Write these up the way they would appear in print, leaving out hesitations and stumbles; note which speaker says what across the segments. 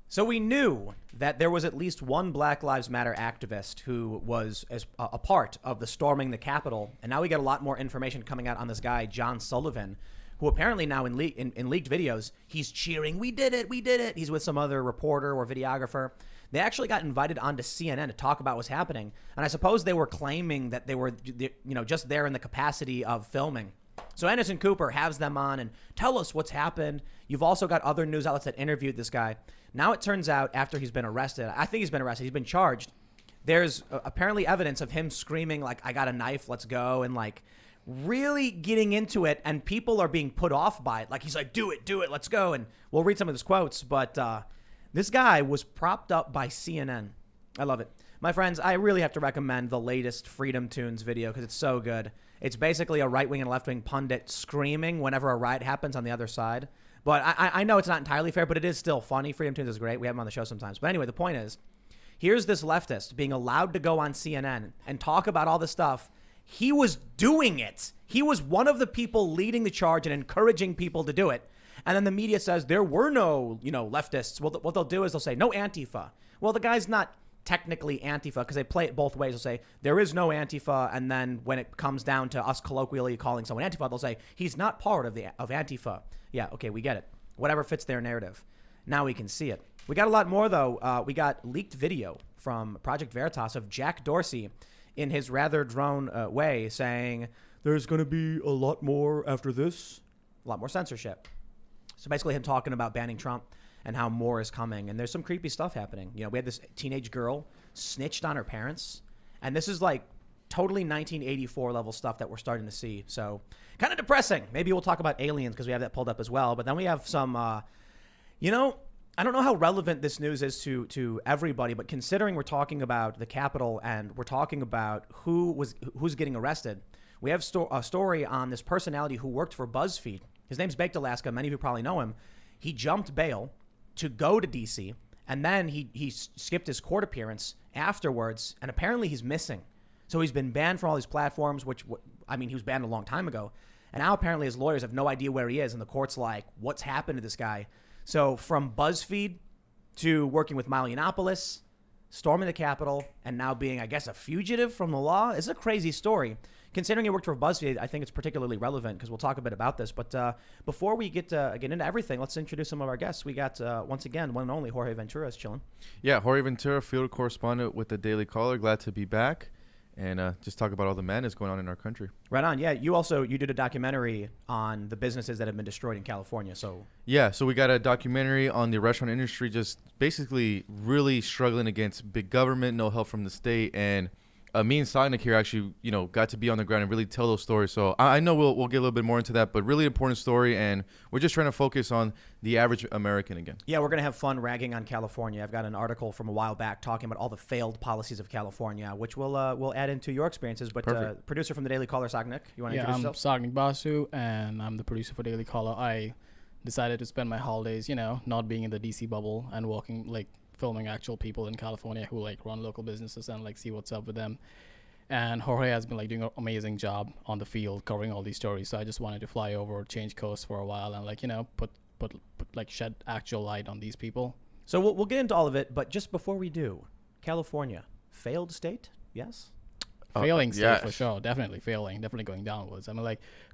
Speaker 1: So we knew that there was at least one Black Lives Matter activist who was a part of the storming the Capitol. And now we get a lot more information coming out on this guy, John Sullivan, who apparently now in leaked videos, he's cheering, "We did it, we did it." He's with some other reporter or videographer. They actually got invited onto CNN to talk about what's happening. And I suppose they were claiming that they were, just there in the capacity of filming. So Anderson Cooper has them on and tell us what's happened. You've also got other news outlets that interviewed this guy. Now it turns out after he's been arrested, I think he's been arrested, he's been charged. There's apparently evidence of him screaming like, "I got a knife, let's go," and like really getting into it. And people are being put off by it. Like he's like, do it, let's go. And we'll read some of his quotes. But this guy was propped up by CNN. I love it. My friends, I really have to recommend the latest Freedom Tunes video because it's so good. It's basically a right-wing and left-wing pundit screaming whenever a riot happens on the other side. But I know it's not entirely fair, but it is still funny. Freedom Tunes is great. We have him on the show sometimes. But anyway, the point is, here's this leftist being allowed to go on CNN and talk about all this stuff. He was doing it. He was one of the people leading the charge and encouraging people to do it. And then the media says there were no, leftists. Well, what they'll do is they'll say no Antifa. Well, the guy's not technically Antifa because they play it both ways. They'll say there is no Antifa, and then when it comes down to us colloquially calling someone Antifa, they'll say he's not part of Antifa. Yeah, okay, we get it. Whatever fits their narrative. Now we can see it. We got a lot more though. We got leaked video from Project Veritas of Jack Dorsey in his rather drone way saying there's going to be a lot more after this, a lot more censorship. So basically him talking about banning Trump and how more is coming. And there's some creepy stuff happening. We had this teenage girl snitched on her parents. And this is like totally 1984 level stuff that we're starting to see. So kind of depressing. Maybe we'll talk about aliens because we have that pulled up as well. But then we have some, I don't know how relevant this news is to everybody, but considering we're talking about the Capitol and we're talking about who's getting arrested, we have a story on this personality who worked for BuzzFeed. His name's Baked Alaska. Many of you probably know him. He jumped bail to go to D.C., and then he skipped his court appearance afterwards, and apparently he's missing. So he's been banned from all these platforms, he was banned a long time ago. And now apparently his lawyers have no idea where he is, and the court's like, what's happened to this guy? So from BuzzFeed to working with Monopolies, storming the Capitol, and now being, I guess, a fugitive from the law. It's a crazy story. Considering he worked for BuzzFeed, I think it's particularly relevant because we'll talk a bit about this. But before we get into everything, let's introduce some of our guests. We got, once again, one and only Jorge Ventura is chilling.
Speaker 2: Yeah, Jorge Ventura, field correspondent with the Daily Caller. Glad to be back and just talk about all the madness going on in our country. Right
Speaker 1: on. Yeah, you did a documentary on the businesses that have been destroyed in California. So
Speaker 2: we got a documentary on the restaurant industry, just basically really struggling against big government, no help from the state, and me and Sonic here actually, got to be on the ground and really tell those stories. So I know we'll get a little bit more into that, but really important story, and we're just trying to focus on the average American again.
Speaker 1: Yeah, we're going to have fun ragging on California. I've got an article from a while back talking about all the failed policies of California, which we'll add into your experiences. But producer from the Daily Caller, Sognik, you want to introduce yourself?
Speaker 3: I'm Sognik Basu, and I'm the producer for Daily Caller. I decided to spend my holidays, not being in the DC bubble and filming actual people in California who run local businesses and see what's up with them. And Jorge has been doing an amazing job on the field covering all these stories. So I just wanted to fly over, change course for a while, and put shed actual light on these people.
Speaker 1: So we'll get into all of it, but just before we do, California, failed state? Yes.
Speaker 3: Failing state for sure, definitely failing, definitely going downwards.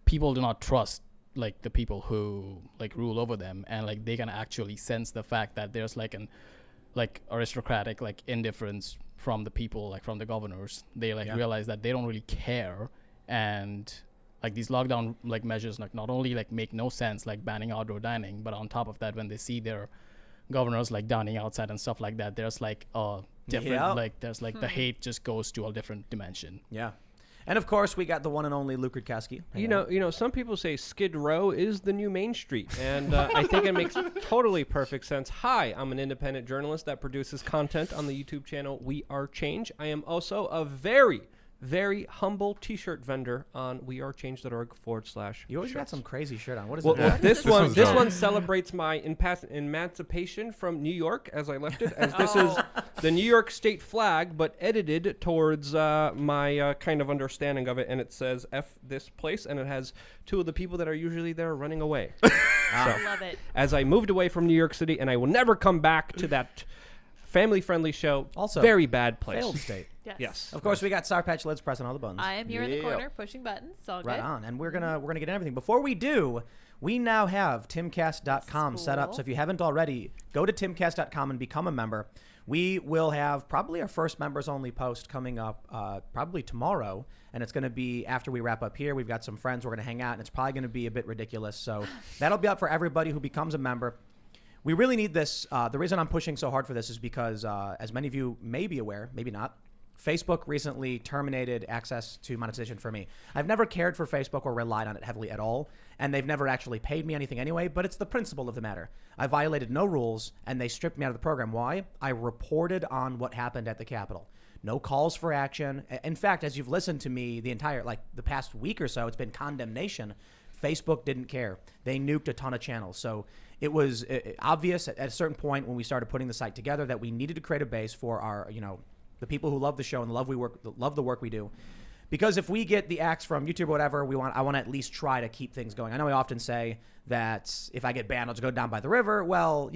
Speaker 3: People do not trust the people who rule over them, and they can actually sense the fact that there's an aristocratic indifference from the people, from the governors. They realize that they don't really care, and these lockdown measures not only make no sense, banning outdoor dining, but on top of that, when they see their governors dining outside and stuff like that, there's a different the hate just goes to a different dimension.
Speaker 1: Yeah. And of course, we got the one and only Luke Rudkowski.
Speaker 4: You know, some people say Skid Row is the new Main Street, and I think it makes totally perfect sense. Hi, I'm an independent journalist that produces content on the YouTube channel We Are Change. I am also a very, very humble T-shirt vendor on wearechange.org/.
Speaker 1: You always got some crazy shirt on. What is
Speaker 4: it?
Speaker 1: Well,
Speaker 4: this one celebrates my emancipation from New York as I left it, as this is the New York state flag, but edited towards my kind of understanding of it, and it says F this place, and it has two of the people that are usually there running away.
Speaker 5: I love it.
Speaker 4: As I moved away from New York City, and I will never come back to that family-friendly show.
Speaker 1: Also,
Speaker 4: very bad place.
Speaker 1: Failed state.
Speaker 4: Yes.
Speaker 1: Of course, we got Sour Patch Lids pressing all the buttons.
Speaker 5: I am here in the corner pushing buttons. It's all
Speaker 1: Right
Speaker 5: good.
Speaker 1: on. And we're gonna get into everything. Before we do, we now have timcast.com set up.
Speaker 5: Cool.
Speaker 1: So if you haven't already, go to timcast.com and become a member. We will have probably our first members only post coming up probably tomorrow. And it's going to be after we wrap up here. We've got some friends. We're going to hang out. And it's probably going to be a bit ridiculous. So that'll be up for everybody who becomes a member. We really need this. The reason I'm pushing so hard for this is because, as many of you may be aware, maybe not, Facebook recently terminated access to monetization for me. I've never cared for Facebook or relied on it heavily at all, and they've never actually paid me anything anyway, but it's the principle of the matter. I violated no rules, and they stripped me out of the program. Why? I reported on what happened at the Capitol. No calls for action. In fact, as you've listened to me the past week or so, it's been condemnation. Facebook didn't care. They nuked a ton of channels. So it was obvious at a certain point when we started putting the site together that we needed to create a base for our, the people who love the show and love the work we do. Because if we get the axe from YouTube or whatever, I want to at least try to keep things going. I know I often say that if I get banned, I'll just go down by the river. Well,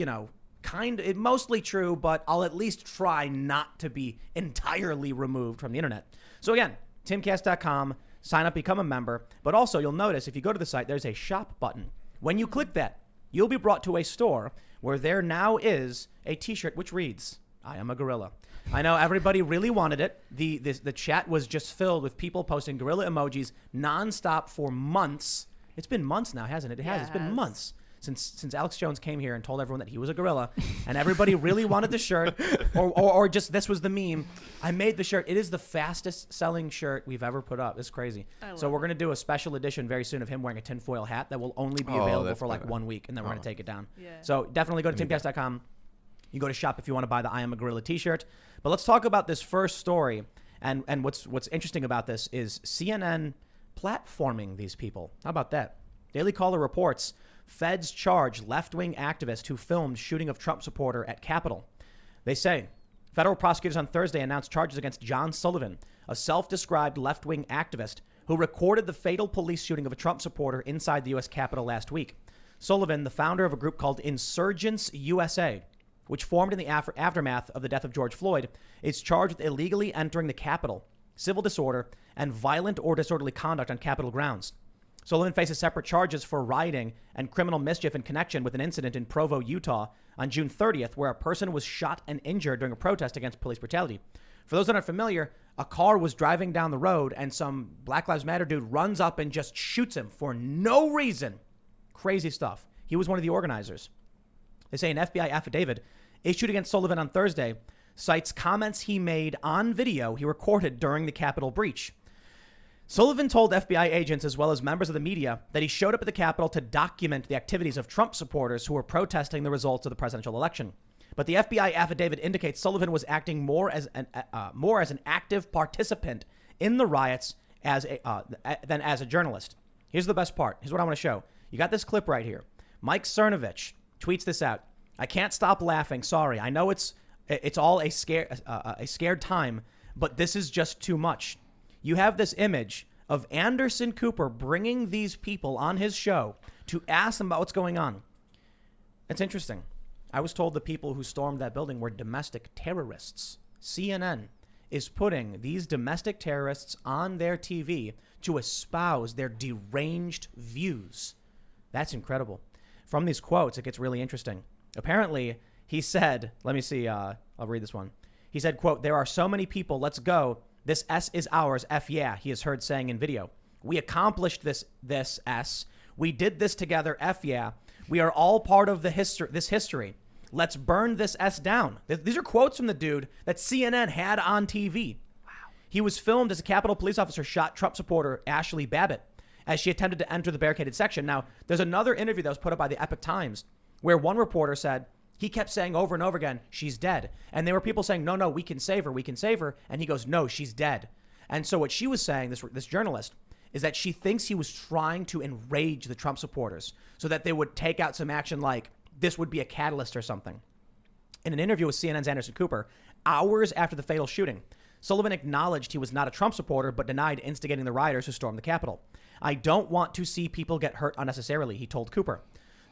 Speaker 1: mostly true, but I'll at least try not to be entirely removed from the internet. So again, timcast.com, sign up, become a member. But also, you'll notice if you go to the site, there's a shop button. When you click that, you'll be brought to a store where there now is a t-shirt which reads, "I am a gorilla." I know everybody really wanted it. The chat was just filled with people posting gorilla emojis nonstop for months. It's been months now, hasn't it? It has. It's been months since Alex Jones came here and told everyone that he was a gorilla, and everybody really wanted the shirt, or just this was the meme. I made the shirt. It is the fastest selling shirt we've ever put up. It's crazy. So we're gonna do a special edition very soon of him wearing a tinfoil hat that will only be available for like 1 week, and then we're gonna take it down. Yeah. So definitely go to timcast.com. You go to shop if you want to buy the I Am a Gorilla t-shirt. But let's talk about this first story. And what's interesting about this is CNN platforming these people. How about that? Daily Caller reports feds charge left-wing activist who filmed shooting of Trump supporter at Capitol. They say federal prosecutors on Thursday announced charges against John Sullivan, a self-described left-wing activist who recorded the fatal police shooting of a Trump supporter inside the U.S. Capitol last week. Sullivan, the founder of a group called Insurgents USA, which formed in the aftermath of the death of George Floyd, is charged with illegally entering the Capitol, civil disorder, and violent or disorderly conduct on Capitol grounds. Sullivan faces separate charges for rioting and criminal mischief in connection with an incident in Provo, Utah on June 30th, where a person was shot and injured during a protest against police brutality. For those that aren't familiar, a car was driving down the road and some Black Lives Matter dude runs up and just shoots him for no reason. Crazy stuff. He was one of the organizers. They say an FBI affidavit issued against Sullivan on Thursday cites comments he made on video he recorded during the Capitol breach. Sullivan told FBI agents as well as members of the media that he showed up at the Capitol to document the activities of Trump supporters who were protesting the results of the presidential election. But the FBI affidavit indicates Sullivan was acting more as an active participant in the riots than as a journalist. Here's the best part. Here's what I want to show. You got this clip right here. Mike Cernovich tweets this out. "I can't stop laughing. Sorry. I know it's all a scared time, but this is just too much." You have this image of Anderson Cooper bringing these people on his show to ask them about what's going on. It's interesting. I was told the people who stormed that building were domestic terrorists. CNN is putting these domestic terrorists on their TV to espouse their deranged views. That's incredible. From these quotes, it gets really interesting. Apparently, he said, let me see, I'll read this one. He said, quote, "There are so many people, let's go. This S is ours, F yeah," he is heard saying in video. "We accomplished this S. We did this together, F yeah. We are all part of this history. Let's burn this S down." These are quotes from the dude that CNN had on TV. Wow. He was filmed as a Capitol police officer shot Trump supporter Ashley Babbitt as she attempted to enter the barricaded section. Now, there's another interview that was put up by the Epoch Times where one reporter said he kept saying over and over again, "She's dead." And there were people saying, no, we can save her, we can save her. And he goes, "No, she's dead." And so what she was saying, this journalist, is that she thinks he was trying to enrage the Trump supporters so that they would take out some action like this would be a catalyst or something. In an interview with CNN's Anderson Cooper, hours after the fatal shooting, Sullivan acknowledged he was not a Trump supporter, but denied instigating the rioters who stormed the Capitol. "I don't want to see people get hurt unnecessarily," he told Cooper.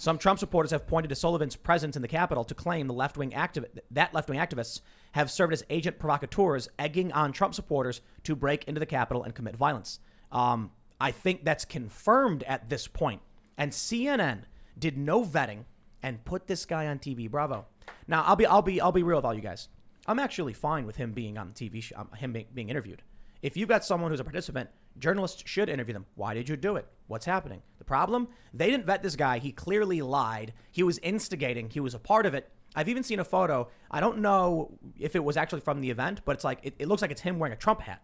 Speaker 1: Some Trump supporters have pointed to Sullivan's presence in the Capitol to claim the left-wing activists have served as agent provocateurs, egging on Trump supporters to break into the Capitol and commit violence. I think that's confirmed at this point. And CNN did no vetting and put this guy on TV. Bravo. Now I'll be real with all you guys. I'm actually fine with him being on the TV show, him being interviewed. If you've got someone who's a participant, journalists should interview them. Why did you do it? What's happening? The problem? They didn't vet this guy. He clearly lied. He was instigating. He was a part of it. I've even seen a photo. I don't know if it was actually from the event, but it's like it looks like it's him wearing a Trump hat,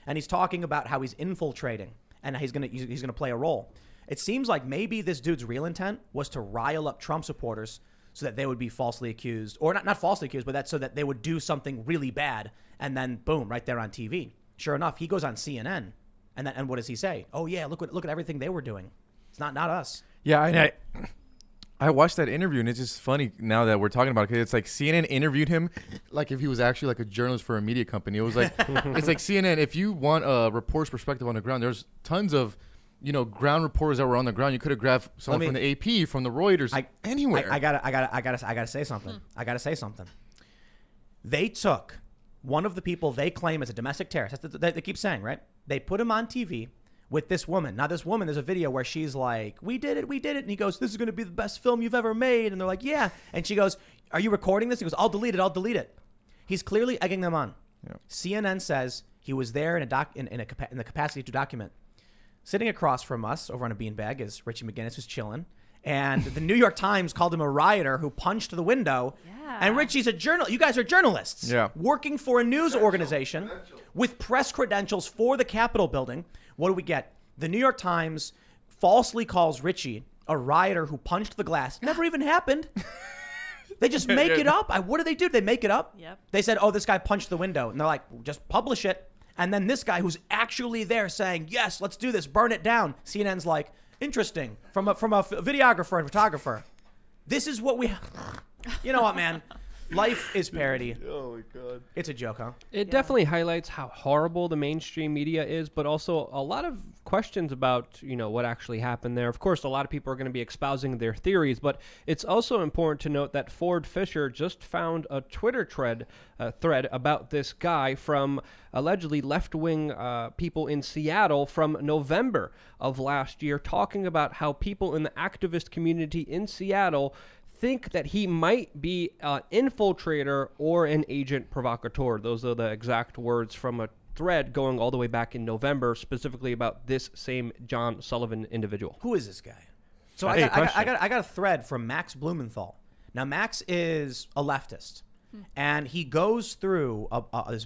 Speaker 1: and he's talking about how he's infiltrating and he's gonna play a role. It seems like maybe this dude's real intent was to rile up Trump supporters so that they would be falsely accused, or not falsely accused, but so that they would do something really bad, and then boom, right there on TV. Sure enough, he goes on CNN, and what does he say? Oh yeah, look at everything they were doing. It's not us.
Speaker 2: Yeah, I watched that interview, and it's just funny now that we're talking about it, because it's like CNN interviewed him like if he was actually like a journalist for a media company. It was like, it's like CNN, if you want a reporter's perspective on the ground, there's tons of, ground reporters that were on the ground. You could have grabbed someone from the AP, from the Reuters, anywhere.
Speaker 1: I gotta say something. I gotta say something. They took one of the people they claim is a domestic terrorist. They keep saying, right? They put him on TV with this woman. Now, this woman, there's a video where she's like, we did it. And he goes, this is going to be the best film you've ever made. And they're like, yeah. And she goes, are you recording this? He goes, I'll delete it. He's clearly egging them on. Yeah. CNN says he was there in the capacity to document. Sitting across from us over on a beanbag is Richie McGinnis, who's chilling. And the New York Times called him a rioter who punched the window. Yeah. And Richie's a journalist. You guys are journalists.
Speaker 2: Yeah.
Speaker 1: Working for a news organization with press credentials for the Capitol building. What do we get? The New York Times falsely calls Richie a rioter who punched the glass. Never even happened. They just make it up. What do they do? They make it up.
Speaker 5: Yep.
Speaker 1: They said, oh, this guy punched the window. And they're like, just publish it. And then this guy who's actually there saying, yes, let's do this. Burn it down. CNN's like, interesting. From a videographer and photographer. This is what we... You know what, man? Life is parody.
Speaker 2: Oh my God.
Speaker 1: It's a joke, huh?
Speaker 4: It definitely highlights how horrible the mainstream media is, but also a lot of questions about, what actually happened there. Of course, a lot of people are going to be espousing their theories, but it's also important to note that Ford Fisher just found a Twitter thread about this guy from allegedly left-wing people in Seattle from November of last year, talking about how people in the activist community in Seattle think that he might be an infiltrator or an agent provocateur. Those are the exact words from a thread going all the way back in November, specifically about this same John Sullivan individual.
Speaker 1: Who is this guy? So I got a thread from Max Blumenthal. Now, Max is a leftist, and he goes through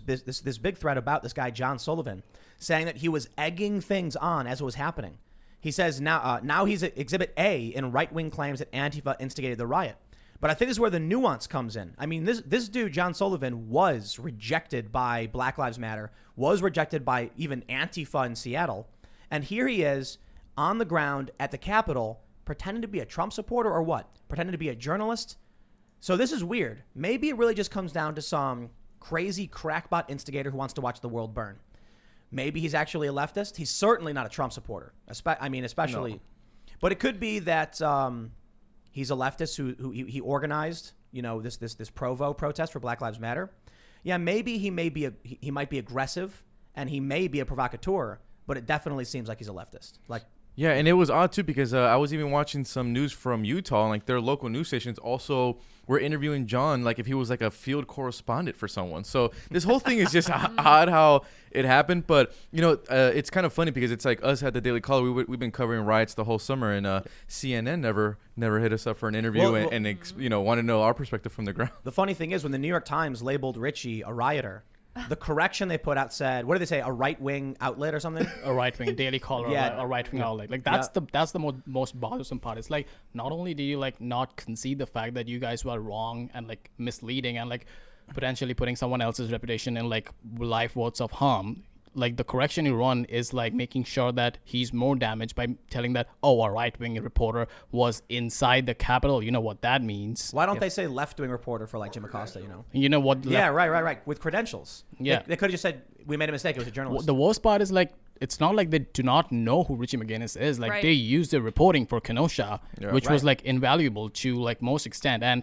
Speaker 1: this big thread about this guy, John Sullivan, saying that he was egging things on as it was happening. He says now he's at Exhibit A in right-wing claims that Antifa instigated the riot. But I think this is where the nuance comes in. I mean, this dude, John Sullivan, was rejected by Black Lives Matter, was rejected by even Antifa in Seattle. And here he is on the ground at the Capitol pretending to be a Trump supporter or what? Pretending to be a journalist? So this is weird. Maybe it really just comes down to some crazy crackpot instigator who wants to watch the world burn. Maybe he's actually a leftist. He's certainly not a Trump supporter. Especially. No. But it could be that he's a leftist who he organized, this Provo protest for Black Lives Matter. Yeah, maybe he might be aggressive and he may be a provocateur, but it definitely seems like he's a leftist.
Speaker 2: Yeah, and it was odd too because I was even watching some news from Utah, and like their local news stations also were interviewing John like if he was like a field correspondent for someone. So this whole thing is just odd how it happened, but it's kind of funny because it's like us at the Daily Caller. We've been covering riots the whole summer, and CNN never hit us up for an interview and want to know our perspective from the ground.
Speaker 1: The funny thing is when the New York Times labeled Richie a rioter, the correction they put out said, what did they say, a right-wing outlet or something?
Speaker 3: A right-wing Daily Caller, a right-wing outlet. Like that's the most bothersome part. It's like not only did you not concede the fact that you guys were wrong and misleading and potentially putting someone else's reputation in life worths of harm. The correction you run is making sure that he's more damaged by telling that, a right-wing reporter was inside the Capitol. You know what that means.
Speaker 1: Why don't they say left-wing reporter for Jim Acosta,
Speaker 3: You know what?
Speaker 1: Yeah, right. With credentials.
Speaker 3: Yeah.
Speaker 1: They could have just said, we made a mistake. It was a journalist.
Speaker 3: The worst part is it's not like they do not know who Richie McGinnis is. Like
Speaker 5: Right.
Speaker 3: they used the reporting for Kenosha, which was
Speaker 1: Right.
Speaker 3: like invaluable to like most extent. And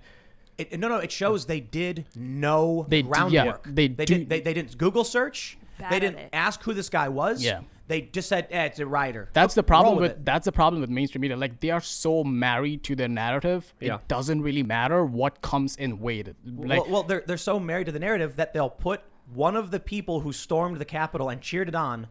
Speaker 1: it shows they did no
Speaker 3: They
Speaker 1: groundwork.
Speaker 3: they
Speaker 1: didn't Google search.
Speaker 5: Bad
Speaker 1: They
Speaker 5: at
Speaker 1: didn't
Speaker 5: it.
Speaker 1: ask who this guy was.
Speaker 3: Yeah.
Speaker 1: They just said, it's a writer.
Speaker 3: That's the
Speaker 1: Roll
Speaker 3: problem
Speaker 1: it.
Speaker 3: that's the problem with mainstream media. Like they are so married to their narrative,
Speaker 4: Yeah.
Speaker 3: it doesn't really matter what comes in weight. Like
Speaker 1: Well, they're so married to the narrative that they'll put one of the people who stormed the Capitol and cheered it on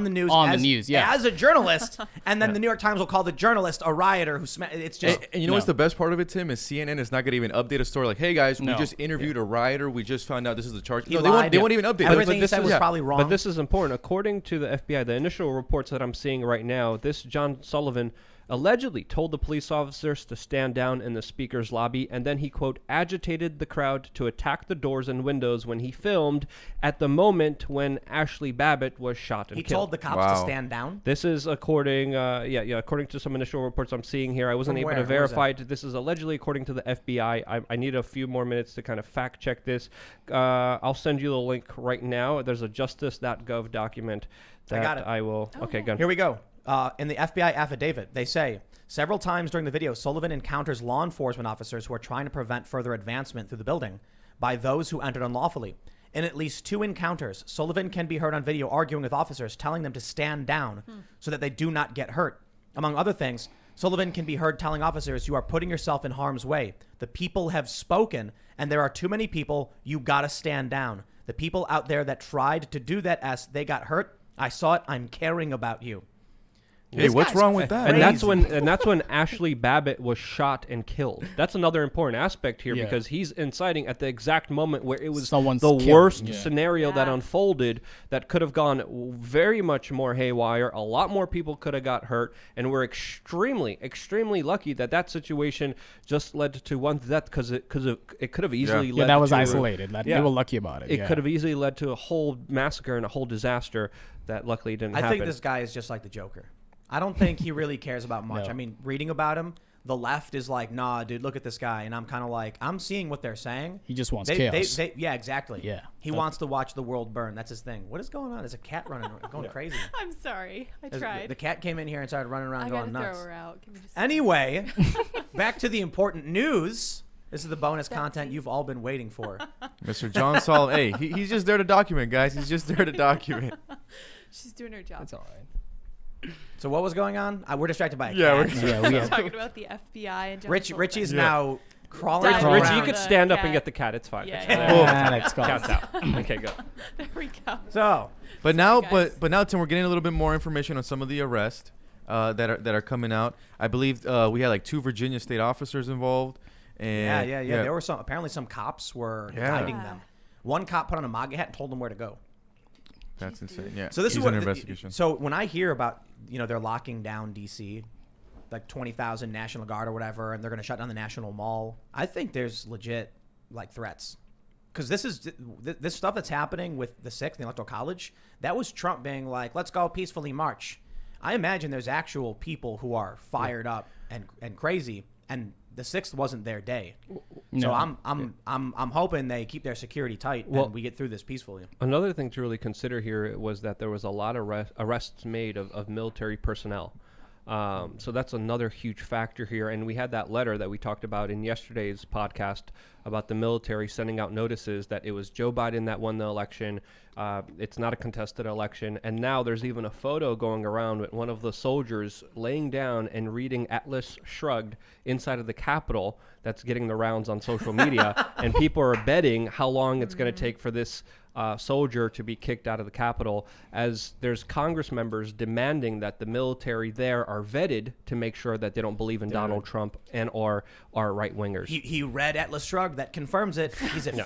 Speaker 1: the news as a journalist, and then the New York Times will call the journalist a rioter who it's just
Speaker 2: And you know what's the best part of it, Tim? Is CNN is not going to even update a story like, hey guys, we
Speaker 3: No.
Speaker 2: just interviewed a rioter. We just found out this is the charge.
Speaker 1: He
Speaker 2: No,
Speaker 1: lied.
Speaker 2: they won't even update.
Speaker 1: Everything he
Speaker 4: this
Speaker 1: said
Speaker 4: is-
Speaker 1: was
Speaker 4: yeah.
Speaker 1: probably wrong.
Speaker 4: But this is important. According to the FBI, the initial reports that I'm seeing right now, this John Sullivan allegedly told the police officers to stand down in the speaker's lobby, and then he, quote, agitated the crowd to attack the doors and windows when he filmed at the moment when Ashley Babbitt was shot and
Speaker 1: he
Speaker 4: killed.
Speaker 1: told the cops to stand down.
Speaker 4: This is according, according to some initial reports I'm seeing here. I wasn't
Speaker 1: From
Speaker 4: able
Speaker 1: where?
Speaker 4: to
Speaker 1: Where is
Speaker 4: verify it. This is allegedly according to the FBI. I need a few more minutes to kind of fact check this. I'll send you the link right now. There's a justice.gov document that
Speaker 1: I got it.
Speaker 4: I will. Okay, good.
Speaker 1: Here we go. In the FBI affidavit, they say, several times during the video, Sullivan encounters law enforcement officers who are trying to prevent further advancement through the building by those who entered unlawfully. In at least 2 encounters, Sullivan can be heard on video arguing with officers, telling them to stand down so that they do not get hurt. Among other things, Sullivan can be heard telling officers, you are putting yourself in harm's way. The people have spoken, and there are too many people. You gotta stand down. The people out there that tried to do that as they got hurt, I saw it. I'm caring about you.
Speaker 2: Hey, what's
Speaker 1: guy's
Speaker 2: wrong with that?
Speaker 4: And
Speaker 1: crazy.
Speaker 4: that's when Ashley Babbitt was shot and killed. That's another important aspect here
Speaker 3: Yeah.
Speaker 4: because he's inciting at the exact moment where it was
Speaker 3: Someone's
Speaker 4: the
Speaker 3: killed.
Speaker 4: worst
Speaker 3: Yeah.
Speaker 4: scenario that
Speaker 5: Yeah.
Speaker 4: unfolded that could have gone very much more haywire. A lot more people could have got hurt, and we're extremely, extremely lucky that that situation just led to one death because it could have easily led
Speaker 3: that was
Speaker 4: to
Speaker 3: isolated. That
Speaker 4: Yeah.
Speaker 3: they were lucky about it.
Speaker 4: It could have easily led to a whole massacre and a whole disaster that luckily didn't happen.
Speaker 1: I think this guy is just like the Joker. I don't think he really cares about much.
Speaker 3: No.
Speaker 1: I mean, reading about him, the left is like, nah, dude, look at this guy. And I'm kind of like, I'm seeing what they're saying.
Speaker 3: He just wants chaos.
Speaker 1: Yeah, exactly.
Speaker 3: Yeah.
Speaker 1: He wants to watch the world burn. That's his thing. What is going on? There's a cat running, going crazy.
Speaker 5: I'm sorry. I
Speaker 1: There's-
Speaker 5: tried.
Speaker 1: The cat came in here and started running around
Speaker 5: I
Speaker 1: going
Speaker 5: gotta
Speaker 1: nuts.
Speaker 5: throw her out. Give me just
Speaker 1: Anyway, back to the important news. This is the bonus
Speaker 5: Sexy.
Speaker 1: content you've all been waiting for.
Speaker 2: Mr. John Sullivan. Hey, he's just there to document, guys. He's just there to document.
Speaker 5: She's doing her job.
Speaker 3: That's all right.
Speaker 1: So what was going on? We're distracted by a
Speaker 2: Yeah,
Speaker 1: cat.
Speaker 3: Yeah, we
Speaker 5: We're
Speaker 3: have,
Speaker 5: talking about the FBI and John
Speaker 1: Richie's
Speaker 5: Sullivan.
Speaker 1: now crawling
Speaker 5: Dive
Speaker 1: around.
Speaker 4: Richie, you could
Speaker 5: The
Speaker 4: stand up
Speaker 5: cat.
Speaker 4: and get the cat. It's fine.
Speaker 5: Yeah,
Speaker 4: It's
Speaker 5: yeah.
Speaker 4: fine.
Speaker 3: Ah, that's called.
Speaker 4: Cat's out. Okay, go.
Speaker 5: There we go.
Speaker 1: So,
Speaker 2: But now,
Speaker 5: guys.
Speaker 2: but now, Tim, we're getting a little bit more information on some of the arrests that are coming out. I believe we had like 2 Virginia state officers involved. And
Speaker 1: yeah. There were apparently some cops were
Speaker 2: Yeah.
Speaker 1: guiding them. One cop put on a MAGA hat and told them where to go.
Speaker 2: That's insane. Yeah.
Speaker 1: So this
Speaker 2: He's
Speaker 1: is what
Speaker 2: under investigation.
Speaker 1: So when I hear about, they're locking down DC, like 20,000 National Guard or whatever, and they're going to shut down the National Mall, I think there's legit like threats. Because this stuff that's happening with the 6th, the Electoral College, that was Trump being like, let's go peacefully march. I imagine there's actual people who are fired up and crazy, and the 6th wasn't their day. So
Speaker 3: No.
Speaker 1: I'm hoping they keep their security tight
Speaker 4: Well-
Speaker 1: and we get through this peacefully.
Speaker 4: Another thing to really consider here was that there was a lot of arrests made of military personnel. So that's another huge factor here. And we had that letter that we talked about in yesterday's podcast about the military sending out notices that it was Joe Biden that won the election. It's not a contested election. And now there's even a photo going around with one of the soldiers laying down and reading Atlas Shrugged inside of the Capitol. That's getting the rounds on social media. And people are betting how long it's going to take for this soldier to be kicked out of the Capitol, as there's Congress members demanding that the military there are vetted to make sure that they don't believe in Donald Trump and or are right wingers.
Speaker 1: He read Atlas Shrugged. That confirms it.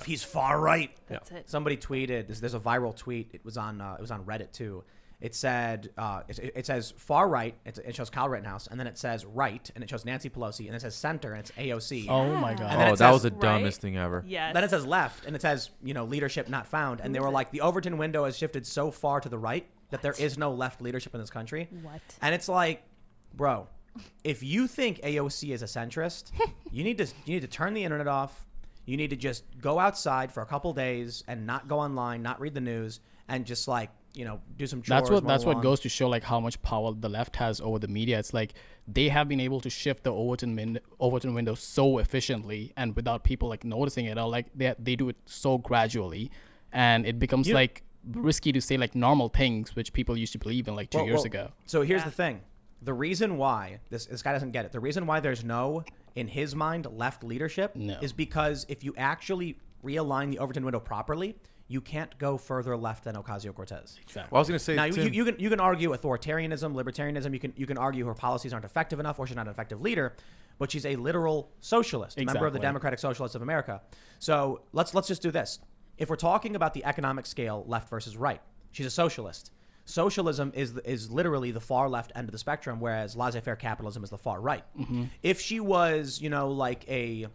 Speaker 1: He's far right.
Speaker 5: That's it.
Speaker 1: Somebody tweeted. There's a viral tweet. It was on Reddit too. It said it says far right. It shows Kyle Rittenhouse, and then it says right, and it shows Nancy Pelosi, and it says center, and it's AOC.
Speaker 3: Oh my god.
Speaker 1: And then
Speaker 2: Oh,
Speaker 1: it
Speaker 2: that
Speaker 1: says-
Speaker 2: was the
Speaker 5: Right?
Speaker 2: dumbest thing ever.
Speaker 5: Yes.
Speaker 1: Then it says left, and it says leadership not found, and they were like, the Overton window has shifted so far to the right that there is no left leadership in this country.
Speaker 5: What?
Speaker 1: And it's like, bro, if you think AOC is a centrist, you need to turn the internet off. You need to just go outside for a couple days and not go online, not read the news, and just like do some chores.
Speaker 3: That's
Speaker 1: mow
Speaker 3: what
Speaker 1: lawn.
Speaker 3: goes to show like how much power the left has over the media. It's like they have been able to shift the Overton window so efficiently and without people like noticing it, or like they do it so gradually, and it becomes like risky to say like normal things which people used to believe in like 2 years ago.
Speaker 1: So here's the thing. The reason why this guy doesn't get it, the reason why there's no, in his mind, left leadership is because if you actually realign the Overton window properly, you can't go further left than Ocasio-Cortez.
Speaker 3: Exactly.
Speaker 2: Well, I was going to say,
Speaker 1: Now,
Speaker 2: Tim,
Speaker 1: you can argue authoritarianism, libertarianism. You can argue her policies aren't effective enough or she's not an effective leader, but she's a literal socialist, a member of the Democratic Socialists of America. So let's just do this. If we're talking about the economic scale, left versus right, she's a socialist. Socialism is literally the far left end of the spectrum, whereas laissez-faire capitalism is the far right. Mm-hmm. If she was, like a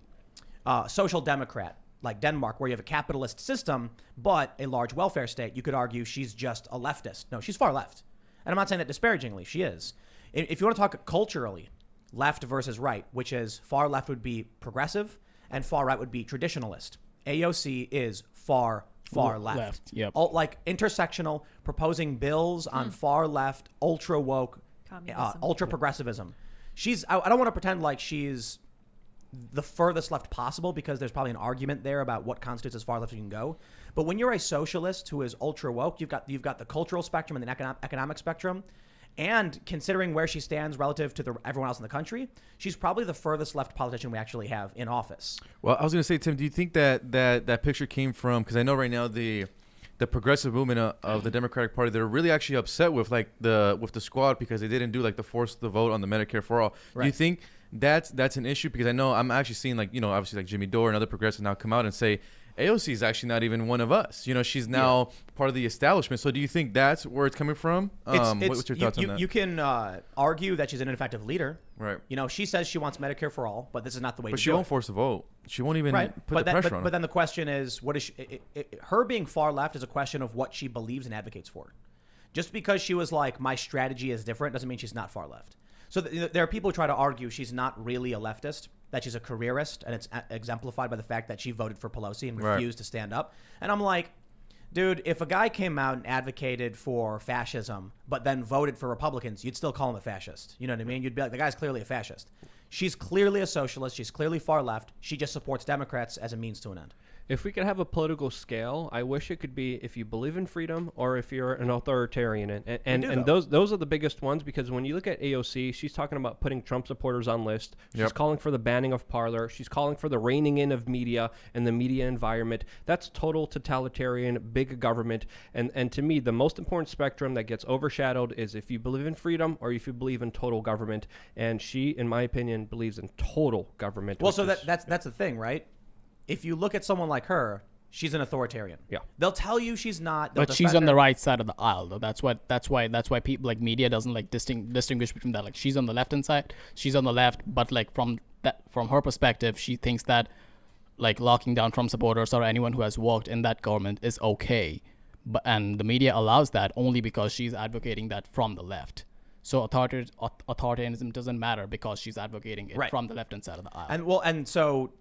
Speaker 1: social democrat, like Denmark, where you have a capitalist system, but a large welfare state, you could argue she's just a leftist. No, she's far left. And I'm not saying that disparagingly, she is. If you want to talk culturally, left versus right, which is far left would be progressive and far right would be traditionalist. AOC is far left.
Speaker 3: Yep.
Speaker 1: Like intersectional, proposing bills on far left, ultra woke, ultra progressivism. I don't want to pretend like she's the furthest left possible, because there's probably an argument there about what constitutes as far left you can go. But when you're a socialist who is ultra woke, you've got the cultural spectrum and the economic spectrum. And considering where she stands relative to everyone else in the country, she's probably the furthest left politician we actually have in office.
Speaker 2: Well, I was going to say, Tim, do you think that picture came from, because I know right now the progressive movement of the Democratic Party, they're really actually upset with the squad because they didn't do like the force the vote on the Medicare for all. Right. Do you think that's an issue? Because I know I'm actually seeing obviously like Jimmy Dore and other progressives now come out and say AOC is actually not even one of us. She's now part of the establishment. So do you think that's where it's coming from? What's your thoughts on that?
Speaker 1: You can argue that she's an ineffective leader.
Speaker 2: Right.
Speaker 1: She says she wants Medicare for all, but this is not the way to do it.
Speaker 2: But she won't force a vote. She won't even put the pressure on her.
Speaker 1: But then the question is, what is she, her being far left is a question of what she believes and advocates for. Just because she was like, my strategy is different, doesn't mean she's not far left. So there are people who try to argue she's not really a leftist, that she's a careerist, and it's exemplified by the fact that she voted for Pelosi and refused to stand up. And I'm like, dude, if a guy came out and advocated for fascism, but then voted for Republicans, you'd still call him a fascist. You know what I mean? You'd be like, the guy's clearly a fascist. She's clearly a socialist. She's clearly far left. She just supports Democrats as a means to an end.
Speaker 4: If we could have a political scale, I wish it could be if you believe in freedom or if you're an authoritarian. And those are the biggest ones, because when you look at AOC, she's talking about putting Trump supporters on list. She's calling for the banning of Parler. She's calling for the reining in of media and the media environment. That's total totalitarian, big government. And to me, the most important spectrum that gets overshadowed is if you believe in freedom or if you believe in total government. And she, in my opinion, believes in total government.
Speaker 1: Well, so that's the thing, right? If you look at someone like her, she's an authoritarian.
Speaker 4: Yeah.
Speaker 1: They'll tell you she's not.
Speaker 3: But she's on the right side of the aisle, though. That's why people like media doesn't like distinguish between that. Like, she's on the left-hand side, she's on the left, but like from her perspective, she thinks that like locking down Trump supporters or anyone who has worked in that government is okay. And the media allows that only because she's advocating that from the left. So authoritarianism doesn't matter because she's advocating it from the left-hand side of the aisle.
Speaker 1: And so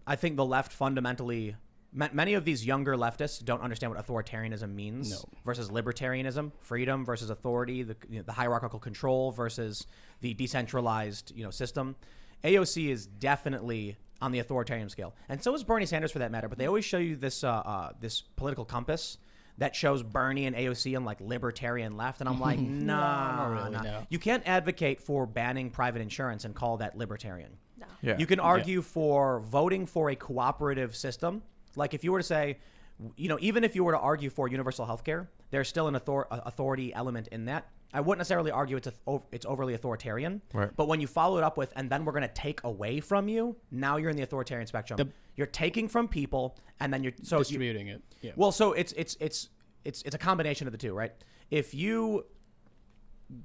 Speaker 1: I think the left fundamentally, many of these younger leftists don't understand what authoritarianism means versus libertarianism, freedom versus authority, the hierarchical control versus the decentralized system. AOC is definitely on the authoritarian scale, and so is Bernie Sanders for that matter. But they always show you this this political compass that shows Bernie and AOC on like libertarian left, and I'm like, nah. You can't advocate for banning private insurance and call that libertarian. No. Yeah. You can argue for voting for a cooperative system. Like if you were to say, even if you were to argue for universal health care, there's still an authority element in that. I wouldn't necessarily argue it's overly authoritarian. Right. But when you follow it up with, and then we're going to take away from you, now you're in the authoritarian spectrum. You're taking from people, and then you're
Speaker 3: distributing it. Yeah.
Speaker 1: Well, so it's a combination of the two, right? If you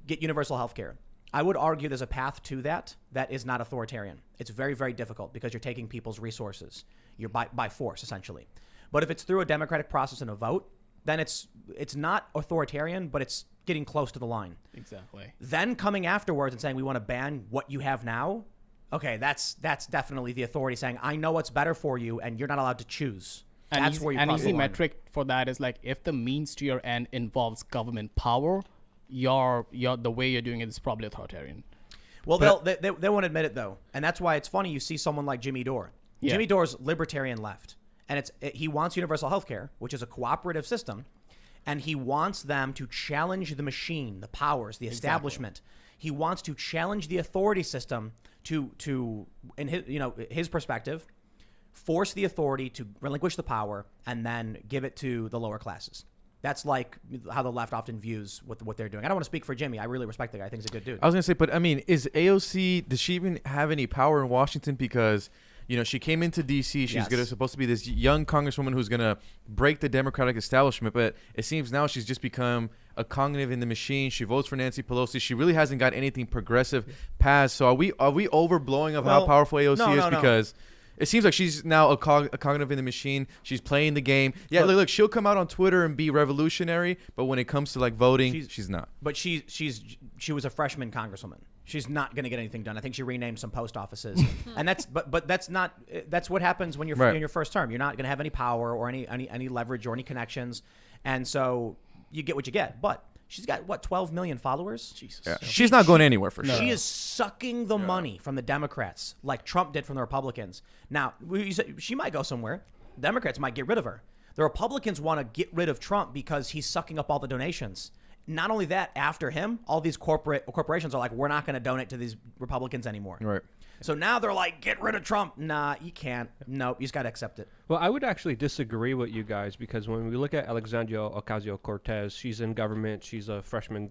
Speaker 1: get universal health care, I would argue there's a path to that is not authoritarian. It's very, very difficult because you're taking people's resources. You're by force, essentially. But if it's through a democratic process and a vote, then it's not authoritarian, but it's getting close to the line.
Speaker 3: Exactly.
Speaker 1: Then coming afterwards and saying we want to ban what you have now, okay, that's definitely the authority saying I know what's better for you and you're not allowed to choose.
Speaker 3: And
Speaker 1: That's where you
Speaker 3: an
Speaker 1: cross
Speaker 3: easy
Speaker 1: the line.
Speaker 3: metric for that is like if the means to your end involves government power, your the way you're doing it is probably authoritarian.
Speaker 1: Well, they won't admit it though, and that's why it's funny. You see someone like Jimmy Dore.
Speaker 3: Yeah.
Speaker 1: Jimmy Dore's libertarian left, and he wants universal health care, which is a cooperative system, and he wants them to challenge the machine, the powers, the establishment. He wants to challenge the authority system to in his perspective, force the authority to relinquish the power and then give it to the lower classes. That's like how the left often views what they're doing. I don't want to speak for Jimmy. I really respect the guy. I think he's a good dude.
Speaker 2: I was gonna say, but I mean, is AOC? Does she even have any power in Washington? Because she came into D.C. She's supposed to be this young congresswoman who's gonna break the Democratic establishment, but it seems now she's just become a cognitive in the machine. She votes for Nancy Pelosi. She really hasn't got anything progressive passed. So are we overblowing of how powerful AOC is? Because it seems like she's now a cognitive in the machine. She's playing the game. Yeah, look, she'll come out on Twitter and be revolutionary, but when it comes to like voting, she's not.
Speaker 1: But she was a freshman congresswoman. She's not going to get anything done. I think she renamed some post offices, and that's what happens when you're in your first term. You're not going to have any power or any leverage or any connections, and so you get what you get. But she's got 12 million followers.
Speaker 3: Jesus.
Speaker 2: Yeah. She's not going anywhere for sure.
Speaker 1: She is sucking the money from the Democrats like Trump did from the Republicans. Now, she might go somewhere. Democrats might get rid of her. The Republicans want to get rid of Trump because he's sucking up all the donations. Not only that, after him, all these corporations are like, we're not going to donate to these Republicans anymore.
Speaker 2: Right.
Speaker 1: So now they're like, get rid of Trump. Nah, you can't. Nope, you just got to accept it.
Speaker 4: Well, I would actually disagree with you guys because when we look at Alexandria Ocasio-Cortez, she's in government. She's a freshman,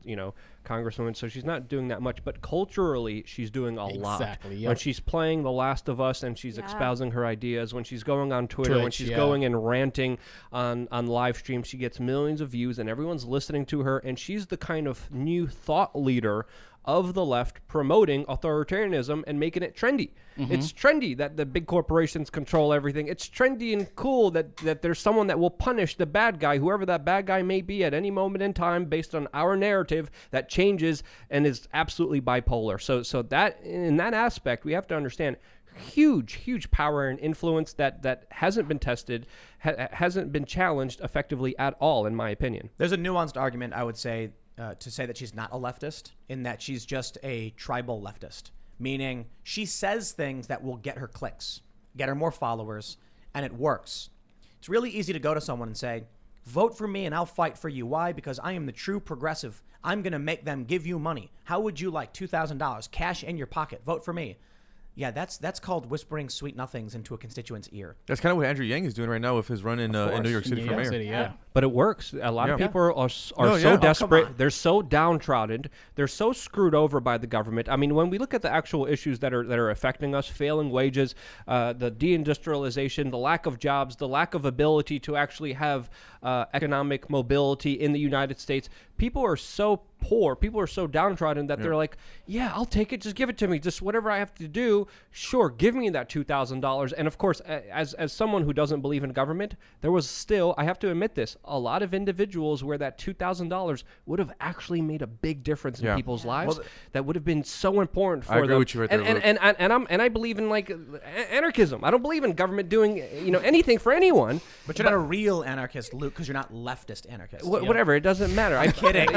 Speaker 4: congresswoman, so she's not doing that much. But culturally, she's doing a lot.
Speaker 3: Exactly. Yep.
Speaker 4: When she's playing The Last of Us and she's espousing her ideas, when she's going on Twitter, when
Speaker 3: Twitch,
Speaker 4: she's going and ranting on live stream, she gets millions of views and everyone's listening to her. And she's the kind of new thought leader of the left promoting authoritarianism and making it trendy. It's trendy that the big corporations control everything. It's trendy and cool that there's someone that will punish the bad guy, whoever that bad guy may be at any moment in time based on our narrative that changes and is absolutely bipolar. So that in that aspect, we have to understand huge power and influence that hasn't been tested, hasn't been challenged effectively at all, in my opinion.
Speaker 1: There's a nuanced argument, I would say, to say that she's not a leftist, in that she's just a tribal leftist, meaning she says things that will get her clicks, get her more followers, and it works. It's really easy to go to someone and say, vote for me and I'll fight for you. Why? Because I am the true progressive. I'm going to make them give you money. How would you like $2,000 cash in your pocket? Vote for me. Yeah, that's called whispering sweet nothings into a constituent's ear.
Speaker 2: That's kind of what Andrew Yang is doing right now with his run in New York City for mayor.
Speaker 3: Yeah.
Speaker 4: But it works. A lot of people are so
Speaker 1: Oh,
Speaker 4: desperate. They're so downtrodden. They're so screwed over by the government. I mean, when we look at the actual issues that are affecting us, failing wages, the deindustrialization, the lack of jobs, the lack of ability to actually have economic mobility in the United States, people are so poor. People are so downtrodden that they're like, yeah, I'll take it. Just give it to me. Just whatever I have to do. Sure, give me that $2,000. And of course, as someone who doesn't believe in government, there was still, I have to admit this, a lot of individuals where that $2,000 would have actually made a big difference in people's lives. That would have been so important for them.
Speaker 2: I agree with you right there, Luke.
Speaker 4: And I believe in like anarchism. I don't believe in government doing anything for anyone.
Speaker 1: But you're not a real anarchist, Luke, because you're not leftist anarchist.
Speaker 4: Whatever, it doesn't matter. I'm kidding.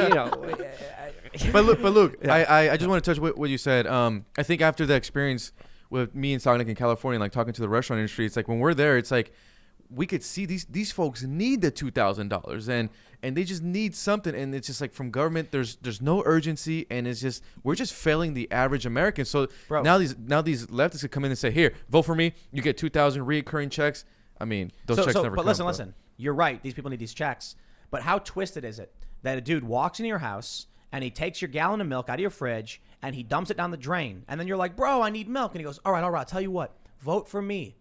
Speaker 2: But Luke, I just want to touch what you said. I think after the experience with me and Sonic in California, like talking to the restaurant industry, it's like when we're there, it's like we could see these folks need the $2,000 and they just need something, and it's just like from government there's no urgency, and it's just we're just failing the average American. So now these leftists could come in and say, here, vote for me, you get 2,000 recurring checks. I mean, those checks never come.
Speaker 1: But listen, you're right. These people need these checks. But how twisted is it that a dude walks into your house and he takes your gallon of milk out of your fridge and he dumps it down the drain, and then you're like, bro, I need milk, and he goes, all right, I'll tell you what, vote for me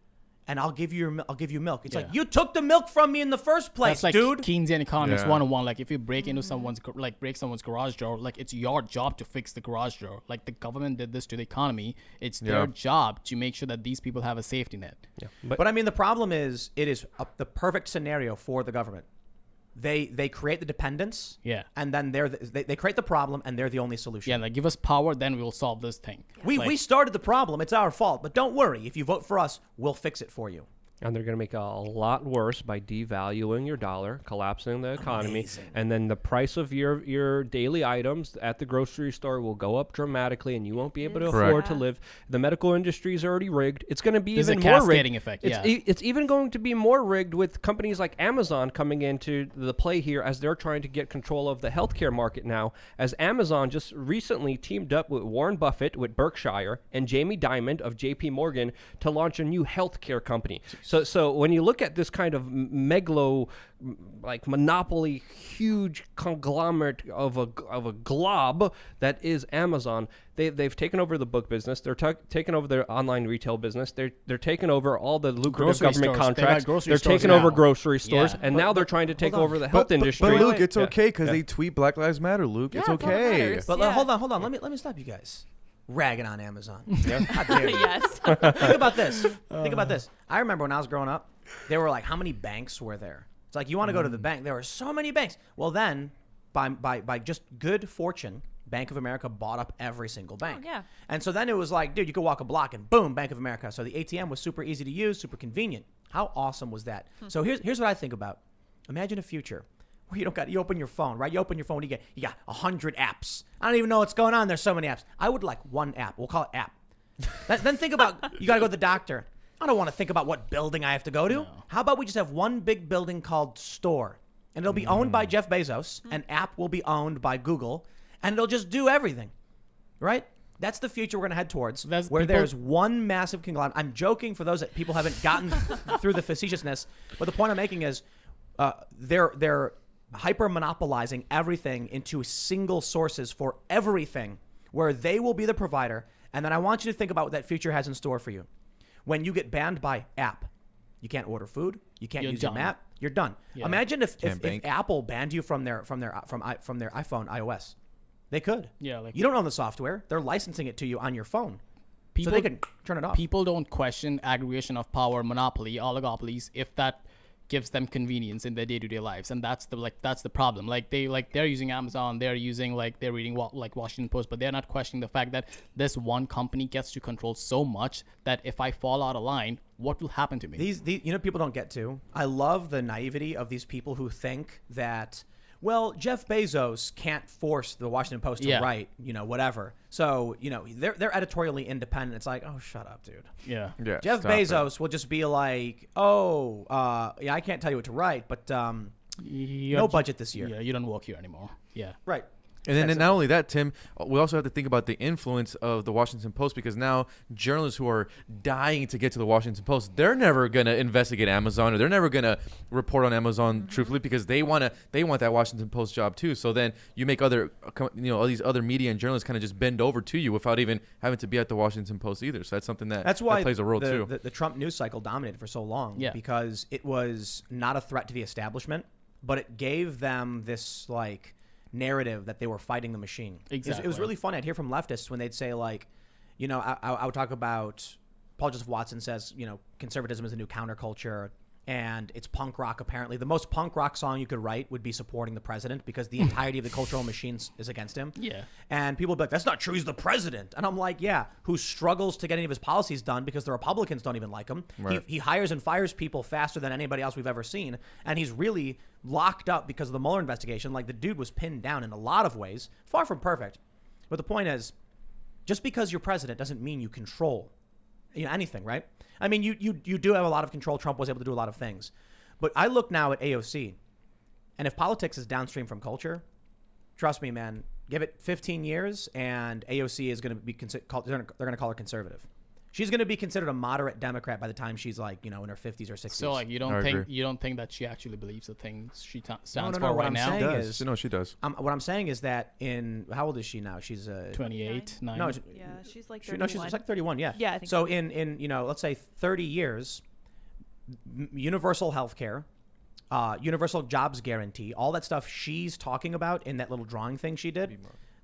Speaker 1: and I'll give you milk. It's like, you took the milk from me in the first place,
Speaker 3: that's like
Speaker 1: dude.
Speaker 3: Keynesian economics 101. Like if you break into someone's garage door, like it's your job to fix the garage door. Like the government did this to the economy. It's their job to make sure that these people have a safety net.
Speaker 4: Yeah.
Speaker 1: But I mean, the problem is it is the perfect scenario for the government. They create the dependence, and then they create the problem, and they're the only solution.
Speaker 3: Yeah, like give us power, then we'll solve this thing.
Speaker 1: We started the problem. It's our fault. But don't worry. If you vote for us, we'll fix it for you.
Speaker 4: And they're going to make it a lot worse by devaluing your dollar, collapsing the economy,
Speaker 1: Amazing.
Speaker 4: and then the price of your daily items at the grocery store will go up dramatically, and you won't be able to
Speaker 5: Correct.
Speaker 4: afford to live. The medical industry is already rigged. It's going to be
Speaker 3: There's
Speaker 4: even
Speaker 3: a
Speaker 4: more
Speaker 3: cascading
Speaker 4: rigged.
Speaker 3: effect,
Speaker 4: It's,
Speaker 3: yeah.
Speaker 4: it's even going to be more rigged with companies like Amazon coming into the play here as they're trying to get control of the healthcare market now. As Amazon just recently teamed up with Warren Buffett, with Berkshire, and Jamie Dimon of J.P. Morgan to launch a new healthcare company. So when you look at this kind of monopoly, huge conglomerate of a glob that is Amazon, they've taken over the book business. They're taking over their online retail business. They're taking over all the lucrative
Speaker 3: Grocery
Speaker 4: government
Speaker 3: stores. They've
Speaker 4: contracts.
Speaker 3: had grocery
Speaker 4: They're
Speaker 3: stores
Speaker 4: taking over
Speaker 3: now.
Speaker 4: grocery stores,
Speaker 3: Yeah.
Speaker 4: and now they're trying to take
Speaker 1: hold on.
Speaker 4: over the health industry.
Speaker 2: But Luke, it's
Speaker 4: Yeah.
Speaker 2: okay because
Speaker 4: Yeah.
Speaker 2: they tweet Black Lives Matter, Luke. It's
Speaker 5: Yeah, it's all that
Speaker 2: okay.
Speaker 5: matters.
Speaker 1: But
Speaker 5: Yeah.
Speaker 1: hold on. Let me stop you guys. Ragging on Amazon. How dare you?
Speaker 5: Yes.
Speaker 1: Think about this. Think about this. I remember when I was growing up, they were like, how many banks were there? It's like, you want to go to the bank. There were so many banks. Well, then, by just good fortune, Bank of America bought up every single bank.
Speaker 5: yeah.
Speaker 1: And so then it was like, dude, you could walk a block and boom, Bank of America. So the ATM was super easy to use, super convenient. How awesome was that? So here's what I think about. Imagine a future where you open your phone, right? You open your phone, you got 100 apps. I don't even know what's going on. There's so many apps. I would like one app. We'll call it app. Then think about, you got to go to the doctor. I don't want to think about what building I have to go to. How about we just have one big building called store, and it'll be owned by Jeff Bezos, and app will be owned by Google, and it'll just do everything, right? That's the future we're going to head towards, where there's one massive conglomerate. I'm joking for those that people haven't gotten through the facetiousness, but the point I'm making is they're hyper monopolizing everything into single sources for everything, where they will be the provider. And then I want you to think about what that future has in store for you. When you get banned by app, you can't order food, you can't use your map, you're done.
Speaker 3: Yeah.
Speaker 1: Imagine if
Speaker 2: bank.
Speaker 1: Apple banned you from their iPhone iOS. They could.
Speaker 3: Yeah, like-
Speaker 1: you don't own the software. They're licensing it to you on your phone. So
Speaker 3: People-
Speaker 1: they can turn it off.
Speaker 3: People don't question aggregation of power, monopoly, oligopolies if that gives them convenience in their day-to-day lives, and that's the problem. They're using Amazon, they're reading Washington Post, but they're not questioning the fact that this one company gets to control so much that if I fall out of line, what will happen to me?
Speaker 1: These people don't get to. I love the naivety of these people who think that, well, Jeff Bezos can't force the Washington Post to write, whatever. So, they're editorially independent. It's like, oh, shut up, dude.
Speaker 3: Yeah.
Speaker 1: Jeff
Speaker 2: stop
Speaker 1: Bezos will just be like, I can't tell you what to write, but no budget this year.
Speaker 3: Yeah, you don't work here anymore. Yeah.
Speaker 1: Right.
Speaker 2: And then not only that, Tim, we also have to think about the influence of the Washington Post, because now journalists who are dying to get to the Washington Post, they're never going to investigate Amazon, or they're never going to report on Amazon truthfully, because they want that Washington Post job too. So then you make all these other media and journalists kind of just bend over to you without even having to be at the Washington Post either. So that's something that's
Speaker 1: why
Speaker 2: that plays a role too.
Speaker 1: The Trump news cycle dominated for so long, because it was not a threat to the establishment, but it gave them this narrative that they were fighting the machine.
Speaker 3: Exactly.
Speaker 1: It was really fun. I'd hear from leftists when they'd say I would talk about, Paul Joseph Watson says, conservatism is the new counterculture, and it's punk rock. Apparently the most punk rock song you could write would be supporting the president, because the entirety of the cultural machine is against him.
Speaker 3: Yeah.
Speaker 1: And people would be like, that's not true, he's the president. And I'm like, yeah, who struggles to get any of his policies done because the Republicans don't even like him.
Speaker 2: Right.
Speaker 1: He hires and fires people faster than anybody else we've ever seen. And he's really locked up because of the Mueller investigation. Like, the dude was pinned down in a lot of ways, far from perfect. But the point is, just because you're president doesn't mean you control anything, right? I mean, you do have a lot of control. Trump was able to do a lot of things. But I look now at AOC, and if politics is downstream from culture, trust me, man, give it 15 years, and AOC is going to be they're going to call her conservative. She's going to be considered a moderate Democrat by the time she's in her 50s or 60s.
Speaker 3: So you don't think that she actually believes the things she stands for
Speaker 1: What
Speaker 3: right
Speaker 1: I'm
Speaker 3: now?
Speaker 1: saying is,
Speaker 2: she does.
Speaker 1: what I'm saying is that how old is she now? She's
Speaker 3: 28, 9.
Speaker 1: No,
Speaker 5: Yeah, she's like 31.
Speaker 1: she's like 31. Yeah.
Speaker 5: Yeah, I think
Speaker 1: so.
Speaker 5: so.
Speaker 1: In let's say 30 years, universal health care, universal jobs guarantee, all that stuff she's talking about in that little drawing thing she did,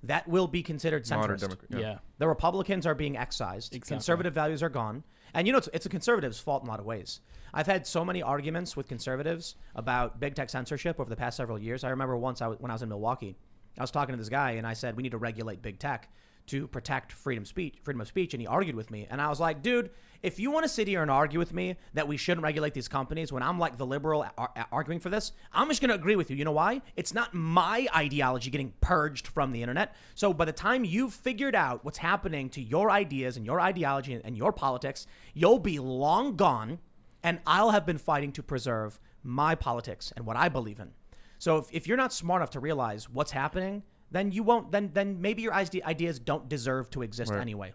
Speaker 1: that will be considered centrist.
Speaker 2: Democrat.
Speaker 3: Yeah.
Speaker 1: The Republicans are being excised.
Speaker 3: Exactly.
Speaker 1: Conservative values are gone. And it's a conservative's fault in a lot of ways. I've had so many arguments with conservatives about big tech censorship over the past several years. I remember once when I was in Milwaukee, I was talking to this guy and I said, we need to regulate big tech to protect freedom of speech, and he argued with me. And I was like, dude, if you want to sit here and argue with me that we shouldn't regulate these companies when I'm like the liberal arguing for this, I'm just going to agree with you. You know why? It's not my ideology getting purged from the internet. So by the time you've figured out what's happening to your ideas and your ideology and your politics, you'll be long gone, and I'll have been fighting to preserve my politics and what I believe in. So if you're not smart enough to realize what's happening, then you won't. Then maybe your ideas don't deserve to exist anyway.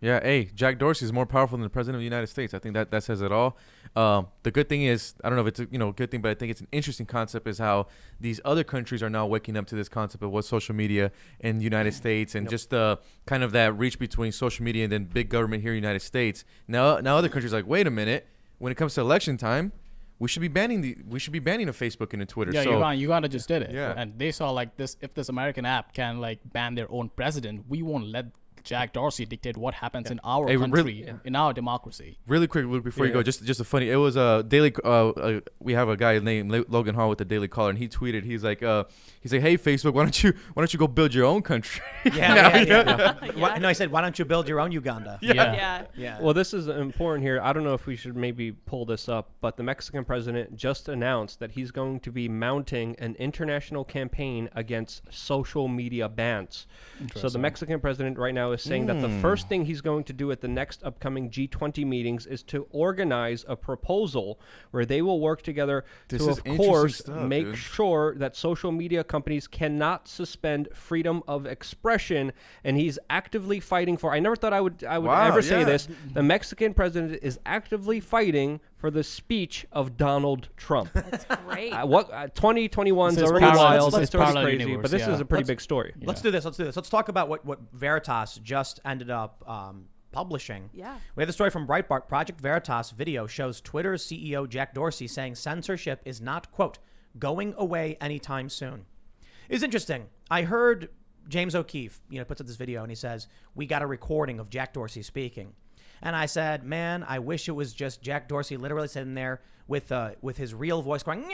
Speaker 2: Yeah, hey, Jack Dorsey is more powerful than the president of the United States. I think that says it all. The good thing is, I don't know if it's a good thing, but I think it's an interesting concept is how these other countries are now waking up to this concept of what social media in the United States and just the kind of that reach between social media and then big government here in the United States. Now other countries are like, wait a minute, when it comes to election time, we should be banning a Facebook and a Twitter.
Speaker 3: Yeah,
Speaker 2: so,
Speaker 3: Uganda just did it.
Speaker 2: Yeah.
Speaker 3: And they saw like this, if this American app can like ban their own president, we won't let Jack Dorsey dictate what happens in our country, in our democracy.
Speaker 2: Really quick, Luke, before you go, just a funny. It was a daily. We have a guy named Logan Hall with the Daily Caller, and he tweeted. He's like, hey Facebook, why don't you go build your own country?
Speaker 1: Yeah. No, he said, why don't you build your own Uganda?
Speaker 5: Yeah.
Speaker 4: Well, this is important here. I don't know if we should maybe pull this up, but the Mexican president just announced that he's going to be mounting an international campaign against social media bans. So the Mexican president right now is saying that the first thing he's going to do at the next upcoming G20 meetings is to organize a proposal where they will work together to, of course, make sure that social media companies cannot suspend freedom of expression. And he's actively fighting for, I never thought I would ever say this, the Mexican president is actively fighting for the speech of Donald Trump.
Speaker 5: That's great.
Speaker 4: 2021 is
Speaker 3: It's
Speaker 4: already wild.
Speaker 3: it's
Speaker 4: It's already
Speaker 3: parallel
Speaker 4: crazy,
Speaker 3: universe,
Speaker 4: but this is a pretty
Speaker 1: Let's-
Speaker 4: big story.
Speaker 1: Let's do this. Let's talk about what Veritas just ended up publishing.
Speaker 5: Yeah.
Speaker 1: We have the story from Breitbart. Project Veritas video shows Twitter's CEO Jack Dorsey saying censorship is not, quote, going away anytime soon. It's interesting. I heard James O'Keefe, puts up this video and he says, we got a recording of Jack Dorsey speaking. And I said, man, I wish it was just Jack Dorsey literally sitting there with his real voice going,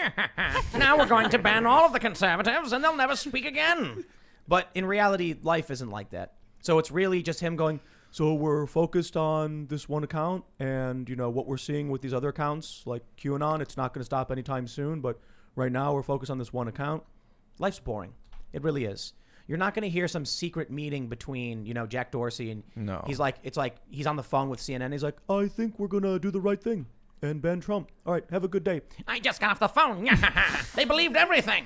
Speaker 1: now we're going to ban all of the conservatives and they'll never speak again. But in reality, life isn't like that. So it's really just him going, so we're focused on this one account and, what we're seeing with these other accounts like QAnon, it's not going to stop anytime soon. But right now we're focused on this one account. Life's boring. It really is. You're not going to hear some secret meeting between, Jack Dorsey and he's like, it's like he's on the phone with CNN. He's like, I think we're going to do the right thing and ban Trump. All right, have a good day. I just got off the phone. They believed everything.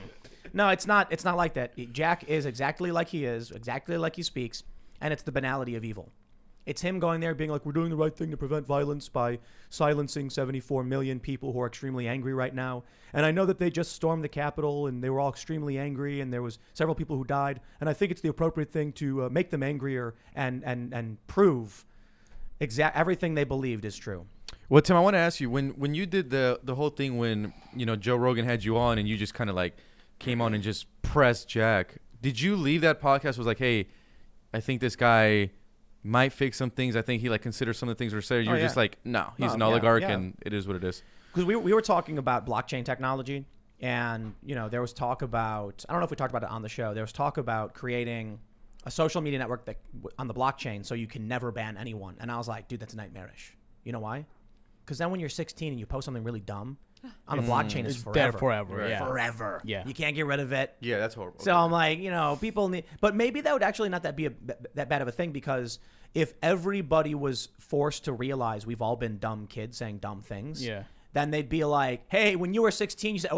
Speaker 1: No, it's not like that. Jack is exactly like he is, exactly like he speaks, and it's the banality of evil. It's him going there being like, we're doing the right thing to prevent violence by silencing 74 million people who are extremely angry right now. And I know that they just stormed the Capitol and they were all extremely angry and there was several people who died. And I think it's the appropriate thing to make them angrier and prove everything they believed is true.
Speaker 2: Well, Tim, I want to ask you, when you did the whole thing when, Joe Rogan had you on and you just kind of like came on and just pressed Jack, did you leave that podcast was like, hey, I think this guy might fix some things. I think he considers some of the things we're saying. You're just like, no, he's an oligarch and it is what it is.
Speaker 1: Because we were talking about blockchain technology and, there was talk about, I don't know if we talked about it on the show. There was talk about creating a social media network that on the blockchain so you can never ban anyone. And I was like, dude, that's nightmarish. You know why? Because then when you're 16 and you post something really dumb on the blockchain, it's forever.
Speaker 3: There forever.
Speaker 2: Right.
Speaker 3: Yeah.
Speaker 1: Forever.
Speaker 3: Yeah.
Speaker 1: You can't get rid of it.
Speaker 2: Yeah, that's horrible.
Speaker 1: So I'm like, people need, but maybe that would actually not be that bad of a thing because if everybody was forced to realize we've all been dumb kids saying dumb things, then they'd be like, hey, when you were 16, you said,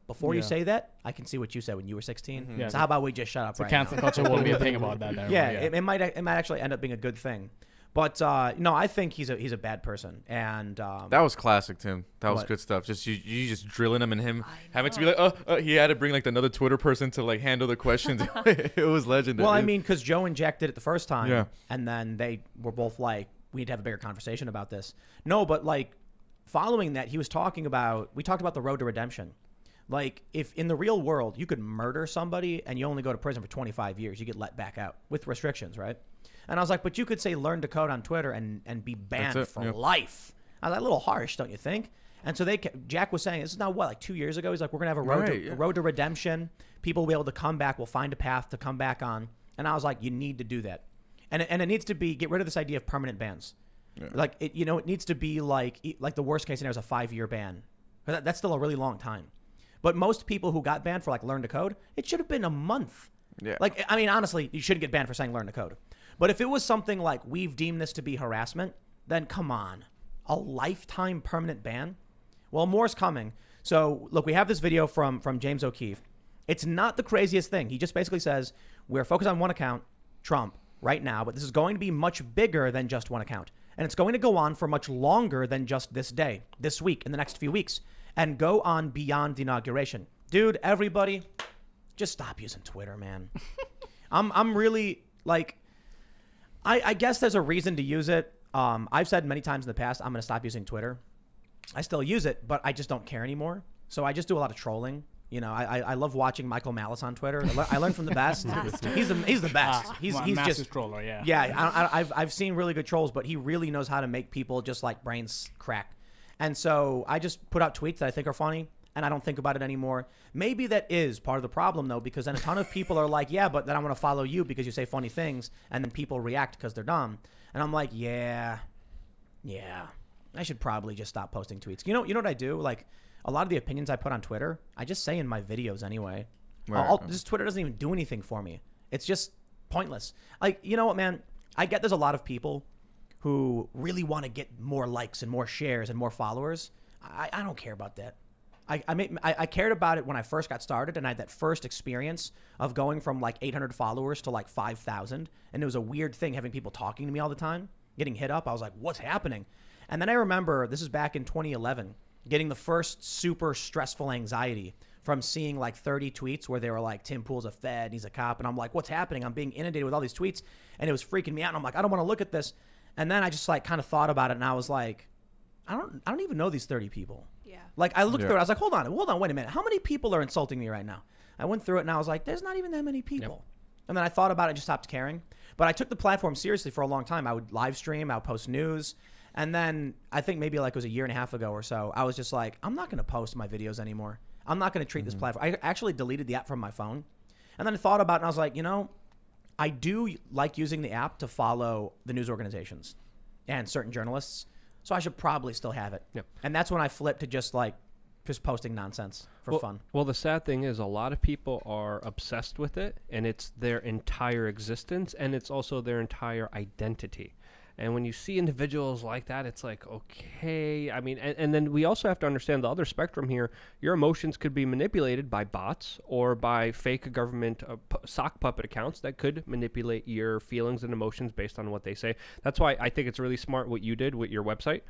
Speaker 1: before you say that, I can see what you said when you were 16.
Speaker 3: Mm-hmm.
Speaker 1: So how about we just shut up
Speaker 3: So
Speaker 1: right
Speaker 3: cancel
Speaker 1: now?
Speaker 3: culture won't be a thing about that.
Speaker 1: It might actually end up being a good thing. But no, I think he's a bad person, and
Speaker 2: that was classic, Tim. That was good stuff. Just you just drilling him and him having to be like, he had to bring another Twitter person to handle the questions. It was legendary.
Speaker 1: Well, I mean, because Joe and Jack did it the first time,
Speaker 2: Yeah.
Speaker 1: and then they were both like, we need to have a bigger conversation about this. No, but following that, we talked about the road to redemption. If in the real world you could murder somebody and you only go to prison for 25 years, you get let back out with restrictions, right? And I was like, but you could say learn to code on Twitter and be banned for life. I was like, a little harsh, don't you think? And so Jack was saying, this is now 2 years ago? He's like, we're going to have a road to redemption. People will be able to come back. We'll find a path to come back on. And I was like, you need to do that. And it needs to be, get rid of this idea of permanent bans. Yeah. Like, it needs to be like the worst case scenario is a 5-year ban. That's still a really long time. But most people who got banned for like learn to code, it should have been a month.
Speaker 2: Yeah.
Speaker 1: Like, I mean, honestly, you shouldn't get banned for saying learn to code. But if it was something like we've deemed this to be harassment, then come on. A lifetime permanent ban? Well, more's coming. So, look, we have this video from James O'Keefe. It's not the craziest thing. He just basically says, we're focused on one account, Trump, right now, but this is going to be much bigger than just one account. And it's going to go on for much longer than just this day, this week, in the next few weeks, and go on beyond the inauguration. Dude, everybody, just stop using Twitter, man. I'm really, like, I guess there's a reason to use it. I've said many times in the past, I'm going to stop using Twitter. I still use it, but I just don't care anymore. So I just do a lot of trolling. You know, I love watching Michael Malice on Twitter. I learn from the best. He's the best. He's just
Speaker 3: troller, yeah.
Speaker 1: Yeah, I've seen really good trolls, but he really knows how to make people just like brains crack. And so I just put out tweets that I think are funny, and I don't think about it anymore. Maybe that is part of the problem, though, because then a ton of people are like, yeah, but then I'm going to follow you because you say funny things, and then people react because they're dumb. And I'm like, yeah, I should probably just stop posting tweets. You know what I do? Like, a lot of the opinions I put on Twitter, I just say in my videos anyway.
Speaker 2: Right.
Speaker 1: Just Twitter doesn't even do anything for me. It's just pointless. Like, you know what, man? I get there's a lot of people who really want to get more likes and more shares and more followers. I don't care about that. I cared about it when I first got started, and I had that first experience of going from like 800 followers to like 5,000. And it was a weird thing having people talking to me all the time, getting hit up. I was like, what's happening? And then I remember, this is back in 2011, getting the first super stressful anxiety from seeing like 30 tweets where they were like, Tim Pool's a Fed, he's a cop. And I'm like, what's happening? I'm being inundated with all these tweets. And it was freaking me out. And I'm like, I don't want to look at this. And then I just like kind of thought about it. And I was like, I don't even know these 30 people.
Speaker 5: Yeah.
Speaker 1: Like I looked through it. I was like, hold on, wait a minute. How many people are insulting me right now? I went through it and I was like, there's not even that many people. Yep. And then I thought about it and just stopped caring. But I took the platform seriously for a long time. I would live stream, I would post news. And then I think maybe like it was a year and a half ago or so, I was just like, I'm not going to post my videos anymore. I'm not going to treat this platform. I actually deleted the app from my phone. And then I thought about it and I was like, you know, I do like using the app to follow the news organizations and certain journalists. So I should probably still have it.
Speaker 4: Yep.
Speaker 1: And that's when I flipped to just posting nonsense for fun.
Speaker 4: Well, the sad thing is a lot of people are obsessed with it, and it's their entire existence, and it's also their entire identity. And when you see individuals like that, it's like, okay. I mean, and then we also have to understand the other spectrum here. Your emotions could be manipulated by bots or by fake government sock puppet accounts that could manipulate your feelings and emotions based on what they say. That's why I think it's really smart what you did with your website,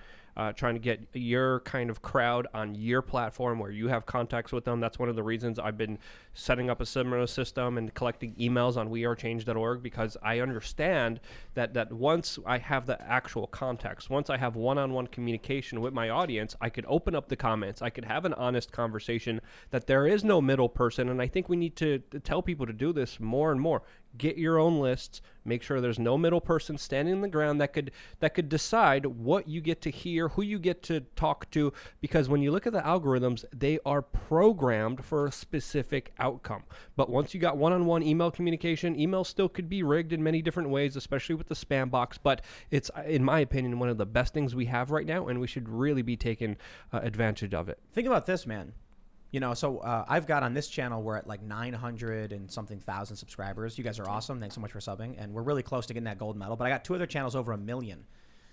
Speaker 4: trying to get your kind of crowd on your platform where you have contacts with them. That's one of the reasons I've been setting up a similar system and collecting emails on wearechange.org, because I understand that once I have the actual context, once I have one-on-one communication with my audience, I could open up the comments, I could have an honest conversation, that there is no middle person. And I think we need to tell people to do this more and more. Get your own lists. Make sure there's no middle person standing in the ground that could decide what you get to hear, who you get to talk to, because when you look at the algorithms, they are programmed for a specific outcome. But once you got one-on-one email communication, email still could be rigged in many different ways, especially with the spam box. But it's, in my opinion, one of the best things we have right now, and we should really be taking advantage of it.
Speaker 1: Think about this, man. You know, so I've got on this channel, we're at like 900 and something thousand subscribers. You guys are awesome. Thanks so much for subbing. And we're really close to getting that gold medal. But I got 2 other channels over 1 million.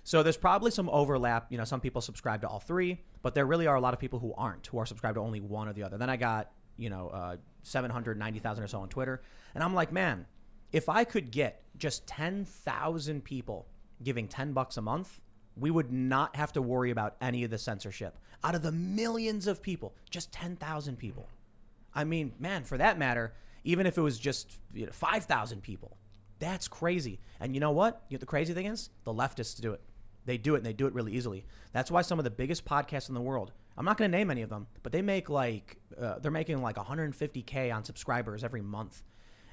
Speaker 1: So there's probably some overlap. You know, some people subscribe to all 3, but there really are a lot of people who aren't, who are subscribed to only one or the other. Then I got, 790,000 or so on Twitter. And I'm like, man, if I could get just 10,000 people giving $10 a month, we would not have to worry about any of the censorship. Out of the millions of people, just 10,000 people. I mean, man, for that matter, even if it was just 5,000 people, that's crazy. And you know what? The crazy thing is, the leftists do it. They do it, and they do it really easily. That's why some of the biggest podcasts in the world, I'm not going to name any of them, but they make they're making like 150K on subscribers every month.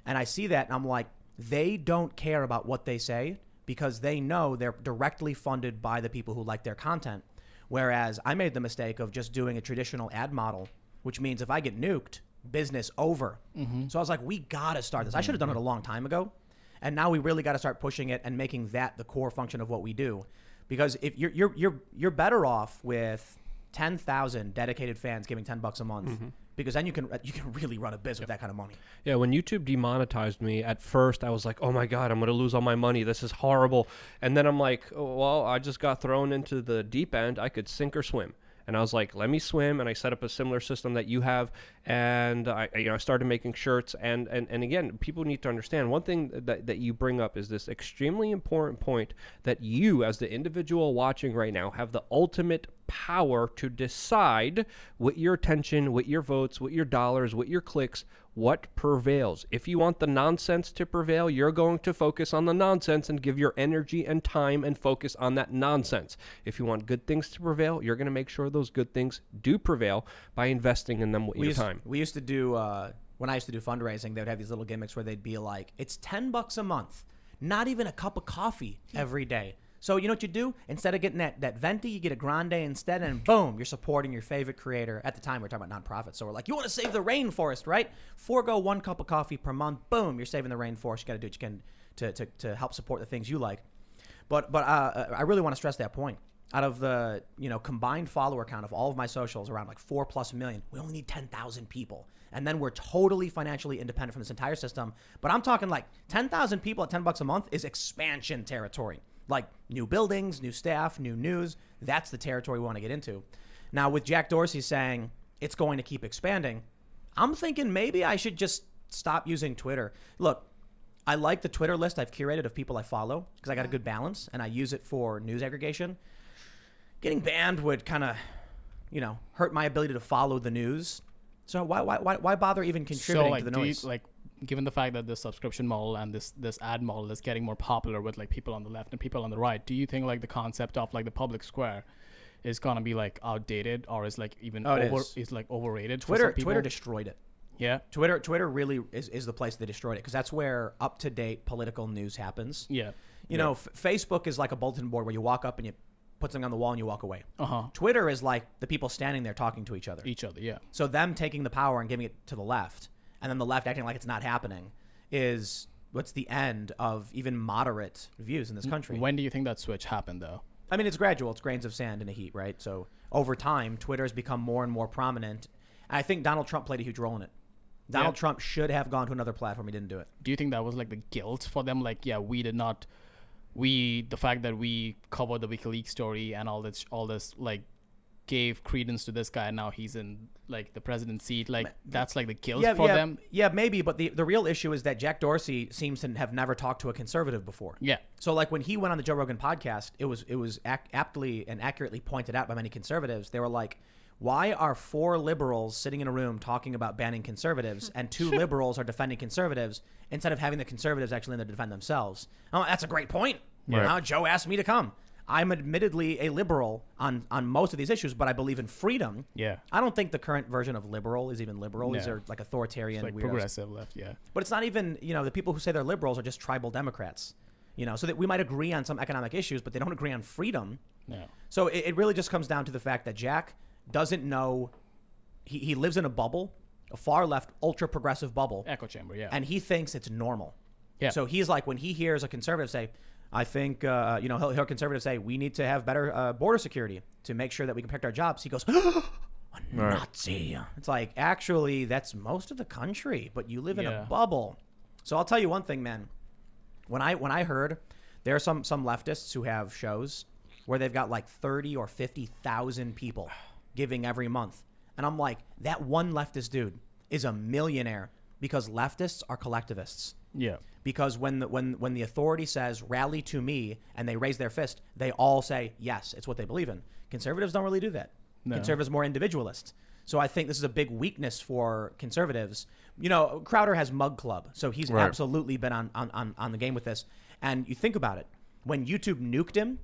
Speaker 1: And I see that, and I'm like, they don't care about what they say, because they know they're directly funded by the people who like their content. Whereas I made the mistake of just doing a traditional ad model, which means if I get nuked, business over. Mm-hmm. So I was like, we got to start this. I should have done it a long time ago. And now we really got to start pushing it and making that the core function of what we do. Because if you're better off with 10,000 dedicated fans giving $10 a month, because then you can really run a biz with that kind of money.
Speaker 4: Yeah, when YouTube demonetized me, at first I was like, oh my God, I'm going to lose all my money. This is horrible. And then I'm like, oh, well, I just got thrown into the deep end. I could sink or swim. And I was like, let me swim. And I set up a similar system that you have. And I started making shirts. And again, people need to understand one thing that you bring up is this extremely important point that you, as the individual watching right now, have the ultimate power to decide with your attention, with your votes, with your dollars, with your clicks, what prevails. If you want the nonsense to prevail, you're going to focus on the nonsense and give your energy and time and focus on that nonsense. If you want good things to prevail, you're going to make sure those good things do prevail by investing in them with your time.
Speaker 1: We used to do, when I used to do fundraising, they would have these little gimmicks where they'd be like, it's $10 a month, not even a cup of coffee every day. So you know what you do? Instead of getting that venti, you get a grande instead, and boom, you're supporting your favorite creator. At the time, we were talking about nonprofits, so we're like, you want to save the rainforest, right? Forego 1 cup of coffee per month. Boom, you're saving the rainforest. You got to do what you can to help support the things you like. But I really want to stress that point. Out of the combined follower count of all of my socials, around like 4+ million, we only need 10,000 people. And then we're totally financially independent from this entire system. But I'm talking like 10,000 people at $10 a month is expansion territory. Like new buildings, new staff, new news. That's the territory we want to get into. Now, with Jack Dorsey saying it's going to keep expanding, I'm thinking maybe I should just stop using Twitter. Look, I like the Twitter list I've curated of people I follow because I got a good balance and I use it for news aggregation. Getting banned would kind of, hurt my ability to follow the news. So why bother even contributing to the noise?
Speaker 3: Given the fact that this subscription model and this ad model is getting more popular with like people on the left and people on the right, do you think like the concept of like the public square is gonna be like outdated or is like even overrated?
Speaker 1: Twitter destroyed it.
Speaker 3: Yeah.
Speaker 1: Twitter really is the place they destroyed it because that's where up-to-date political news happens.
Speaker 3: Yeah.
Speaker 1: Facebook is like a bulletin board where you walk up and you put something on the wall and you walk away. Twitter is like the people standing there talking to each other.
Speaker 3: Yeah.
Speaker 1: So them taking the power and giving it to the left, and then the left acting like it's not happening, is what's the end of even moderate views in this country.
Speaker 3: When do you think that switch happened, though?
Speaker 1: I mean, it's gradual. It's grains of sand in a heat, right? So over time, Twitter has become more and more prominent. And I think Donald Trump played a huge role in it. Donald Trump should have gone to another platform. He didn't do it.
Speaker 3: Do you think that was like the guilt for them? Like, yeah, the fact that we covered the WikiLeaks story and all this like gave credence to this guy and now he's in like the president's seat, like that's like the guilt for them. Yeah,
Speaker 1: maybe, but the real issue is that Jack Dorsey seems to have never talked to a conservative before.
Speaker 3: Yeah.
Speaker 1: So like when he went on the Joe Rogan podcast, it was aptly and accurately pointed out by many conservatives. They were like, why are 4 liberals sitting in a room talking about banning conservatives and 2 liberals are defending conservatives instead of having the conservatives actually in there to defend themselves? Oh, that's a great point.
Speaker 2: Right.
Speaker 1: Now Joe asked me to come. I'm admittedly a liberal on most of these issues, but I believe in freedom.
Speaker 3: Yeah.
Speaker 1: I don't think the current version of liberal is even liberal.
Speaker 3: No.
Speaker 1: These are like authoritarian,
Speaker 3: it's like
Speaker 1: weirdos.
Speaker 3: progressive left, yeah.
Speaker 1: But it's not even, the people who say they're liberals are just tribal Democrats. So that we might agree on some economic issues, but they don't agree on freedom.
Speaker 3: No.
Speaker 1: So it really just comes down to the fact that Jack doesn't know, he lives in a bubble, a far left, ultra progressive bubble.
Speaker 3: Echo chamber, yeah.
Speaker 1: And he thinks it's normal.
Speaker 3: Yeah.
Speaker 1: So he's like, when he hears a conservative say, I think, he'll hear conservatives say, we need to have better border security to make sure that we can protect our jobs. He goes, a Nazi. It's like, actually, that's most of the country, but you live in a bubble. So I'll tell you one thing, man. When I heard there are some leftists who have shows where they've got like 30 or 50,000 people giving every month. And I'm like, that one leftist dude is a millionaire because leftists are collectivists.
Speaker 3: Yeah.
Speaker 1: Because when the authority says rally to me and they raise their fist, they all say yes, it's what they believe in. Conservatives don't really do that. No. Conservatives are more individualist. So I think this is a big weakness for conservatives. Crowder has Mug Club, so he's absolutely been on the game with this. And you think about it, when YouTube nuked him,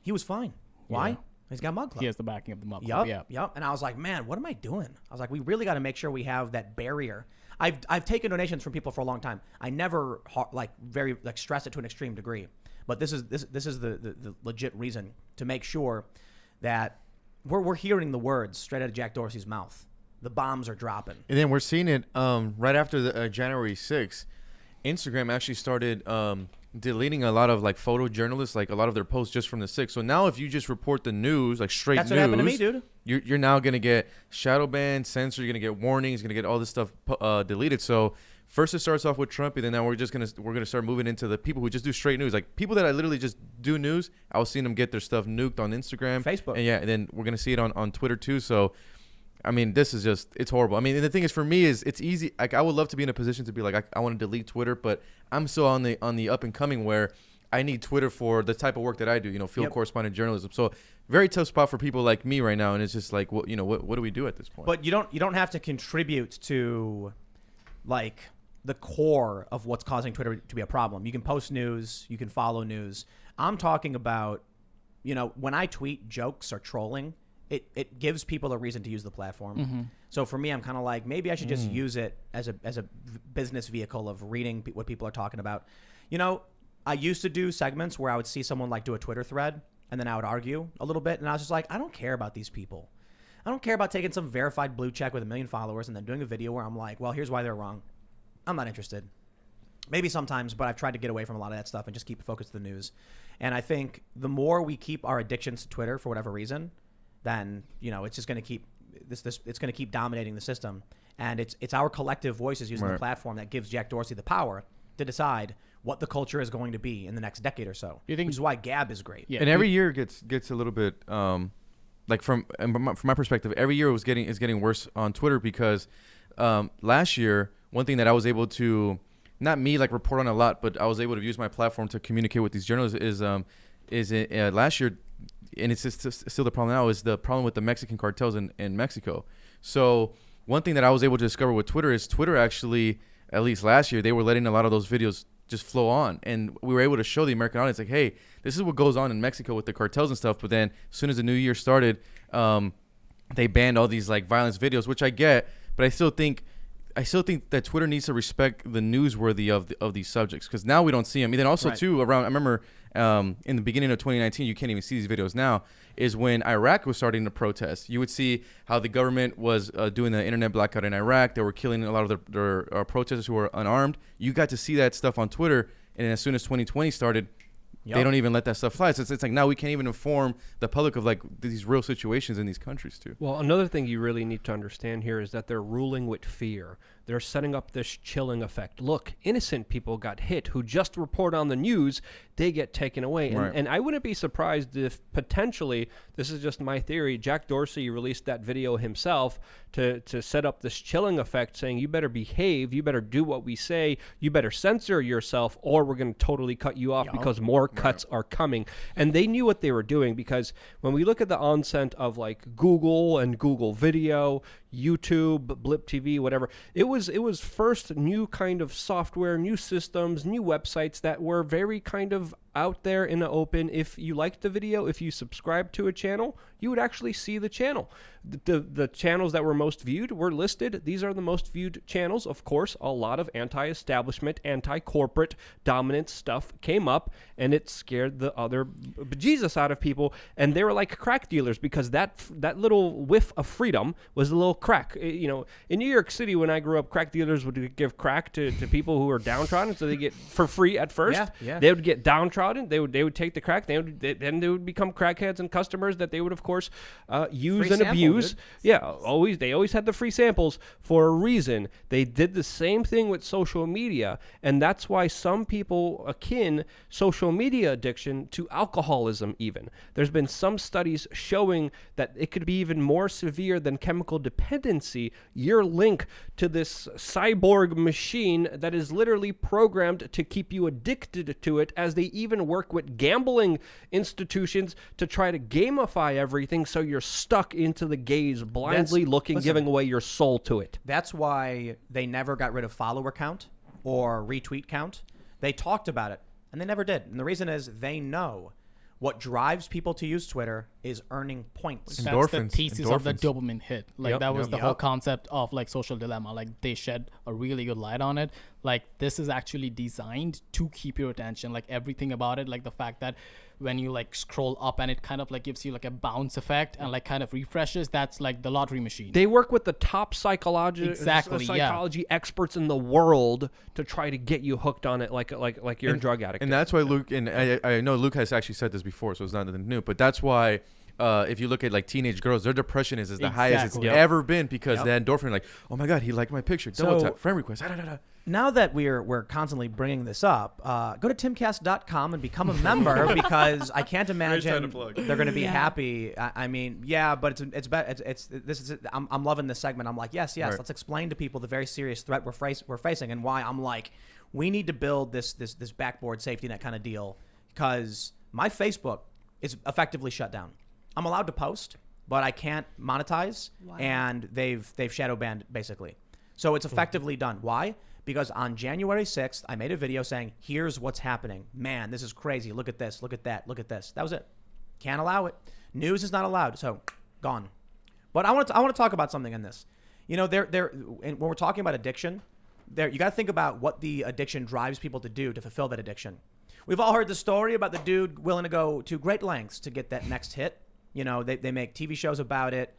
Speaker 1: he was fine. Why?
Speaker 3: Yeah.
Speaker 1: He's got Mug Club.
Speaker 3: He has the backing of the Mug Club.
Speaker 1: Yep. And I was like, man, what am I doing? I was like, we really got to make sure we have that barrier. I've taken donations from people for a long time. I never stress it to an extreme degree, but this is the legit reason to make sure that we're hearing the words straight out of Jack Dorsey's mouth. The bombs are dropping.
Speaker 2: And then we're seeing it right after the January 6th. Instagram actually started deleting a lot of like photojournalists, like a lot of their posts just from the 6th. So now if you just report the news, like straight
Speaker 1: That's
Speaker 2: news,
Speaker 1: what happened to me, dude.
Speaker 2: You're now gonna get shadow banned, censored. You're gonna get warnings. You're gonna get all this stuff deleted. So first it starts off with Trump, and then now we're gonna start moving into the people who just do straight news, like people that I literally just do news. I was seeing them get their stuff nuked on Instagram,
Speaker 1: Facebook,
Speaker 2: and and then we're gonna see it on Twitter too. So I mean, this is just, it's horrible. I mean, and the thing is, for me, is it's easy. Like, I would love to be in a position to be like, I want to delete Twitter, but I'm still on the up and coming where I need Twitter for the type of work that I do, field correspondent journalism. So very tough spot for people like me right now. And it's just like, what do we do at this point?
Speaker 1: But you don't have to contribute to like the core of what's causing Twitter to be a problem. You can post news, you can follow news. I'm talking about, when I tweet jokes or trolling, it gives people a reason to use the platform. Mm-hmm. So for me, I'm kind of like, maybe I should just use it as a business vehicle of reading what people are talking about. I used to do segments where I would see someone like do a Twitter thread and then I would argue a little bit. And I was just like, I don't care about these people. I don't care about taking some verified blue check with 1 million followers and then doing a video where I'm like, well, here's why they're wrong. I'm not interested. Maybe sometimes, but I've tried to get away from a lot of that stuff and just keep focused on the news. And I think the more we keep our addictions to Twitter for whatever reason, then it's just going to keep it's going to keep dominating the system, and it's our collective voices using the platform that gives Jack Dorsey the power to decide what the culture is going to be in the next decade or so. Which is why Gab is great.
Speaker 2: Yeah, and every year gets a little bit like from my perspective, every year is getting worse on Twitter because last year one thing that I was able to, not me like report on a lot, but I was able to use my platform to communicate with these journalists is last year. And it's still the problem now, is the problem with the Mexican cartels in Mexico. So one thing that I was able to discover with Twitter is Twitter actually, at least last year, they were letting a lot of those videos just flow on. And we were able to show the American audience, like, hey, this is what goes on in Mexico with the cartels and stuff. But then as soon as the new year started, they banned all these like violence videos, which I get. But I still think that Twitter needs to respect the newsworthy of these subjects, because now we don't see them. And then also too, around, I remember in the beginning of 2019, you can't even see these videos now, is when Iraq was starting to protest. You would see how the government was doing the internet blackout in Iraq. They were killing a lot of their protesters who were unarmed. You got to see that stuff on Twitter, and as soon as 2020 started, they don't even let that stuff fly. So it's like now we can't even inform the public of like these real situations in these countries too.
Speaker 4: Well, another thing you really need to understand here is that they're ruling with fear. They're setting up this chilling effect. Look, innocent people got hit who just report on the news. They get taken away. And I wouldn't be surprised if potentially, this is just my theory, Jack Dorsey released that video himself to set up this chilling effect, saying you better behave, you better do what we say, you better censor yourself, or we're going to totally cut you off because more cuts are coming. And they knew what they were doing, because when we look at the onset of like Google and Google Video, YouTube, Blip TV, whatever, it was first new kind of software, new systems, new websites that were very kind of out there in the open. If you liked the video, if you subscribed to a channel, you would actually see the channel. The channels that were most viewed were listed. These are the most viewed channels. Of course, a lot of anti-establishment, anti-corporate dominant stuff came up, and it scared the other bejesus out of people. And they were like crack dealers, because that little whiff of freedom was a little crack. In New York City, when I grew up, crack dealers would give crack to people who were downtrodden, so they get for free at first.
Speaker 1: Yeah.
Speaker 4: They would get downtrodden. They would take the crack. Then they would become crackheads and customers that they would, of course, use and abuse. Dude. Yeah, they always had the free samples for a reason. They did the same thing with social media, and that's why some people akin social media addiction to alcoholism even. There's been some studies showing that it could be even more severe than chemical dependency. Your link to this cyborg machine that is literally programmed to keep you addicted to it, as they even work with gambling institutions to try to gamify everything so you're stuck into the gaze, blindly giving away your soul to it.
Speaker 1: That's why they never got rid of follower count or retweet count. They talked about it, and they never did. And the reason is they know what drives people to use Twitter is earning points.
Speaker 3: That's the thesis of the dopamine hit. Like that was the whole concept of like Social Dilemma. Like they shed a really good light on it. Like this is actually designed to keep your attention. Like everything about it, like the fact that when you like scroll up and it kind of like gives you like a bounce effect and like kind of refreshes. That's like the lottery machine.
Speaker 4: They work with the top psychology experts in the world to try to get you hooked on it like you're a drug addict.
Speaker 2: And that's why Luke, and I know Luke has actually said this before, so it's not nothing new, but that's why if you look at like teenage girls, their depression is the highest it's ever been because the endorphin, like, oh my God, he liked my picture. Double tap, friend request.
Speaker 1: Now that we're constantly bringing this up, go to timcast.com and become a member because I can't imagine they're going to be happy. I mean, yeah, but it's better. I'm loving this segment. I'm like, yes, right. Let's explain to people the very serious threat we're facing and why I'm like, we need to build this backboard safety net kind of deal because my Facebook is effectively shut down. I'm allowed to post, but I can't monetize, and they've shadow banned basically. So it's effectively done. Why? Because on January 6th, I made a video saying, here's what's happening. Man, this is crazy. Look at this. Look at that. Look at this. That was it. Can't allow it. News is not allowed. So gone. But I want to talk about something in this. You know, when we're talking about addiction, you got to think about what the addiction drives people to do to fulfill that addiction. We've all heard the story about the dude willing to go to great lengths to get that next hit. You know, they make TV shows about it.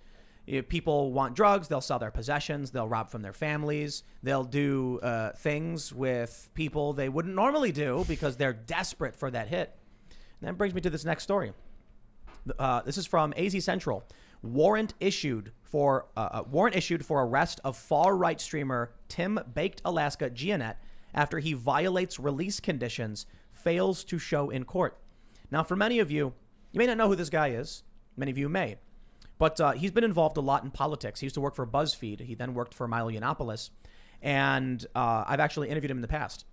Speaker 1: If people want drugs, they'll sell their possessions. They'll rob from their families. They'll do things with people they wouldn't normally do because they're desperate for that hit. And that brings me to this next story. This is from AZ Central. Warrant issued for arrest of far-right streamer Tim Baked Alaska Gianet after he violates release conditions, fails to show in court. Now, for many of you, you may not know who this guy is. Many of you may. But he's been involved a lot in politics. He used to work for BuzzFeed. He then worked for Milo Yiannopoulos. And I've actually interviewed him in the past.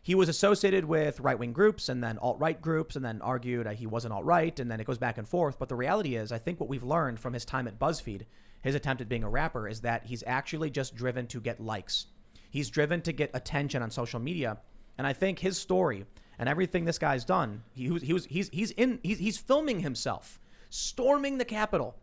Speaker 1: He was associated with right-wing groups and then alt-right groups and then argued he wasn't alt-right. And then it goes back and forth. But the reality is, I think what we've learned from his time at BuzzFeed, his attempt at being a rapper, is that he's actually just driven to get likes. He's driven to get attention on social media. And I think his story and everything this guy's done, he's filming himself storming the Capitol.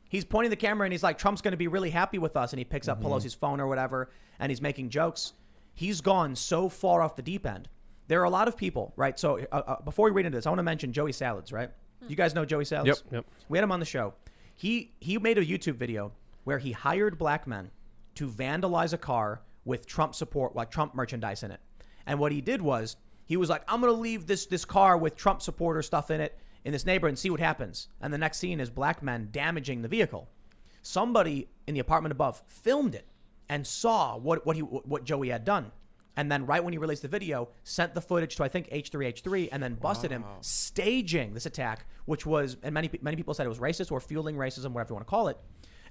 Speaker 1: He's pointing the camera and he's like, Trump's going to be really happy with us. And he picks up Pelosi's phone or whatever, and he's making jokes. He's gone so far off the deep end. There are a lot of people, right? So before we read into this, I want to mention Joey Salads, right? You guys know Joey Salads?
Speaker 4: Yep.
Speaker 1: We had him on the show. He made a YouTube video where he hired black men to vandalize a car with Trump support, like Trump merchandise in it. And what he did was, he was like, I'm going to leave this car with Trump supporter stuff in it in this neighborhood and see what happens. And the next scene is black men damaging the vehicle. Somebody in the apartment above filmed it and saw what Joey had done. And then right when he released the video, sent the footage to, I think, H3H3 and then busted him staging this attack, which was, and many people said it was racist or fueling racism, whatever you want to call it.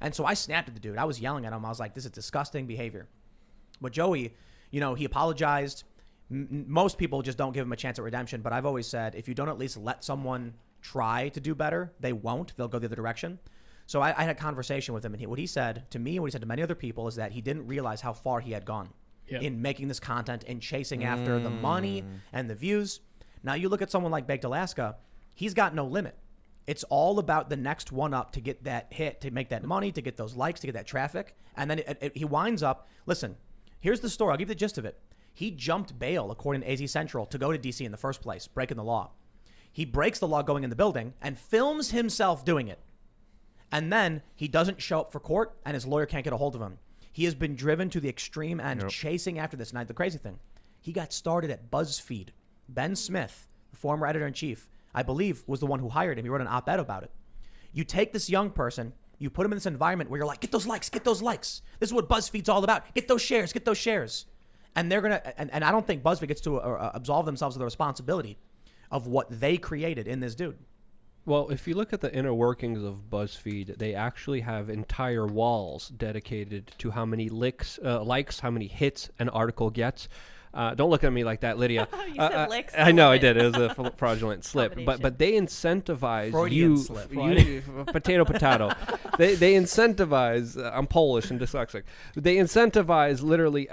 Speaker 1: And so I snapped at the dude. I was yelling at him. I was like, this is disgusting behavior. But Joey, you know, he apologized. Most people just don't give him a chance at redemption. But I've always said, if you don't at least let someone try to do better, they won't. They'll go the other direction. So I had a conversation with him, and what he said to me and what he said to many other people is that he didn't realize how far he had gone in making this content and chasing after the money and the views. Now you look at someone like Baked Alaska, he's got no limit. It's all about the next one up to get that hit, to make that money, to get those likes, to get that traffic. And then he winds up, listen, here's the story. I'll give you the gist of it. He jumped bail, according to AZ Central, to go to DC in the first place, breaking the law. He breaks the law going in the building and films himself doing it. And then he doesn't show up for court and his lawyer can't get a hold of him. He has been driven to the extreme end, chasing after this. And the crazy thing, he got started at BuzzFeed. Ben Smith, the former editor-in-chief, I believe was the one who hired him. He wrote an op-ed about it. You take this young person, you put him in this environment where you're like, get those likes, get those likes. This is what BuzzFeed's all about. Get those shares, get those shares. And they're going to, and I don't think BuzzFeed gets to absolve themselves of the responsibility of what they created in this dude.
Speaker 4: Well, if you look at the inner workings of BuzzFeed, they actually have entire walls dedicated to how many likes, how many hits an article gets. Don't look at me like that, Lydia.
Speaker 5: You said licks.
Speaker 4: I know I did. It was a fraudulent slip. But they incentivize
Speaker 1: Freudian
Speaker 4: you.
Speaker 1: slip.
Speaker 4: Potato. they incentivize. I'm Polish and dyslexic. They incentivize literally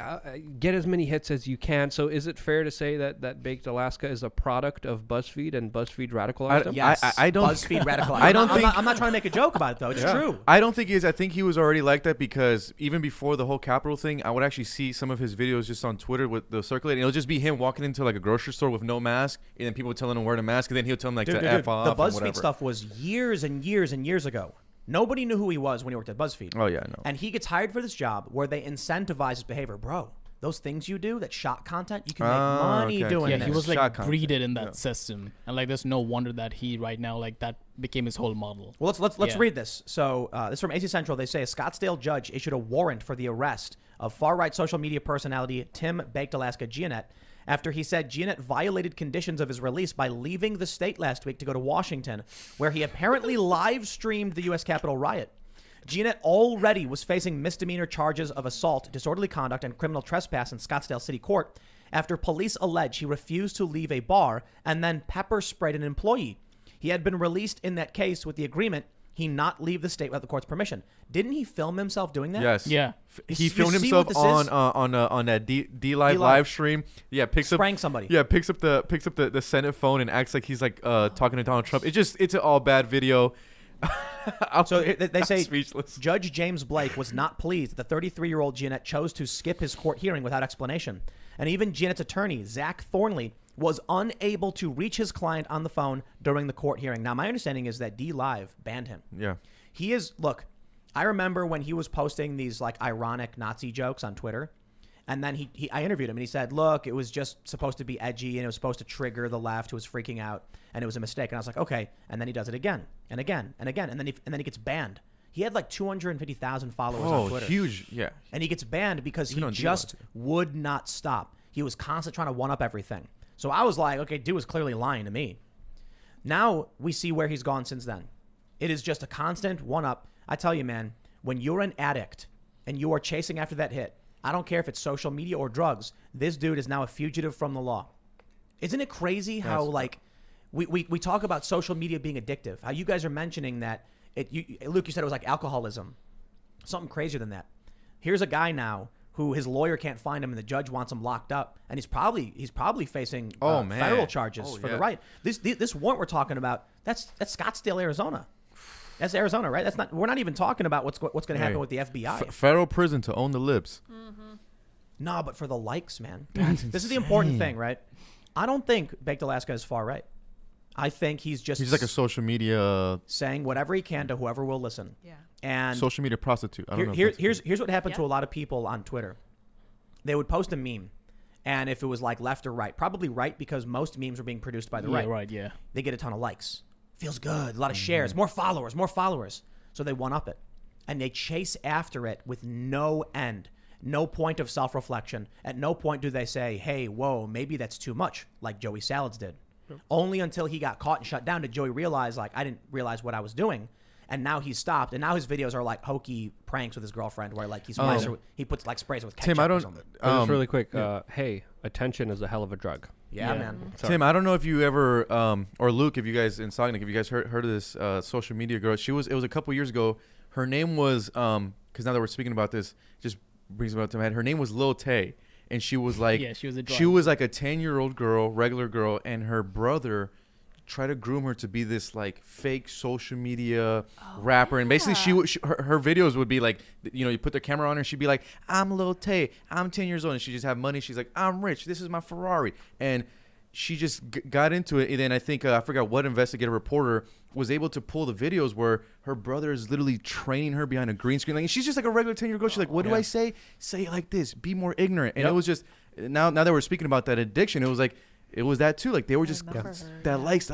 Speaker 4: get as many hits as you can. So is it fair to say that Baked Alaska is a product of BuzzFeed and BuzzFeed radicalized him?
Speaker 1: Yes,
Speaker 2: I don't.
Speaker 1: BuzzFeed radicalized.
Speaker 2: I don't think.
Speaker 1: I'm not trying to make a joke about it though. It's true.
Speaker 2: I don't think he is. I think he was already like that because even before the whole Capitol thing, I would actually see some of his videos just on Twitter with the circulating. It'll just be him walking into like a grocery store with no mask, and then people telling him wear a mask, and then he'll tell him like to F off.
Speaker 1: The
Speaker 2: and
Speaker 1: BuzzFeed
Speaker 2: whatever.
Speaker 1: stuff was years and years and years ago. Nobody knew who he was when he worked at BuzzFeed.
Speaker 2: Oh yeah, I know.
Speaker 1: And he gets hired for this job where they incentivize his behavior, bro. Those things you do, that shock content, you can make money doing
Speaker 3: Yeah,
Speaker 1: this.
Speaker 3: he was like
Speaker 2: Shot content.
Speaker 3: breeded in that system, and like there's no wonder that he right now like that became his whole model.
Speaker 1: Well, let's
Speaker 3: Yeah.
Speaker 1: read this. So this is from AC Central. They say a Scottsdale judge issued a warrant for the arrest of far-right social media personality Tim Baked Alaska Giannett after he said Giannett violated conditions of his release by leaving the state last week to go to Washington, where he apparently live-streamed the U.S. Capitol riot. Giannett already was facing misdemeanor charges of assault, disorderly conduct, and criminal trespass in Scottsdale City Court after police allege he refused to leave a bar and then pepper sprayed an employee. He had been released in that case with the agreement he not leave the state without the court's permission. Didn't he film himself doing that?
Speaker 2: Yes.
Speaker 3: Yeah.
Speaker 2: He
Speaker 1: You
Speaker 2: filmed
Speaker 1: see
Speaker 2: himself
Speaker 1: what this is?
Speaker 2: on that D Live
Speaker 1: D-Live.
Speaker 2: live stream. Yeah, picks
Speaker 1: Spraying
Speaker 2: up
Speaker 1: somebody.
Speaker 2: Yeah, picks up the Senate phone and acts like he's like talking to Donald Trump. It's an all bad video.
Speaker 1: So they
Speaker 2: I'm
Speaker 1: say
Speaker 2: speechless.
Speaker 1: Judge James Blake was not pleased that the 33-year-old Giannett chose to skip his court hearing without explanation. And even Giannett's attorney, Zach Thornley, was unable to reach his client on the phone during the court hearing. Now, my understanding is that D Live banned him.
Speaker 2: Yeah.
Speaker 1: He is, look, I remember when he was posting these like ironic Nazi jokes on Twitter. And then I interviewed him and he said, look, it was just supposed to be edgy and it was supposed to trigger the left who was freaking out and it was a mistake. And I was like, okay. And then he does it again and again and again. And then he gets banned. He had like 250,000 followers on Twitter.
Speaker 2: Huge. Yeah.
Speaker 1: And he gets banned because he
Speaker 2: Even on
Speaker 1: just
Speaker 2: D-Live,
Speaker 1: would not stop. He was constantly trying to one up everything. So I was like, okay, dude was clearly lying to me. Now we see where he's gone since then. It is just a constant one up. I tell you, man, when you're an addict and you are chasing after that hit, I don't care if it's social media or drugs, this dude is now a fugitive from the law. Isn't it crazy how like we talk about social media being addictive? How you guys are mentioning that Luke, you said it was like alcoholism. Something crazier than that. Here's a guy now who his lawyer can't find him and the judge wants him locked up and he's probably facing federal charges for the right. This warrant we're talking about, that's Scottsdale, Arizona. That's Arizona, right? That's not. We're not even talking about what's going to happen with the FBI.
Speaker 2: Federal prison to own the libs.
Speaker 1: No, but for the likes, man.
Speaker 2: That's
Speaker 1: this is the important thing, right? I don't think Baked Alaska is far right. I think he's
Speaker 2: like a social media
Speaker 1: saying whatever he can to whoever will listen.
Speaker 5: Yeah.
Speaker 1: And
Speaker 2: social media prostitute. I don't know.
Speaker 1: here's what happened to
Speaker 5: Yeah.
Speaker 1: a lot of people on Twitter. They would post a meme, and if it was like left or right, probably right because most memes were being produced by the
Speaker 3: Yeah,
Speaker 1: right.
Speaker 3: right, yeah.
Speaker 1: They get a ton of likes. Feels good. A lot of shares. More followers. So they one up it. And they chase after it with no end. No point of self-reflection. At no point do they say, hey, whoa, maybe that's too much, like Joey Salads did. Only until he got caught and shut down did Joey realize, like, I didn't realize what I was doing. And now he's stopped. And now his videos are like hokey pranks with his girlfriend where like he puts like sprays with ketchup
Speaker 2: Tim, I
Speaker 1: or
Speaker 2: don't.
Speaker 1: something.
Speaker 4: Just really quick. Hey, attention is a hell of a drug.
Speaker 1: Yeah, man.
Speaker 2: Tim, I don't know if you ever, or Luke, if you guys in Sonic, if you guys heard of this social media girl. It was a couple years ago. Her name was, because now that we're speaking about this, just brings me up to my head. Her name was Lil Tay, and she was like,
Speaker 3: Yeah, she was a
Speaker 2: she was like a 10-year-old girl, regular girl, and her brother tried to groom her to be this like fake social media rapper, and basically her videos would be like, you know, you put the camera on her, she'd be like, I'm Lil Tay, I'm 10 years old, and she just have money. She's like, I'm rich, this is my Ferrari, and she just got into it. And then I think I forgot what investigative reporter was able to pull the videos where her brother is literally training her behind a green screen. Like, she's just like a regular 10-year-old girl. She's like, what do I say? Say it like this. Be more ignorant. And it was just now that we're speaking about that addiction, it was like it was that too. Like they were just that likes,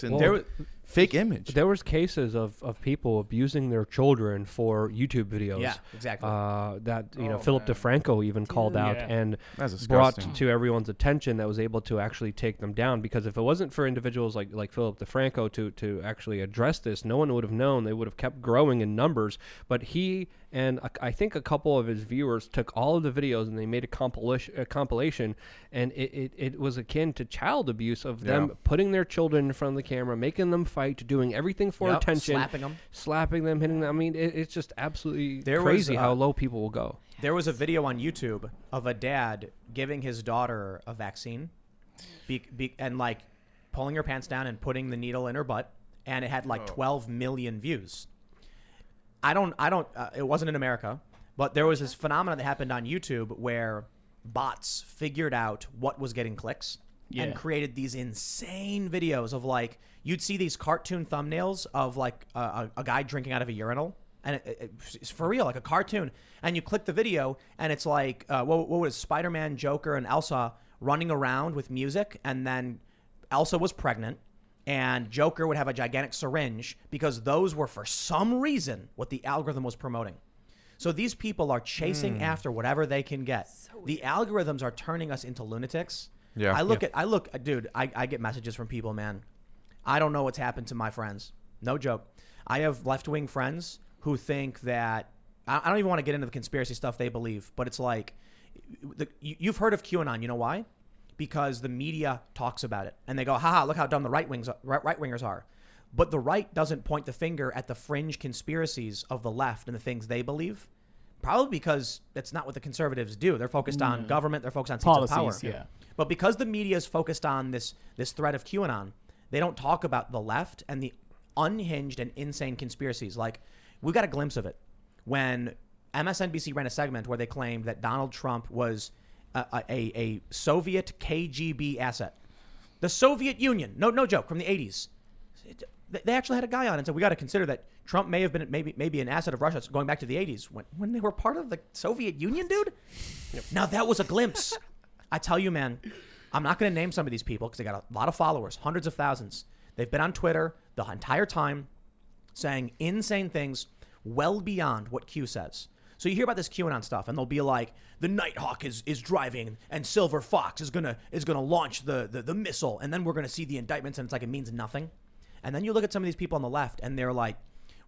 Speaker 2: and
Speaker 4: Well,
Speaker 2: fake image.
Speaker 4: There was cases of people abusing their children for YouTube videos.
Speaker 1: Yeah, exactly.
Speaker 4: That Philip DeFranco even called out and
Speaker 2: That's
Speaker 4: brought
Speaker 2: disgusting.
Speaker 4: to everyone's attention that was able to actually take them down. Because if it wasn't for individuals like Philip DeFranco to actually address this, no one would have known. They would have kept growing in numbers. But he and I think a couple of his viewers took all of the videos and they made a compilation, and it was akin to child abuse of them putting their children in front of the camera, making them fight, doing everything for attention, slapping them, hitting them. I mean, it's just absolutely crazy how low people will go.
Speaker 1: There was a video on YouTube of a dad giving his daughter a vaccine, and like pulling her pants down and putting the needle in her butt, and it had like 12 million views. It wasn't in America, but there was this phenomenon that happened on YouTube where bots figured out what was getting clicks and created these insane videos of like, you'd see these cartoon thumbnails of like a guy drinking out of a urinal. And it's for real, like a cartoon. And you click the video, and it's like, what was Spider-Man, Joker, and Elsa running around with music, and then Elsa was pregnant, and Joker would have a gigantic syringe, because those were, for some reason, what the algorithm was promoting. So these people are chasing after whatever they can get. The algorithms are turning us into lunatics. Yeah. I get messages from people, man. I don't know what's happened to my friends. No joke. I have left-wing friends who think that, I don't even want to get into the conspiracy stuff they believe, but it's like, you've heard of QAnon. You know why? Because the media talks about it. And they go, haha, look how dumb the right-wingers are. But the right doesn't point the finger at the fringe conspiracies of the left and the things they believe. Probably because that's not what the conservatives do. They're focused on government. They're focused on seats of power.
Speaker 3: Yeah.
Speaker 1: But because the media is focused on this threat of QAnon, they don't talk about the left and the unhinged and insane conspiracies. Like, we got a glimpse of it when MSNBC ran a segment where they claimed that Donald Trump was a Soviet KGB asset. The Soviet Union, no joke, from the 80s. They actually had a guy on and said, we got to consider that Trump may have been maybe an asset of Russia going back to the 80s when they were part of the Soviet Union, dude. Now, that was a glimpse. I tell you, man, I'm not going to name some of these people because they got a lot of followers, hundreds of thousands. They've been on Twitter the entire time saying insane things well beyond what Q says. So you hear about this QAnon stuff, and they'll be like, the Nighthawk is driving, and Silver Fox is gonna launch the missile, and then we're gonna see the indictments, and it's like it means nothing. And then you look at some of these people on the left, and they're like,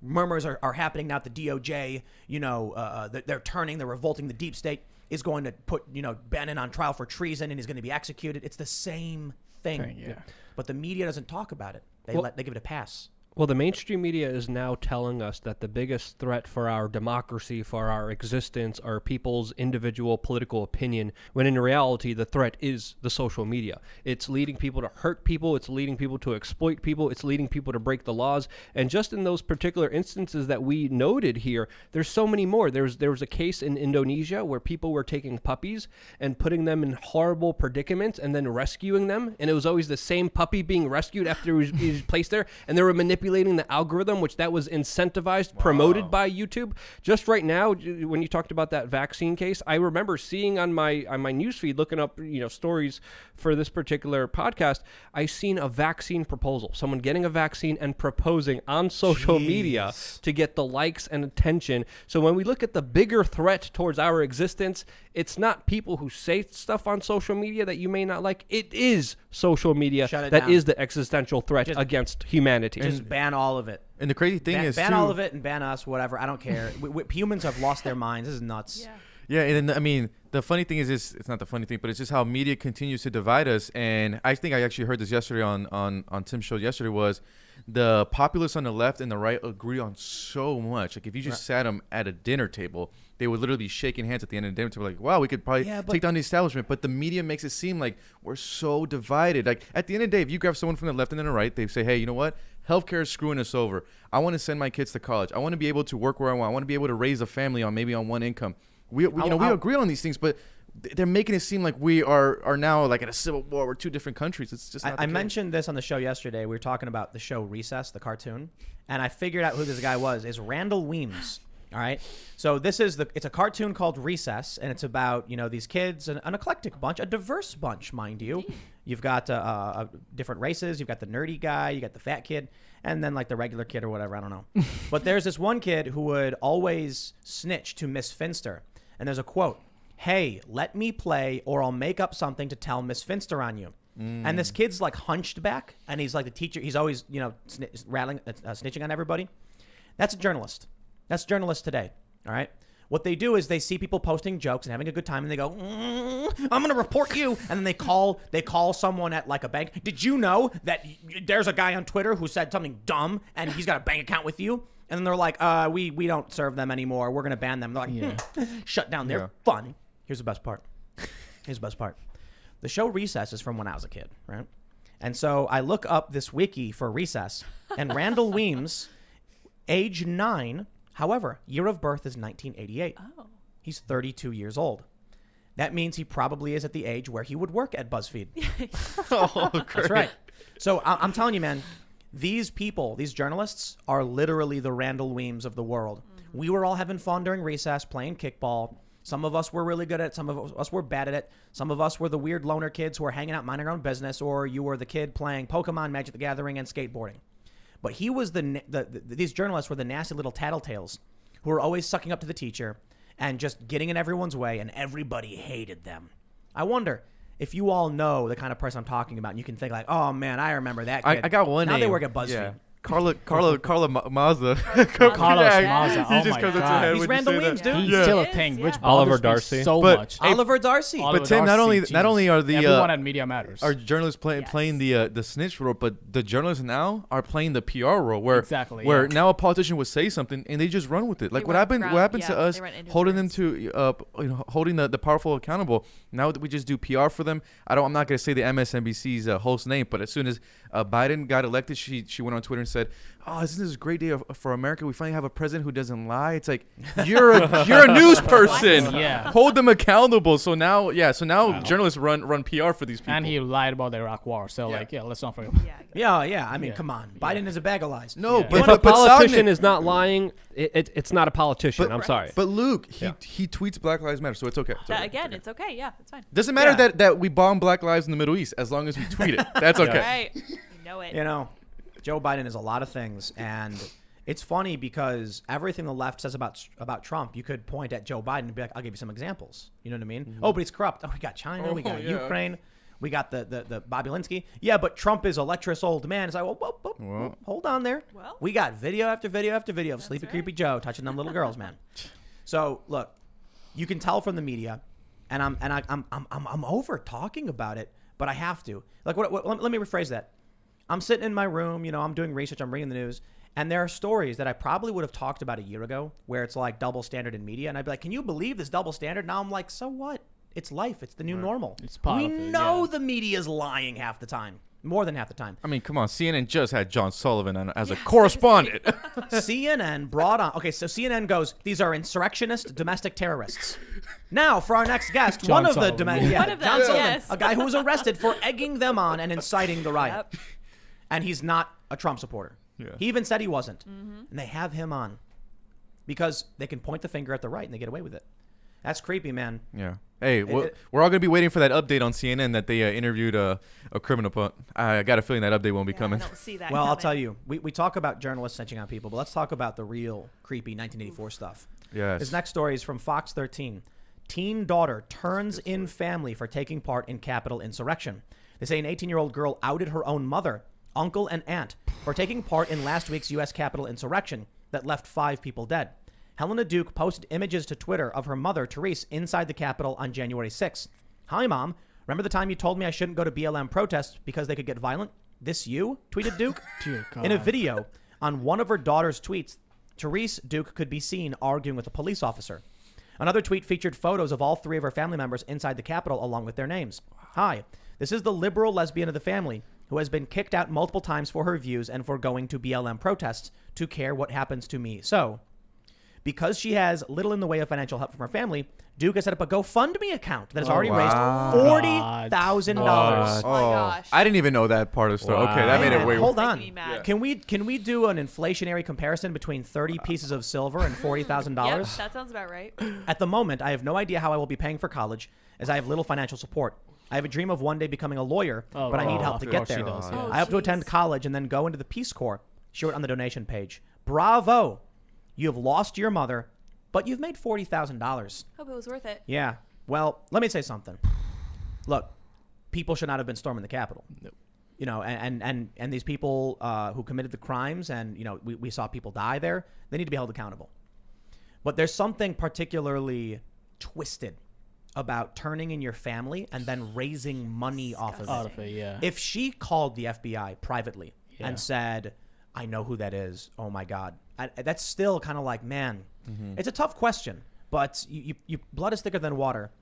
Speaker 1: murmurs are happening now at the DOJ. They're revolting. The deep state is going to put Bannon on trial for treason, and he's going to be executed. It's the same thing. But the media doesn't talk about it. They give it a pass.
Speaker 4: Well, the mainstream media is now telling us that the biggest threat for our democracy, for our existence, are people's individual political opinion, when in reality, the threat is the social media. It's leading people to hurt people. It's leading people to exploit people. It's leading people to break the laws. And just in those particular instances that we noted here, there's so many more. There was a case in Indonesia where people were taking puppies and putting them in horrible predicaments and then rescuing them. And it was always the same puppy being rescued after he was placed there. And they were manipulating the algorithm, which that was incentivized, promoted by YouTube. Just right now, when you talked about that vaccine case, I remember seeing on my newsfeed, looking up stories for this particular podcast, I seen a vaccine proposal, someone getting a vaccine and proposing on social media to get the likes and attention. So when we look at the bigger threat towards our existence, it's not people who say stuff on social media that you may not like. It is social media that is the existential threat against humanity.
Speaker 1: Just ban all of it.
Speaker 2: And the crazy thing is,
Speaker 1: ban all of it and ban us, whatever. I don't care. Humans have lost their minds. This is nuts.
Speaker 2: Yeah, and I mean, the funny thing is, it's not the funny thing, but it's just how media continues to divide us. And I think I actually heard this yesterday on Tim's show yesterday, was the populists on the left and the right agree on so much. Like, if you just sat them at a dinner table, they would literally be shaking hands at the end of the dinner table, like, wow, we could probably take down the establishment. But the media makes it seem like we're so divided. Like, at the end of the day, if you grab someone from the left and then the right, they say, hey, you know what? Healthcare is screwing us over. I want to send my kids to college. I want to be able to work where I want. I want to be able to raise a family on one income. We agree on these things, but they're making it seem like we are now like at a civil war. We're two different countries. It's just not the case.
Speaker 1: Mentioned this on the show yesterday. We were talking about the show Recess, the cartoon, and I figured out who this guy was. Is Randall Weems. All right. So it's a cartoon called Recess, and it's about these kids, an eclectic bunch, a diverse bunch, mind you. You've got different races. You've got the nerdy guy. You got the fat kid, and then like the regular kid or whatever. I don't know. But there's this one kid who would always snitch to Miss Finster, and there's a quote: "Hey, let me play, or I'll make up something to tell Miss Finster on you." And this kid's like hunched back, and he's like the teacher. He's always snitching on everybody. That's a journalist. That's journalists today. All right. What they do is they see people posting jokes and having a good time, and they go, "I'm going to report you." And then they call someone at like a bank. Did you know that there's a guy on Twitter who said something dumb and he's got a bank account with you? And then they're like, we don't serve them anymore. We're going to ban them. They're like, shut down their fun. Here's the best part. The show Recess is from when I was a kid, right? And so I look up this wiki for Recess, and Randall Weems, age 9, however, year of birth is 1988.
Speaker 5: Oh.
Speaker 1: He's 32 years old. That means he probably is at the age where he would work at BuzzFeed.
Speaker 2: Oh, great.
Speaker 1: That's right. So I'm telling you, man, these people, these journalists, are literally the Randall Weems of the world. Mm-hmm. We were all having fun during recess, playing kickball. Some of us were really good at it. Some of us were bad at it. Some of us were the weird loner kids who were hanging out, minding our own business, or you were the kid playing Pokemon, Magic the Gathering, and skateboarding. But he was these journalists were the nasty little tattletales who were always sucking up to the teacher and just getting in everyone's way, and everybody hated them. I wonder if you all know the kind of person I'm talking about, and you can think like, oh man, I remember that kid.
Speaker 2: I got one
Speaker 1: now
Speaker 2: name.
Speaker 1: They work at BuzzFeed.
Speaker 2: Yeah. Carla Mazda.
Speaker 3: Carlos Mazda.
Speaker 2: He
Speaker 3: Oh
Speaker 2: just
Speaker 3: my
Speaker 2: comes into
Speaker 3: God.
Speaker 2: head
Speaker 1: He's
Speaker 2: when you
Speaker 1: Randall
Speaker 2: say
Speaker 1: Weems,
Speaker 2: that.
Speaker 1: dude.
Speaker 3: He's
Speaker 1: Yeah.
Speaker 3: still a
Speaker 5: He is,
Speaker 3: thing,
Speaker 5: yeah.
Speaker 3: which
Speaker 4: Oliver
Speaker 3: bothers me
Speaker 4: Darcy.
Speaker 3: so
Speaker 2: But-
Speaker 3: much.
Speaker 1: Oliver Darcy.
Speaker 3: Oliver
Speaker 2: But Tim, not
Speaker 3: Darcy,
Speaker 2: only are
Speaker 3: Jesus.
Speaker 2: the
Speaker 3: everyone at Media Matters.
Speaker 2: are journalists playing the snitch role, but the journalists now are playing the PR role, where
Speaker 3: Exactly,
Speaker 2: where
Speaker 3: yeah.
Speaker 2: now a politician would say something and they just run with it. Like
Speaker 5: They
Speaker 2: what
Speaker 5: run
Speaker 2: happened
Speaker 5: ground-
Speaker 2: to
Speaker 5: yeah,
Speaker 2: us,
Speaker 5: they run into
Speaker 2: holding them
Speaker 5: words.
Speaker 2: to holding the powerful accountable. Now that we just do PR for them. I'm not going to say the MSNBC's host name, but as soon as Biden got elected, she went on Twitter and said, "Oh, isn't this a great day for America? We finally have a president who doesn't lie." It's like you're a news person.
Speaker 3: Yeah.
Speaker 2: Hold them accountable. So now journalists run PR for these people.
Speaker 3: and he lied about the Iraq War. So let's not forget.
Speaker 1: Yeah. I mean,
Speaker 3: Yeah.
Speaker 1: come on. Biden is a bag of lies.
Speaker 2: No,
Speaker 3: Yeah.
Speaker 4: If a politician is not lying, it's not a politician. I'm sorry.
Speaker 2: But Luke, he tweets Black Lives Matter, so it's okay. It's okay.
Speaker 5: Again, it's okay. Yeah, it's fine.
Speaker 2: Doesn't matter
Speaker 1: Yeah.
Speaker 2: that we bomb Black lives in the Middle East as long as we tweet it. That's okay.
Speaker 5: Right. You know it.
Speaker 1: You know, Joe Biden is a lot of things, and it's funny because everything the left says about Trump, you could point at Joe Biden and be like, "I'll give you some examples." You know what I mean?
Speaker 2: Mm-hmm.
Speaker 1: Oh, but he's corrupt. Oh, we got China, we got Ukraine, we got the Bobby Linsky. Yeah, but Trump is a lecherous old man. It's like, whoa, hold on there.
Speaker 5: Well.
Speaker 1: We got video after video after video of Sleepy
Speaker 5: right.
Speaker 1: Creepy Joe touching them little girls, man. So look, you can tell from the media, and I'm over talking about it, but I have to. Like, let me rephrase that. I'm sitting in my room, I'm doing research, I'm reading the news, and there are stories that I probably would have talked about a year ago where it's like double standard in media, and I'd be like, can you believe this double standard? Now I'm like, so what? It's life. It's the new normal.
Speaker 3: It's part
Speaker 1: we
Speaker 3: of it,
Speaker 1: know
Speaker 3: yeah.
Speaker 1: the media's lying half the time, more than half the time.
Speaker 2: I mean, come on. CNN just had John Sullivan on as a correspondent.
Speaker 1: CNN brought on. Okay, so CNN goes, these are insurrectionist domestic terrorists. Now, for our next guest,
Speaker 3: John
Speaker 1: one of the
Speaker 3: Sullivan.
Speaker 5: One of them,
Speaker 1: John Sullivan,
Speaker 5: yes.
Speaker 1: a guy who was arrested for egging them on and inciting the riot.
Speaker 5: Yep.
Speaker 1: And he's not a Trump supporter.
Speaker 2: Yeah.
Speaker 1: He even said he wasn't. And they have him on because they can point the finger at the right and they get away with it. That's creepy, man.
Speaker 2: Yeah. Hey, we're all gonna be waiting for that update on CNN that they interviewed a criminal. But I got a feeling that update won't be coming.
Speaker 5: I don't see that
Speaker 1: Well, I'll
Speaker 5: coming.
Speaker 1: tell you, we talk about journalists snitching on people, but let's talk about the real creepy 1984 stuff.
Speaker 2: Yes.
Speaker 1: This next story is from Fox 13. Teen daughter turns in family for taking part in Capitol insurrection. They say an 18-year-old girl outed her own mother, uncle, and aunt for taking part in last week's U.S. Capitol insurrection that left 5 people dead. Helena Duke posted images to Twitter of her mother, Therese, inside the Capitol on January 6th. Hi, Mom. Remember the time you told me I shouldn't go to BLM protests because they could get violent? This you? Tweeted Duke.
Speaker 3: Dear God.
Speaker 1: In a video on one of her daughter's tweets, Therese Duke could be seen arguing with a police officer. Another tweet featured photos of all 3 of her family members inside the Capitol along with their names. Hi, this is the liberal lesbian of the family who has been kicked out multiple times for her views and for going to BLM protests to care what happens to me. So, because she has little in the way of financial help from her family, Duke has set up a GoFundMe account that has already raised $40,000.
Speaker 5: Oh my gosh.
Speaker 2: I didn't even know that part of the story. Okay, that made it way.
Speaker 1: Hold
Speaker 5: Making
Speaker 1: on.
Speaker 5: me mad.
Speaker 1: Can we do an inflationary comparison between 30 pieces of silver and $40,000?
Speaker 5: Yep, that sounds about right.
Speaker 1: At the moment, I have no idea how I will be paying for college as I have little financial support. I have a dream of one day becoming a lawyer, but I need help to
Speaker 3: of
Speaker 1: get
Speaker 3: course she
Speaker 1: there.
Speaker 3: does, yeah.
Speaker 5: Oh,
Speaker 1: I hope to
Speaker 5: jeez.
Speaker 1: attend college and then go into the Peace Corps. She wrote on the donation page. Bravo. You have lost your mother, but you've made $40,000.
Speaker 5: Hope it was worth it.
Speaker 1: Yeah. Well, let me say something. Look, people should not have been storming the Capitol.
Speaker 3: Nope.
Speaker 1: And these people who committed the crimes and, we saw people die there, they need to be held accountable. But there's something particularly twisted about turning in your family and then raising money off of
Speaker 3: Out
Speaker 1: it.
Speaker 3: of it, yeah.
Speaker 1: If she called the FBI privately
Speaker 3: Yeah.
Speaker 1: and said, I know who that is, oh my God, that's still kind of like, man, it's a tough question, but you blood is thicker than water.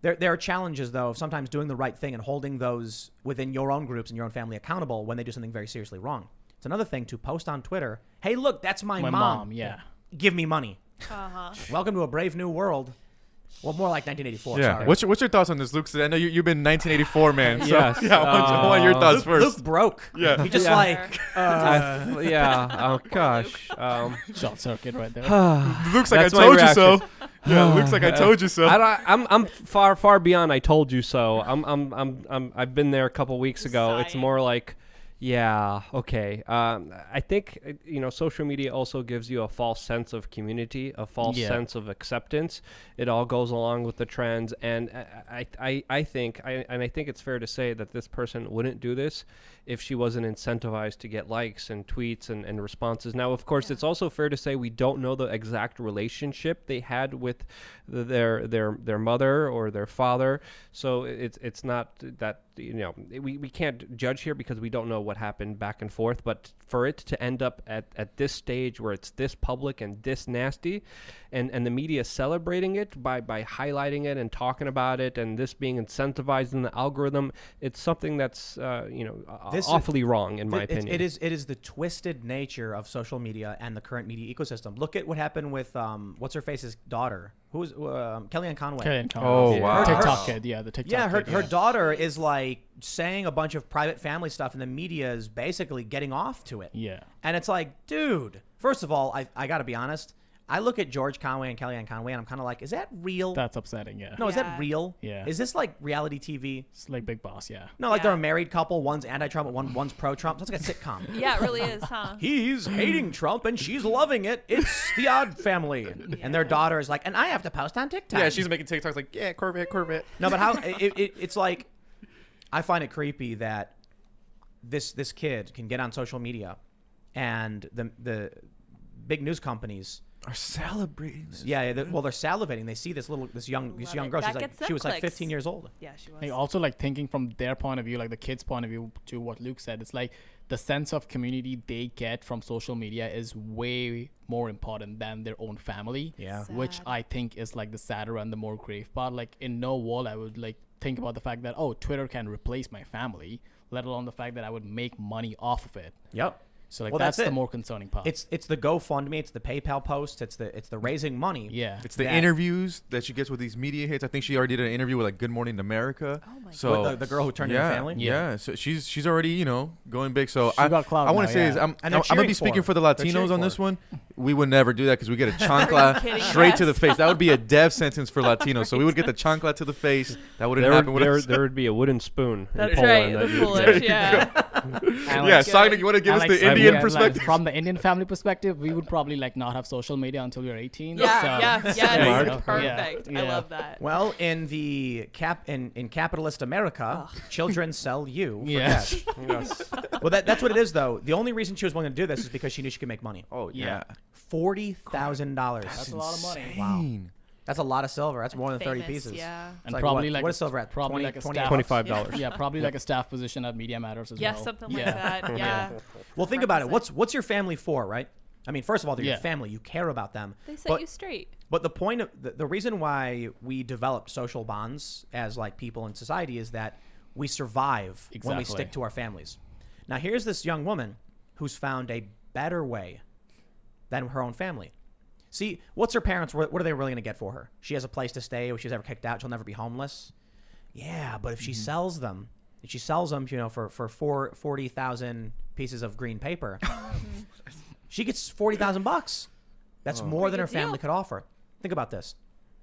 Speaker 1: There are challenges, though, of sometimes doing the right thing and holding those within your own groups and your own family accountable when they do something very seriously wrong. It's another thing to post on Twitter, hey, look, that's my mom.
Speaker 3: Yeah.
Speaker 1: Give me money.
Speaker 5: Uh-huh.
Speaker 1: Welcome to a brave new world. Well, more like 1984.
Speaker 2: Yeah.
Speaker 1: Sorry.
Speaker 2: What's your thoughts on this, Luke? I know you've been 1984, man. So,
Speaker 4: Yes,
Speaker 2: yeah, I want your thoughts first.
Speaker 1: Luke broke.
Speaker 2: Yeah.
Speaker 1: He just
Speaker 4: Yeah.
Speaker 1: like,
Speaker 4: Oh gosh.
Speaker 3: Short circuit right there.
Speaker 2: Luke's like,
Speaker 4: That's
Speaker 2: I
Speaker 4: my
Speaker 2: told you so.
Speaker 4: reaction.
Speaker 2: Yeah, Luke's like, I told you so.
Speaker 4: I'm far beyond. I told you so. I've been there a couple weeks ago. It's
Speaker 5: Sighing.
Speaker 4: more like, yeah, okay. I think social media also gives you a false sense of community, a false sense of acceptance. It all goes along with the trends, and I think it's fair to say that this person wouldn't do this if she wasn't incentivized to get likes and tweets and responses. Now, of course, it's also fair to say we don't know the exact relationship they had with their mother or their father. So it's not that we can't judge here because we don't know what happened back and forth. But for it to end up at this stage where it's this public and this nasty, and the media celebrating it by highlighting it and talking about it, and this being incentivized in the algorithm, it's something that's awfully wrong in my opinion.
Speaker 1: It is the twisted nature of social media and the current media ecosystem. Look at what happened with what's her face's daughter, who's Kellyanne Conway.
Speaker 3: Kellyanne Conway.
Speaker 2: Oh, wow.
Speaker 3: TikTok kid, yeah, the TikTok
Speaker 1: Yeah,
Speaker 3: kid.
Speaker 1: her daughter is like saying a bunch of private family stuff, and the media is basically getting off to it.
Speaker 3: Yeah.
Speaker 1: And it's like, dude, first of all, I got to be honest. I look at George Conway and Kellyanne Conway, and I'm kind of like, is that real?
Speaker 3: That's upsetting, yeah.
Speaker 1: No, is
Speaker 5: Yeah.
Speaker 1: that real?
Speaker 3: Yeah.
Speaker 1: Is this like reality TV?
Speaker 3: It's like Big Boss, yeah.
Speaker 1: No, like
Speaker 5: Yeah.
Speaker 1: they're a married couple. One's anti-Trump, one's pro-Trump. Sounds like a sitcom.
Speaker 5: Yeah, it really is, huh?
Speaker 1: He's hating Trump and she's loving it. It's the Odd Family. And their daughter is like, and I have to post on TikTok.
Speaker 2: Yeah, she's making TikToks like, yeah, Corvette.
Speaker 1: No, but how it's like, I find it creepy that this kid can get on social media, and the big news companies
Speaker 2: Are celebrating this.
Speaker 1: they're salivating. They see this young
Speaker 5: Love
Speaker 1: girl.
Speaker 5: it. That gets
Speaker 1: She was like
Speaker 5: clicks.
Speaker 1: 15 years old.
Speaker 5: Yeah, she was.
Speaker 3: Like also like thinking from their point of view, like the kids' point of view, to what Luke said, it's like the sense of community they get from social media is way more important than their own family.
Speaker 1: Yeah.
Speaker 3: Which
Speaker 5: Sad.
Speaker 3: I think is like the sadder and the more grave part. Like in no world I would like think about the fact that, oh, Twitter can replace my family, let alone the fact that I would make money off of it.
Speaker 1: Yep.
Speaker 3: So like
Speaker 1: Well,
Speaker 3: that's
Speaker 1: that's
Speaker 3: the
Speaker 1: it.
Speaker 3: more concerning part.
Speaker 1: It's the GoFundMe, it's the PayPal post, it's the raising money.
Speaker 3: yeah.
Speaker 2: It's the
Speaker 1: that-
Speaker 2: interviews that she gets with these media hits. I think she already did an interview with like Good Morning America.
Speaker 5: Oh my
Speaker 2: so
Speaker 1: With the girl who turned in
Speaker 2: yeah,
Speaker 1: her family.
Speaker 2: Yeah. So she's already going big. So
Speaker 3: She got clout
Speaker 2: I want
Speaker 3: now,
Speaker 2: to say is
Speaker 3: yeah.
Speaker 2: I'm
Speaker 1: And they're
Speaker 2: gonna
Speaker 1: cheering
Speaker 2: be speaking
Speaker 1: for
Speaker 2: for the
Speaker 1: her. They're
Speaker 2: Latinos
Speaker 1: cheering
Speaker 2: on
Speaker 1: for
Speaker 2: this
Speaker 1: her.
Speaker 2: one. We would never do that because we get a
Speaker 5: Are you
Speaker 2: chancla
Speaker 5: kidding?
Speaker 2: straight to the
Speaker 5: Yes.
Speaker 2: face. That would be a death sentence for Latinos. So we would get the chancla to the face. That wouldn't
Speaker 4: There
Speaker 2: happen with us.
Speaker 4: would be a wooden spoon. in
Speaker 5: That's
Speaker 4: Poland
Speaker 5: right.
Speaker 4: that
Speaker 5: The
Speaker 4: you would
Speaker 5: Polish,
Speaker 4: get.
Speaker 5: yeah.
Speaker 3: And,
Speaker 2: Yeah,
Speaker 3: like,
Speaker 2: Sagnik, you want to give
Speaker 3: and,
Speaker 2: us
Speaker 3: like,
Speaker 2: the Indian
Speaker 3: like,
Speaker 2: perspective?
Speaker 3: from the Indian family perspective, we would probably like not have social media until we were 18.
Speaker 5: Yeah,
Speaker 3: so,
Speaker 5: yeah,
Speaker 3: there you
Speaker 5: yes.
Speaker 3: go.
Speaker 5: Perfect.
Speaker 3: Yeah.
Speaker 5: I love that.
Speaker 1: Well, in capitalist America, children sell you for
Speaker 3: Yeah.
Speaker 1: cash. Well, that's what it is, though. The only reason she was willing to do this is because she knew she could make money.
Speaker 2: Oh
Speaker 3: Yeah.
Speaker 1: $40,000.
Speaker 3: That's a lot of money.
Speaker 1: Wow. That's a lot of silver. That's more than 30
Speaker 5: Famous,
Speaker 1: pieces.
Speaker 5: Yeah.
Speaker 3: And
Speaker 1: like
Speaker 3: probably
Speaker 1: what?
Speaker 3: like
Speaker 1: What is silver at?
Speaker 3: Probably
Speaker 1: 20
Speaker 3: like a
Speaker 1: 20
Speaker 3: staff.
Speaker 4: $25.
Speaker 3: Yeah, probably like a staff position at Media Matters as
Speaker 5: Yeah,
Speaker 3: well.
Speaker 5: something like that. Yeah.
Speaker 1: Well, think about it. What's your family for, right? I mean, first of all, they're your
Speaker 3: Yeah.
Speaker 1: family. You care about them.
Speaker 5: They set
Speaker 1: But-
Speaker 5: you straight.
Speaker 1: But the point of the reason why we developed social bonds as like people in society is that we survive when we
Speaker 3: Exactly.
Speaker 1: stick to our families. Now, here's this young woman who's found a better way than her own family. See, what's her parents? What are they really going to get for her? She has a place to stay. If she's ever kicked out, she'll never be homeless. Yeah, but if she sells them, for 40,000 pieces of green paper, she gets $40,000. That's more than her
Speaker 5: Pretty good
Speaker 1: family
Speaker 5: deal.
Speaker 1: could offer. Think about this.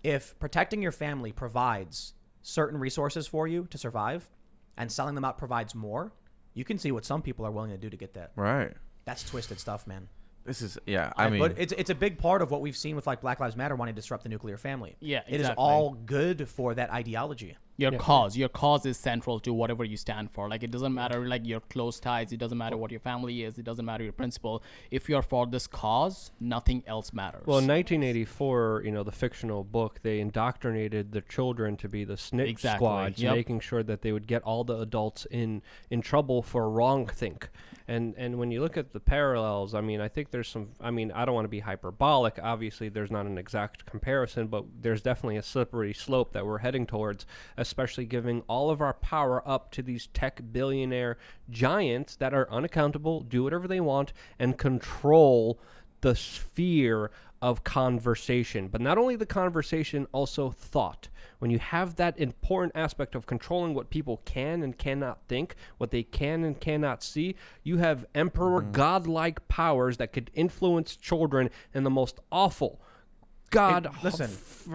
Speaker 1: If protecting your family provides certain resources for you to survive, and selling them out provides more, you can see what some people are willing to do to get that.
Speaker 2: Right.
Speaker 1: That's twisted stuff, man.
Speaker 2: This is I mean,
Speaker 1: But it's a big part of what we've seen with like Black Lives Matter wanting to disrupt the nuclear family.
Speaker 3: Yeah,
Speaker 1: It is
Speaker 3: exactly.
Speaker 1: all good for that ideology.
Speaker 3: Your cause is central to whatever you stand for. Like, it doesn't matter like your close ties, it doesn't matter what your family is, it doesn't matter your principle. If you're for this cause, nothing else matters.
Speaker 4: Well, in 1984, the fictional book, they indoctrinated the children to be the snitch squads, making sure that they would get all the adults in trouble for wrongthink. And when you look at the parallels, I mean, I think there's some, I mean, I don't want to be hyperbolic. Obviously, there's not an exact comparison, but there's definitely a slippery slope that we're heading towards, especially giving all of our power up to these tech billionaire giants that are unaccountable, do whatever they want, and control the sphere of conversation. But not only the conversation, also thought. When you have that important aspect of controlling what people can and cannot think, what they can and cannot see, you have emperor godlike powers that could influence children in the most awful,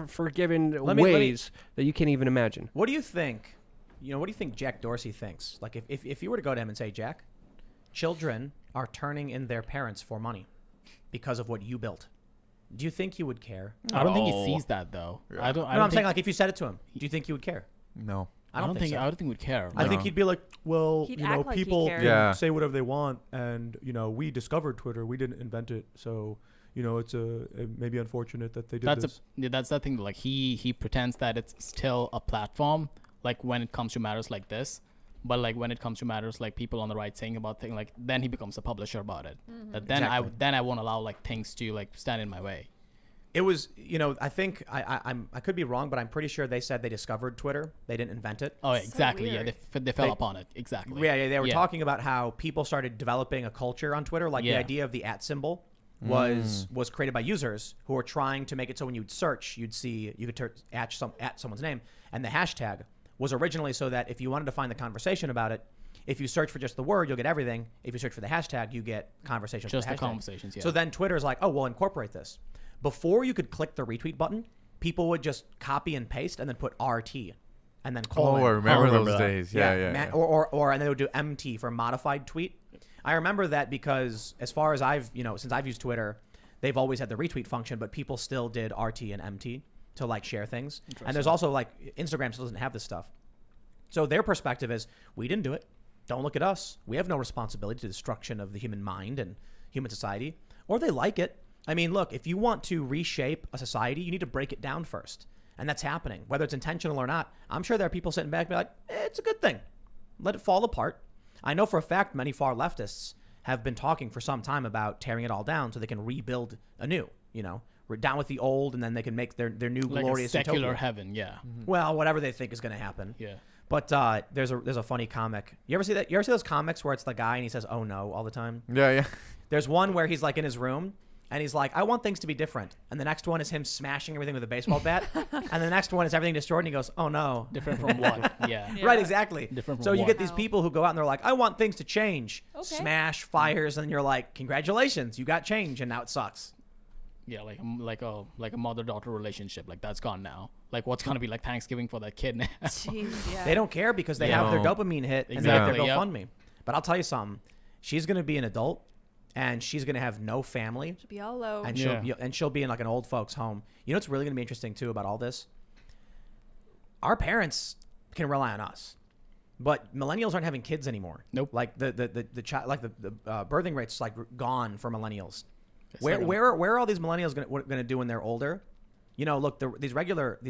Speaker 4: forgiven ways that you can't even imagine.
Speaker 1: What do you think? What do you think Jack Dorsey thinks? Like, if you were to go to him and say, Jack, children are turning in their parents for money because of what you built. Do you think he would care?
Speaker 3: I don't think he sees that though.
Speaker 2: Yeah.
Speaker 1: I'm saying, like, if you said it to him, do you think he would care?
Speaker 2: No.
Speaker 1: I don't think so.
Speaker 3: I don't think we'd care.
Speaker 1: I think he'd be like, well,
Speaker 5: He'd act like he
Speaker 1: people
Speaker 5: cared.
Speaker 1: can say whatever they want, and we discovered Twitter, we didn't invent it, so it's it may be unfortunate that they did this.
Speaker 3: That's the thing. Like, he pretends that it's still a platform. Like, when it comes to matters like this. But like when it comes to matters like people on the right saying about things, like then he becomes a publisher about it. But then I won't allow like things to like stand in my way.
Speaker 1: It was, I think I could be wrong, but I'm pretty sure they said they discovered Twitter. They didn't invent it.
Speaker 3: Oh, exactly.
Speaker 5: So
Speaker 3: Yeah, they fell upon it. Exactly.
Speaker 1: Yeah, they were talking about how people started developing a culture on Twitter. Like the idea of the @ symbol was created by users who were trying to make it so when you'd search, you could at someone's name, and the hashtag was originally so that if you wanted to find the conversation about it, if you search for just the word, you'll get everything. If you search for the hashtag, you get conversations.
Speaker 3: Just
Speaker 1: with
Speaker 3: the conversations, yeah.
Speaker 1: So then Twitter's like, oh, we'll incorporate this. Before you could click the retweet button, people would just copy and paste and then put RT and then colon.
Speaker 2: Oh, I remember those days. Yeah.
Speaker 1: Or and they would do MT for modified tweet. I remember that because as far as since I've used Twitter, they've always had the retweet function, but people still did RT and MT to like share things. And there's also like Instagram still doesn't have this stuff. So their perspective is, we didn't do it. Don't look at us. We have no responsibility to the destruction of the human mind and human society. Or they like it. I mean, look, if you want to reshape a society, you need to break it down first. And that's happening, whether it's intentional or not. I'm sure there are people sitting back and be like, it's a good thing. Let it fall apart. I know for a fact many far leftists have been talking for some time about tearing it all down so they can rebuild anew, We're down with the old, and then they can make their new
Speaker 3: like
Speaker 1: glorious
Speaker 3: a secular
Speaker 1: utopia.
Speaker 3: heaven, yeah.
Speaker 1: Well, whatever they think is going to happen.
Speaker 3: Yeah.
Speaker 1: But there's a funny comic. You ever see that? You ever see those comics where it's the guy and he says, "Oh no," all the time?
Speaker 2: Yeah.
Speaker 1: There's one where he's like in his room and he's like, "I want things to be different." And the next one is him smashing everything with a baseball bat. And the next one is everything destroyed, and he goes, "Oh no."
Speaker 3: Different from what? Yeah.
Speaker 1: Right, exactly.
Speaker 3: Different from
Speaker 1: so you
Speaker 3: what?
Speaker 1: get these people who go out and they're like, "I want things to change."
Speaker 5: Okay.
Speaker 1: Smash, fires, and you're like, "Congratulations, you got change," and now it sucks.
Speaker 3: Yeah, like a mother-daughter relationship. Like, that's gone now. Like, what's gonna be like Thanksgiving for that kid now?
Speaker 5: Jeez, yeah.
Speaker 1: They don't care because they have their dopamine hit and they have their GoFundMe. But I'll tell you something. She's going to be an adult and she's going to have no family.
Speaker 5: She'll be all low.
Speaker 1: And she'll be in like an old folks home. You know what's really going to be interesting too about all this? Our parents can rely on us. But millennials aren't having kids anymore.
Speaker 3: Nope.
Speaker 1: Like the birthing rate's like gone for millennials. Where are all these millennials going to do when they're older? Look, these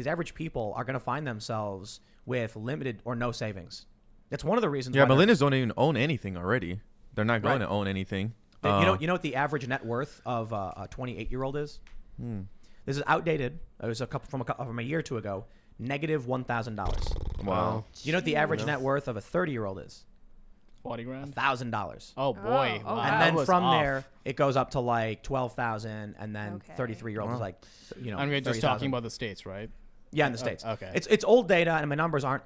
Speaker 1: average people are going to find themselves with limited or no savings. That's one of the reasons.
Speaker 2: Yeah, millennials don't even own anything already. They're not going to own anything.
Speaker 1: You know what the average net worth of a 28-year-old is? This is outdated. It was from a year or two ago. Negative $1,000.
Speaker 2: Wow.
Speaker 1: You know what the average net worth of a 30-year-old is?
Speaker 3: 40 grand.
Speaker 1: $1,000.
Speaker 3: Oh boy.
Speaker 5: Oh,
Speaker 3: Wow.
Speaker 1: And
Speaker 3: That
Speaker 1: then
Speaker 3: was
Speaker 1: from
Speaker 3: off.
Speaker 1: there, it goes up to like 12,000, and then
Speaker 5: Okay.
Speaker 1: 33-year-old is like,
Speaker 3: And we're just
Speaker 1: 30,000.
Speaker 3: talking about the States, right?
Speaker 1: Yeah, in the States.
Speaker 3: Okay.
Speaker 1: It's old data, and my numbers aren't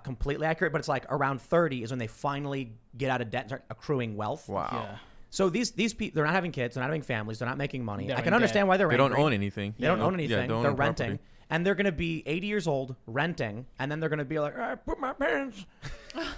Speaker 1: completely accurate, but it's like around 30 is when they finally get out of debt and start accruing wealth.
Speaker 2: Wow.
Speaker 3: Yeah.
Speaker 1: So these people, they're not having kids, they're not having families, they're not making money.
Speaker 3: They're
Speaker 1: I can
Speaker 3: in
Speaker 1: understand
Speaker 3: debt.
Speaker 1: why they're
Speaker 2: They
Speaker 1: angry.
Speaker 2: don't own anything.
Speaker 1: They don't own anything.
Speaker 2: Yeah, don't
Speaker 1: They're
Speaker 2: own
Speaker 1: renting.
Speaker 2: property.
Speaker 1: And they're going to be 80 years old renting, and then they're going to be like, I put my parents.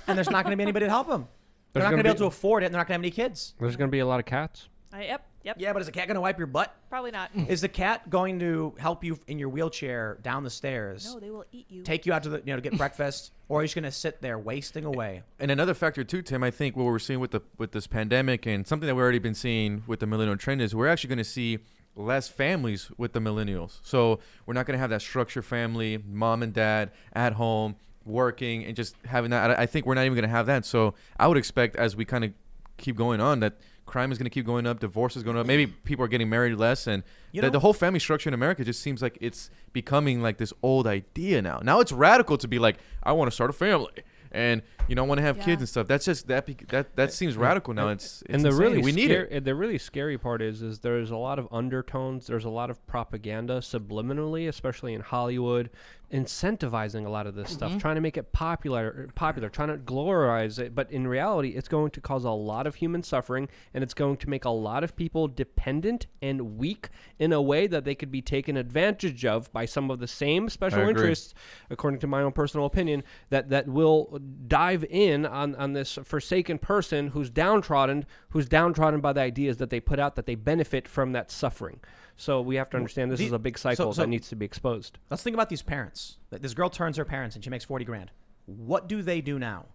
Speaker 1: And there's not going to be anybody to help them. They're not going to be able to afford it, and they're not going to have any kids.
Speaker 4: There's going to be a lot of cats.
Speaker 5: Yep. Yep.
Speaker 1: Yeah, but is the cat going to wipe your butt?
Speaker 5: Probably not.
Speaker 1: Is the cat going to help you in your wheelchair down the stairs?
Speaker 5: No, they will eat you.
Speaker 1: Take you out to to get breakfast, or are you just going to sit there wasting away?
Speaker 2: And another factor too, Tim, I think what we're seeing with this pandemic and something that we've already been seeing with the millennial trend is we're actually going to see less families with the millennials. So we're not going to have that structured family, mom and dad at home working and just having that. I think we're not even going to have that. So I would expect as we kind of keep going on that crime is going to keep going up, divorce is going up. Maybe people are getting married less, and the whole family structure in America just seems like it's becoming like this old idea now. Now it's radical to be like, I want to start a family, and I want to have kids and stuff. That's just that seems radical now. It's
Speaker 4: and the
Speaker 2: insane.
Speaker 4: really
Speaker 2: we need it.
Speaker 4: The really scary part is there's a lot of undertones. There's a lot of propaganda subliminally, especially in Hollywood, incentivizing a lot of this stuff, trying to make it popular, trying to glorize it. But in reality, it's going to cause a lot of human suffering, and it's going to make a lot of people dependent and weak in a way that they could be taken advantage of by some of the same special interests, according to my own personal opinion, that will dive in on this forsaken person who's downtrodden by the ideas that they put out, that they benefit from that suffering. So we have to understand this is a big cycle that needs to be exposed.
Speaker 1: Let's think about these parents. This girl turns her parents and she makes 40 grand. What do they do now?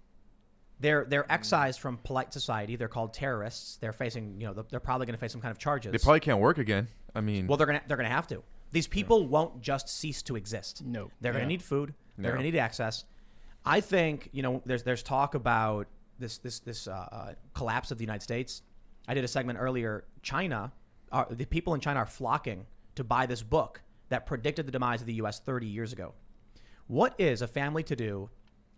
Speaker 1: They're excised from polite society. They're called terrorists. They're facing, they're probably going to face some kind of charges.
Speaker 2: They probably can't work again. I mean,
Speaker 1: well, they're gonna have to. These people won't just cease to exist.
Speaker 3: No,
Speaker 1: they're gonna need food. They're gonna need access. I think there's talk about this collapse of the United States. I did a segment earlier. The people in China are flocking to buy this book that predicted the demise of the U.S. 30 years ago. What is a family to do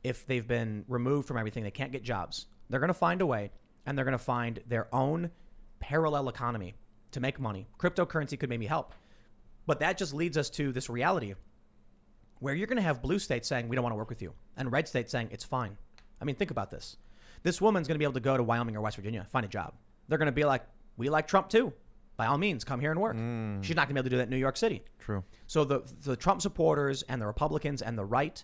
Speaker 1: if they've been removed from everything? They can't get jobs. They're going to find a way, and they're going to find their own parallel economy to make money. Cryptocurrency could maybe help. But that just leads us to this reality where you're going to have blue states saying, we don't want to work with you, and red states saying, it's fine. I mean, think about this. This woman's going to be able to go to Wyoming or West Virginia, find a job. They're going to be like, we like Trump too. By all means, come here and work. She's not going to be able to do that in New York City.
Speaker 2: True.
Speaker 1: So the Trump supporters and the Republicans and the right,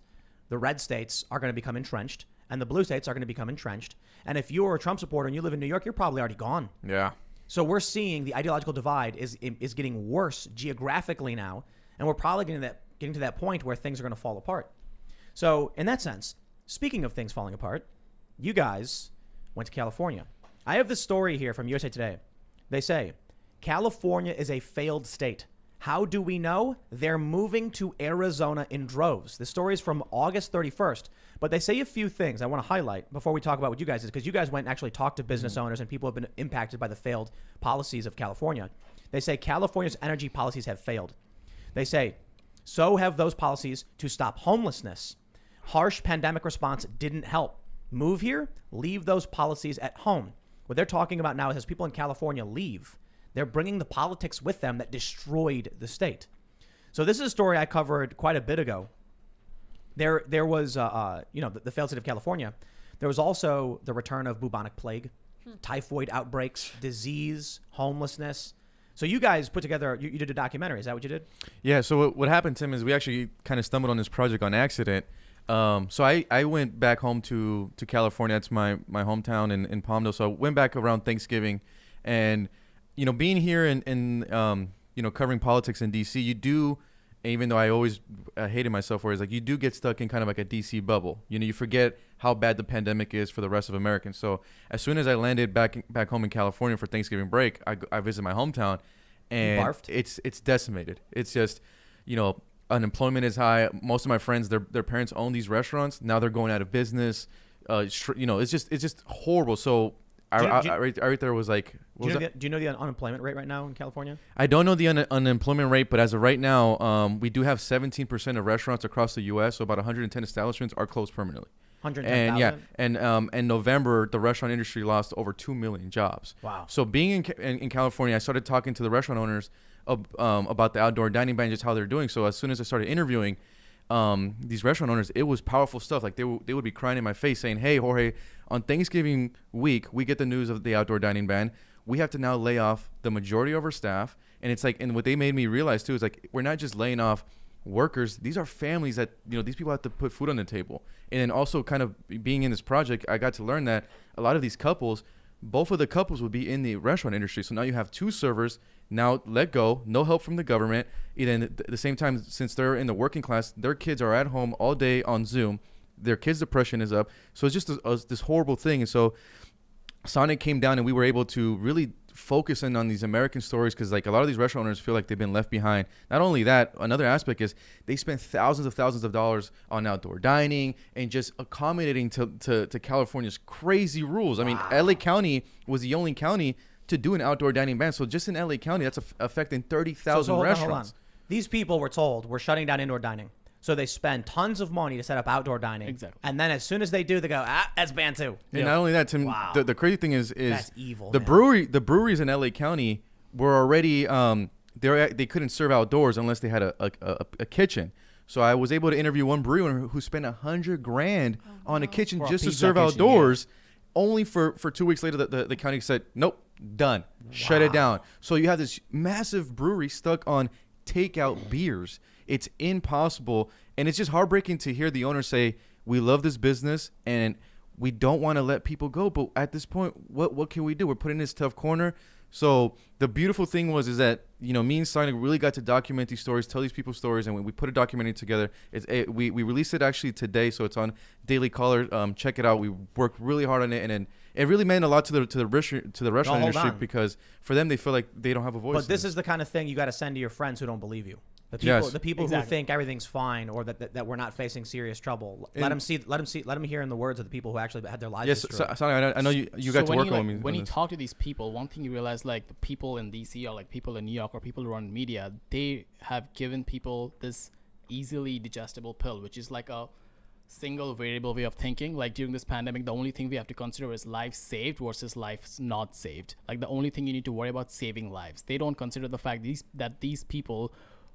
Speaker 1: the red states are going to become entrenched, and the blue states are going to become entrenched. And if you're a Trump supporter and you live in New York, you're probably already gone.
Speaker 2: Yeah.
Speaker 1: So we're seeing the ideological divide is getting worse geographically now, and we're probably getting to that point where things are going to fall apart. So in that sense, speaking of things falling apart, you guys went to California. I have this story here from USA Today. They say, California is a failed state. How do we know? They're moving to Arizona in droves. The story is from August 31st, but they say a few things I want to highlight before we talk about what you guys did, because you guys went and actually talked to business owners and people have been impacted by the failed policies of California. They say California's energy policies have failed. They say, so have those policies to stop homelessness. Harsh pandemic response didn't help. Move here, leave those policies at home. What they're talking about now is as people in California leave, they're bringing the politics with them that destroyed the state. So this is a story I covered quite a bit ago. There was, the failed state of California. There was also the return of bubonic plague, typhoid outbreaks, disease, homelessness. So you guys put together, you did a documentary. Is that what you did?
Speaker 2: Yeah. So what happened, Tim, is we actually kind of stumbled on this project on accident. So I went back home to California. That's my hometown in Palmdale. So I went back around Thanksgiving, and being here and covering politics in D.C., you do, even though I always hated myself for it, is like you do get stuck in kind of like a D.C. bubble. You forget how bad the pandemic is for the rest of Americans. So as soon as I landed back home in California for Thanksgiving break, I visited my hometown, and it's decimated. It's just, unemployment is high. Most of my friends, their parents own these restaurants. Now they're going out of business. It's just horrible. So right there was like,
Speaker 1: do you know the unemployment rate right now in California?
Speaker 2: I don't know the unemployment rate, but as of right now, we do have 17% of restaurants across the U.S. So about 110 establishments are closed permanently.
Speaker 1: 110,000?
Speaker 2: And in November, the restaurant industry lost over 2 million jobs.
Speaker 1: Wow.
Speaker 2: So being in California, I started talking to the restaurant owners about the outdoor dining ban, just how they're doing. So as soon as I started interviewing these restaurant owners, it was powerful stuff. Like they would be crying in my face saying, hey, Jorge, on Thanksgiving week, we get the news of the outdoor dining ban. We have to now lay off the majority of our staff. And it's like, and what they made me realize too is like, we're not just laying off workers. These are families that, these people have to put food on the table. And then also kind of being in this project, I got to learn that a lot of these couples, both of the couples would be in the restaurant industry. So now you have 2 servers now let go, no help from the government. And at the same time, since they're in the working class, their kids are at home all day on Zoom. Their kids' depression is up. So it's just this horrible thing. And so Sonic came down, and we were able to really focus in on these American stories, because like a lot of these restaurant owners feel like they've been left behind. Not only that, another aspect is they spend thousands of dollars on outdoor dining and just accommodating to California's crazy rules. I mean, LA County was the only county to do an outdoor dining ban. So just in LA County, that's affecting 30,000 restaurants.
Speaker 1: Hold on. These people were told we're shutting down indoor dining. So they spend tons of money to set up outdoor dining.
Speaker 3: Exactly.
Speaker 1: And then as soon as they do, they go, that's banned too.
Speaker 2: And not only that, Tim,
Speaker 1: Wow.
Speaker 2: the crazy thing is
Speaker 1: That's evil,
Speaker 2: the
Speaker 1: man.
Speaker 2: the breweries in LA County were already they couldn't serve outdoors unless they had a kitchen. So I was able to interview one brewery owner who spent $100,000 on a kitchen
Speaker 3: For a
Speaker 2: just to
Speaker 3: pizza
Speaker 2: serve
Speaker 3: kitchen,
Speaker 2: outdoors. Only for 2 weeks later, the county said, nope, done, shut it down. So you have this massive brewery stuck on takeout beers. It's impossible, and it's just heartbreaking to hear the owner say, we love this business and we don't want to let people go, but at this point, what can we do? We're put in this tough corner. So the beautiful thing is that, you know, me and Sonic really got to document these stories, tell these people stories, and we put a documentary together. We released it actually today, so it's on Daily Caller. Check it out. We worked really hard on it, and it really meant a lot to the restaurant industry, because for them, they feel like they don't have a voice.
Speaker 1: But this is the kind of thing you got to send to your friends who don't believe you. The people who think everything's fine, or that we're not facing serious trouble. Let them hear in the words of the people who actually had their lives destroyed.
Speaker 2: Yes, Sonic, I know you got to work on me.
Speaker 3: When you talk to these people, one thing you realize, like the people in DC or like people in New York or people who run media, they have given people this easily digestible pill, which is like a single variable way of thinking. Like during this pandemic, the only thing we have to consider is lives saved versus lives not saved. Like the only thing you need to worry about saving lives. They don't consider the fact that these people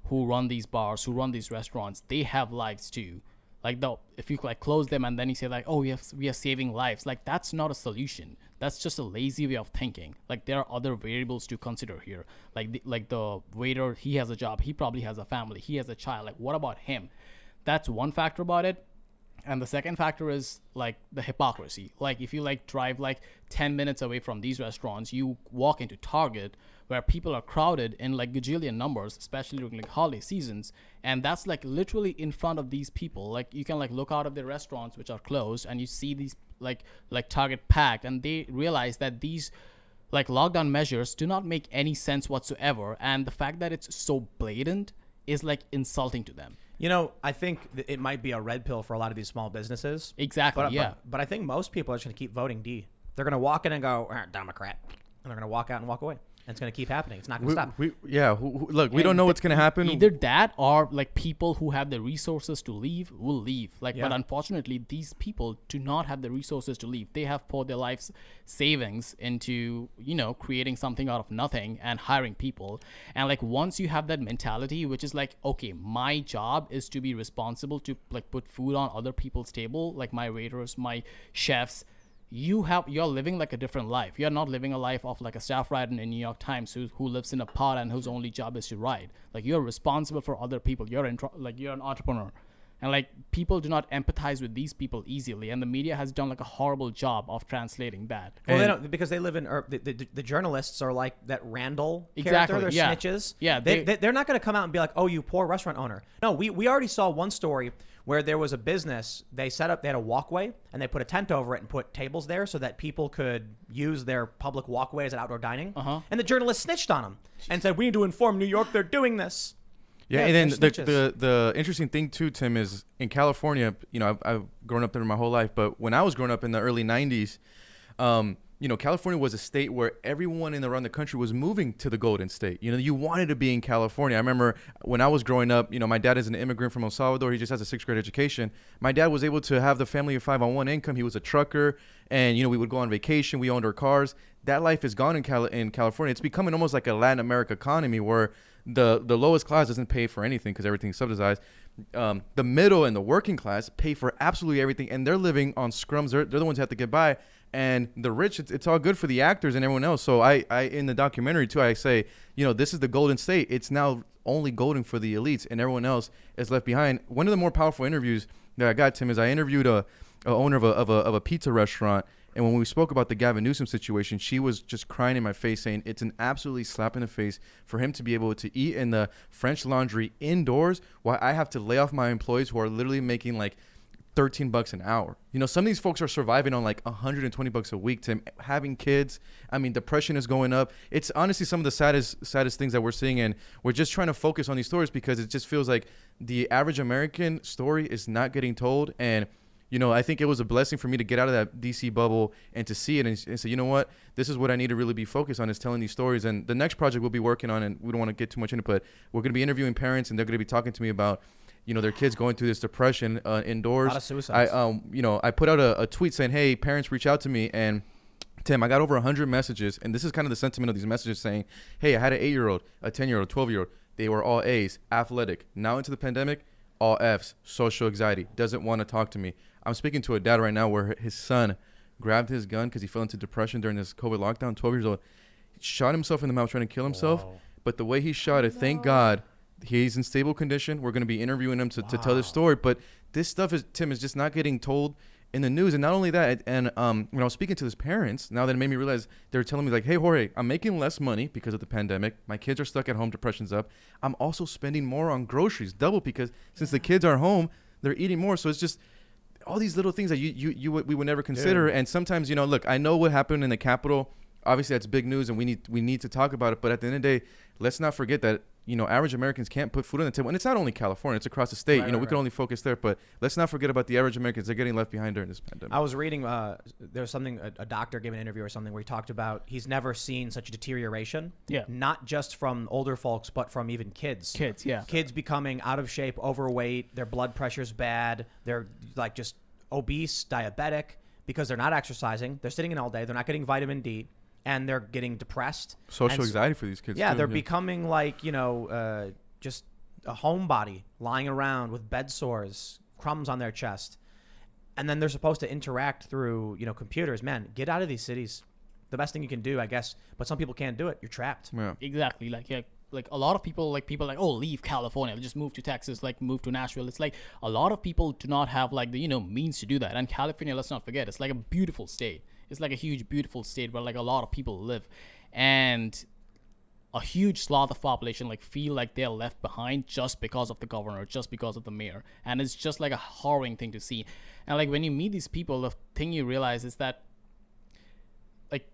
Speaker 3: who run these bars, who run these restaurants, they have lives too. Like if you like close them and then you say like, oh, we are saving lives, like that's not a solution. That's just a lazy way of thinking. Like there are other variables to consider here. Like the waiter, he has a job, he probably has a family, he has a child. Like what about him? That's one factor about it. And the second factor is like the hypocrisy. Like if you like drive like 10 minutes away from these restaurants, you walk into Target where people are crowded in like gajillion numbers, especially during like holiday seasons. And that's like literally in front of these people. Like you can like look out of the restaurants which are closed and you see these like Target packed, and they realize that these like lockdown measures do not make any sense whatsoever. And the fact that it's so blatant is like insulting to them.
Speaker 1: You know, I think it might be a red pill for a lot of these small businesses.
Speaker 3: Exactly,
Speaker 1: But I think most people are just going to keep voting D. They're going to walk in and go, Democrat. And they're going to walk out and walk away. And it's going to keep happening. It's not going to stop.
Speaker 2: Look, we don't know what's going to happen.
Speaker 3: Either that or like people who have the resources to leave will leave. But unfortunately, these people do not have the resources to leave. They have poured their life's savings into, you know, creating something out of nothing and hiring people. And like once you have that mentality, which is like, okay, my job is to be responsible to like put food on other people's table, like my waiters, my chefs, you're living like a different life. You're not living a life of like a staff writer in New York Times who lives in a pod and whose only job is to write. Like you're responsible for other people. You're an entrepreneur, and like people do not empathize with these people easily. And the media has done like a horrible job of translating that.
Speaker 1: Well, they don't, because they live in the journalists are like that Randall
Speaker 3: Exactly,
Speaker 1: character. They're snitches.
Speaker 3: Yeah,
Speaker 1: they're not going to come out and be like, oh, you poor restaurant owner. No, we already saw one story where there was a business, they had a walkway and they put a tent over it and put tables there so that people could use their public walkways at outdoor dining. And the journalist snitched on them and said, we need to inform New York they're doing this.
Speaker 2: Yeah, and then the interesting thing too, Tim, is in California, you know, I've grown up there my whole life, but when I was growing up in the early 90s, you know, California was a state where everyone around the country was moving to the Golden State. You know, you wanted to be in California. I remember when I was growing up, you know, my dad is an immigrant from El Salvador. He just has a 6th grade education. My dad was able to have the family of 5 on one income. He was a trucker, and, you know, we would go on vacation. We owned our cars. That life is gone in California. It's becoming almost like a Latin America economy where the lowest class doesn't pay for anything because everything's subsidized. The middle and the working class pay for absolutely everything, and they're living on scrums. They're the ones who have to get by. And the rich, it's all good for the actors and everyone else. So I in the documentary too, I say, you know, this is the Golden State. It's now only golden for the elites, and everyone else is left behind. One of the more powerful interviews that I got, Tim, is I interviewed a owner of a pizza restaurant, And when we spoke about the Gavin Newsom situation, she was just crying in my face saying it's an absolutely slap in the face for him to be able to eat in the French Laundry indoors while I have to lay off my employees who are literally making like $13 an hour. You know, some of these folks are surviving on like $120 a week, to having kids. I mean, depression is going up. It's honestly some of the saddest things that we're seeing, and we're just trying to focus on these stories because it just feels like the average American story is not getting told. And you know, I think it was a blessing for me to get out of that DC bubble and to see it and say, you know what, this is what I need to really be focused on, is telling these stories. And the next project we'll be working on, and we don't want to get too much into it, but we're going to be interviewing parents, and they're going to be talking to me about, you know, their kids going through this depression indoors.
Speaker 1: A lot of suicides.
Speaker 2: I put out a tweet saying, hey, parents, reach out to me. And Tim, I got over 100 messages, and this is kind of the sentiment of these messages saying, hey, I had an 8-year-old, a 10-year-old, 12-year-old. They were all A's, athletic. Now into the pandemic, all F's, social anxiety, doesn't want to talk to me. I'm speaking to a dad right now where his son grabbed his gun because he fell into depression during this COVID lockdown, 12 years old, shot himself in the mouth trying to kill himself. Whoa. But the way he shot it, thank God, he's in stable condition. We're going to be interviewing him to tell this story. But this stuff is just not getting told in the news. And not only that, and when I was speaking to his parents, now that it made me realize, they were telling me like, hey, Jorge, I'm making less money because of the pandemic. My kids are stuck at home. Depression's up. I'm also spending more on groceries, double, because since the kids are home, they're eating more. So it's just all these little things that we would never consider. And sometimes, you know, look, I know what happened in the Capitol. Obviously, that's big news, and we need to talk about it. But at the end of the day, let's not forget that, you know, average Americans can't put food on the table. And it's not only California, it's across the state. We could only focus there. But let's not forget about the average Americans. They're getting left behind during this pandemic.
Speaker 1: I was reading, there's something, a doctor gave an interview or something where he talked about he's never seen such a deterioration. Yeah. Not just from older folks, but from even kids.
Speaker 3: Kids, yeah.
Speaker 1: Kids becoming out of shape, overweight, their blood pressure's bad. They're like just obese, diabetic, because they're not exercising. They're sitting in all day. They're not getting vitamin D. And they're getting depressed.
Speaker 2: Social anxiety for these kids.
Speaker 1: Yeah, they're becoming like, you know, just a homebody lying around with bed sores, crumbs on their chest. And then they're supposed to interact through, you know, computers. Man, get out of these cities. The best thing you can do, I guess. But some people can't do it. You're trapped.
Speaker 2: Yeah.
Speaker 3: Exactly. Like a lot of people, like, oh, leave California, just move to Texas, like move to Nashville. It's like a lot of people do not have like the, you know, means to do that. And California, let's not forget, it's like a beautiful state. It's like a huge, beautiful state where like a lot of people live, and a huge swath of population like feel like they're left behind just because of the governor, just because of the mayor. And it's just like a harrowing thing to see. And like when you meet these people, the thing you realize is that like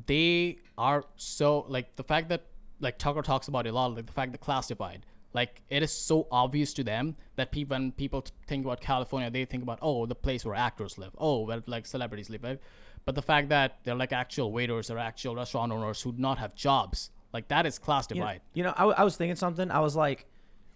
Speaker 3: they are so, like the fact that like Tucker talks about it a lot, like the fact that classified, like it is so obvious to them that when people think about California, they think about, oh, the place where actors live, oh, well, like celebrities live, right? But the fact that they're like actual waiters or actual restaurant owners who do not have jobs, like that is classified.
Speaker 1: You know, I was thinking something. I was like,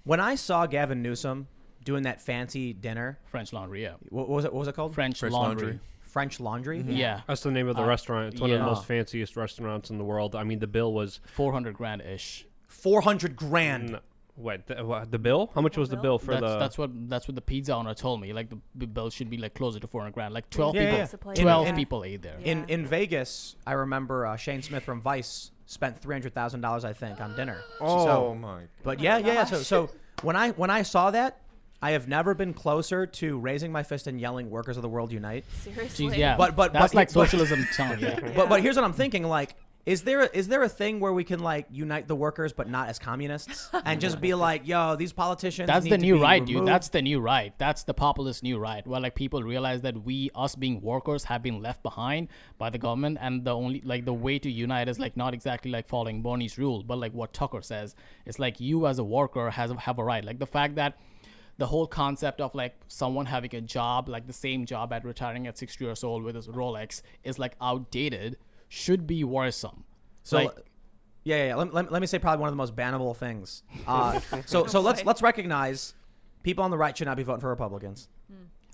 Speaker 1: when I saw Gavin Newsom doing that fancy dinner,
Speaker 3: French Laundry, yeah.
Speaker 1: What was it called?
Speaker 3: French Laundry.
Speaker 1: French Laundry?
Speaker 3: Mm-hmm. Yeah.
Speaker 4: That's the name of the restaurant. It's one of the most fanciest restaurants in the world. I mean, the bill was
Speaker 3: $400,000-ish.
Speaker 1: $400,000.
Speaker 4: Wait, the bill? How much was the bill for
Speaker 3: that's what the pizza owner told me. Like the bill should be like closer to $400,000. Like 12 people.
Speaker 1: Yeah.
Speaker 3: 12 people ate there.
Speaker 5: Yeah.
Speaker 1: In Vegas, I remember Shane Smith from Vice spent $300,000, I think, on dinner.
Speaker 2: Oh my!
Speaker 1: But yeah. So when I saw that, I have never been closer to raising my fist and yelling, "Workers of the world, unite!"
Speaker 5: Seriously.
Speaker 3: Jeez, yeah.
Speaker 1: But
Speaker 3: that's like socialism telling you.
Speaker 1: But here's what I'm thinking, like. Is there a thing where we can like unite the workers but not as communists and just be like, yo, these politicians
Speaker 3: That's
Speaker 1: need
Speaker 3: the
Speaker 1: to
Speaker 3: new
Speaker 1: be
Speaker 3: right,
Speaker 1: removed?
Speaker 3: dude. That's the new right. That's the populist new right. Where like people realize that us being workers have been left behind by the government, and the only like the way to unite is like not exactly like following Bernie's rule, but like what Tucker says. It's like you as a worker have a right. Like the fact that the whole concept of like someone having a job, like the same job at retiring at 60 years old with his Rolex is like outdated, should be worrisome.
Speaker 1: So,
Speaker 3: like,
Speaker 1: yeah. Let me say probably one of the most bannable things. So let's recognize people on the right should not be voting for Republicans.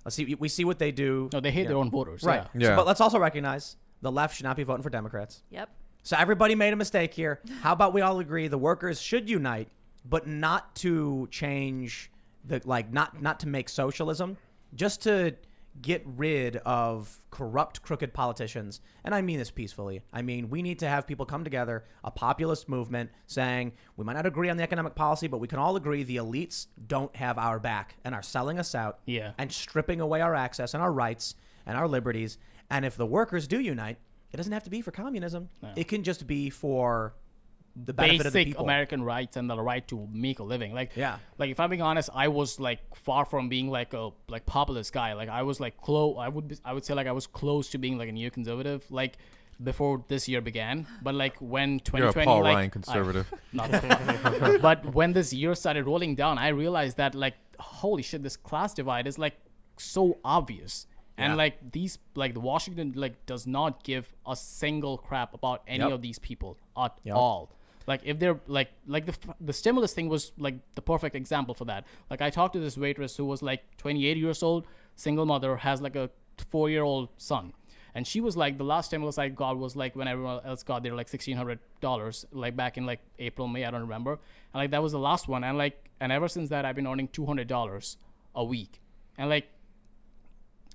Speaker 1: Let's see. We see what they do.
Speaker 3: No, they hate their own voters.
Speaker 1: Right.
Speaker 3: Yeah.
Speaker 1: So, but let's also recognize the left should not be voting for Democrats.
Speaker 5: Yep.
Speaker 1: So everybody made a mistake here. How about we all agree the workers should unite, but not to change not to make socialism, just to get rid of corrupt, crooked politicians. And I mean this peacefully. I mean, we need to have people come together, a populist movement saying we might not agree on the economic policy, but we can all agree the elites don't have our back and are selling us out and stripping away our access and our rights and our liberties. And if the workers do unite, it doesn't have to be for communism.
Speaker 3: No.
Speaker 1: It can just be for the benefit of the
Speaker 3: Basic
Speaker 1: people.
Speaker 3: American rights and the right to make a living. Like,
Speaker 1: Yeah.
Speaker 3: like if I'm being honest, I was like far from being like a populist guy. Like I was like close. I would say like I was close to being like a neoconservative. Like before this year began, but like when 2020,
Speaker 2: You're a Paul
Speaker 3: like,
Speaker 2: Ryan conservative.
Speaker 3: But when this year started rolling down, I realized that like holy shit, this class divide is like so obvious. And
Speaker 1: Yeah.
Speaker 3: like these, like the Washington, like does not give a single crap about any
Speaker 1: Yep.
Speaker 3: of these people at
Speaker 1: Yep.
Speaker 3: all. Like if they're like the stimulus thing was like the perfect example for that. Like I talked to this waitress who was like 28 years old, single mother, has like a 4-year-old son. And she was like, the last stimulus I got was like when everyone else got their like $1,600, like back in like April, May, I don't remember. And like that was the last one. And like, and ever since that, I've been earning $200 a week. And like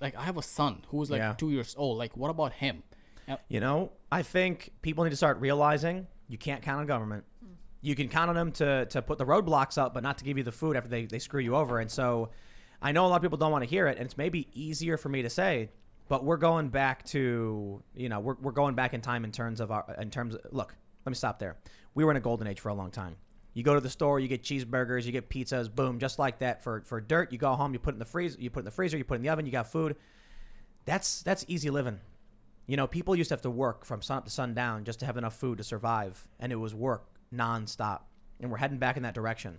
Speaker 3: I have a son who was like
Speaker 1: Yeah.
Speaker 3: 2 years old. Like, what about him? And,
Speaker 1: You know, I think people need to start realizing you can't count on government. You can count on them to put the roadblocks up, but not to give you the food after they screw you over. And so I know a lot of people don't want to hear it, and it's maybe easier for me to say, but we're going back to, you know, we're going back in time in terms of look, let me stop there. We were in a golden age for a long time. You go to the store, you get cheeseburgers, you get pizzas, boom, just like that for dirt. You go home, you put it in the freezer, you put it in the oven, you got food. That's easy living. You know, people used to have to work from sun up to sundown just to have enough food to survive, and it was work nonstop. And we're heading back in that direction.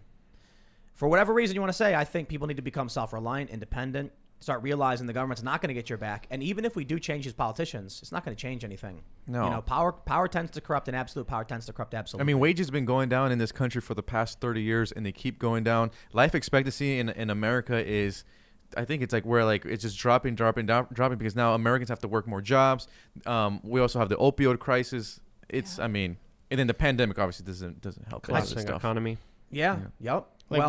Speaker 1: For whatever reason you want to say, I think people need to become self-reliant, independent, start realizing the government's not going to get your back. And even if we do change these politicians, it's not going to change anything.
Speaker 2: No.
Speaker 1: You know, power tends to corrupt, and absolute power tends to corrupt absolute.
Speaker 2: I mean, wages have been going down in this country for the past 30 years, and they keep going down. Life expectancy in America is, I think it's like where like it's just dropping because now Americans have to work more jobs. We also have the opioid crisis. It's, I mean, and then the pandemic obviously doesn't help. Lots of
Speaker 4: Collapsing
Speaker 2: stuff.
Speaker 4: economy.
Speaker 1: yeah. Yep.
Speaker 3: like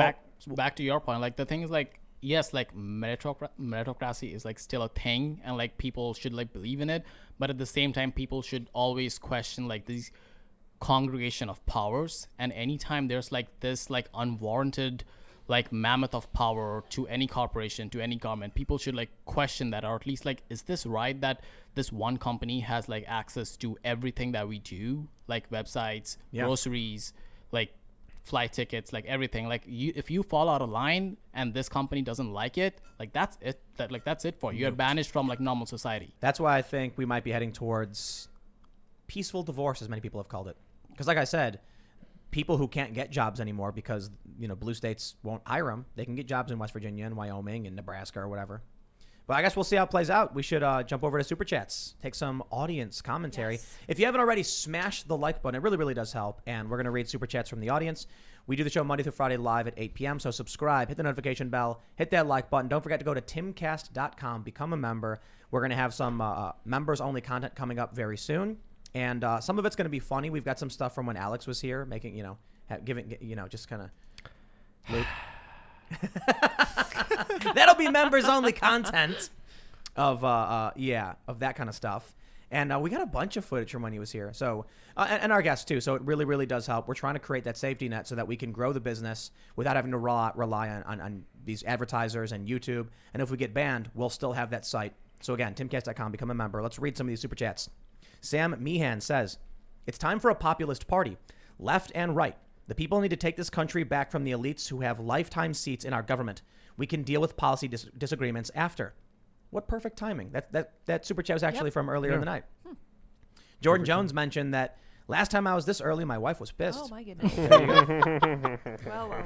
Speaker 1: well,
Speaker 3: back to your point, like the thing is like, yes, like meritocracy is like still a thing, and like people should like believe in it, but at the same time people should always question like these congregation of powers. And anytime there's like this like unwarranted like mammoth of power to any corporation, to any government, people should like question that, or at least like, is this right that this one company has like access to everything that we do, like websites,
Speaker 1: Yeah.
Speaker 3: groceries, like flight tickets, like everything. Like if you fall out of line and this company doesn't like it, like that's it. That's it for you. You're banished from like normal society.
Speaker 1: that's why I think we might be heading towards peaceful divorce, as many people have called it. Because like I said, people who can't get jobs anymore because, you know, blue states won't hire them, they can get jobs in West Virginia and Wyoming and Nebraska or whatever. But I guess we'll see how it plays out. We should jump over to Super Chats, take some audience commentary.
Speaker 5: Yes.
Speaker 1: If you haven't already, smash the like button. It really, really does help. And we're going to read Super Chats from the audience. We do the show Monday through Friday live at 8 p.m. So subscribe, hit the notification bell, hit that like button. Don't forget to go to timcast.com, become a member. We're going to have some members-only content coming up very soon. And some of it's going to be funny. We've got some stuff from when Alex was here, making, you know, giving, you know, just kind of Luke. That'll be members only content of that kind of stuff. And we got a bunch of footage from when he was here. So and our guests too. So it really, really does help. We're trying to create that safety net so that we can grow the business without having to rely on these advertisers and YouTube. And if we get banned, we'll still have that site. So again, timcast.com, become a member. Let's read some of these super chats. Sam Meehan says, it's time for a populist party, left and right. The people need to take this country back from the elites who have lifetime seats in our government. We can deal with policy disagreements after. What perfect timing. That super chat was actually from earlier in the night. Jordan Jones mentioned that last time I was this early, my wife was pissed.
Speaker 5: Oh my goodness. well.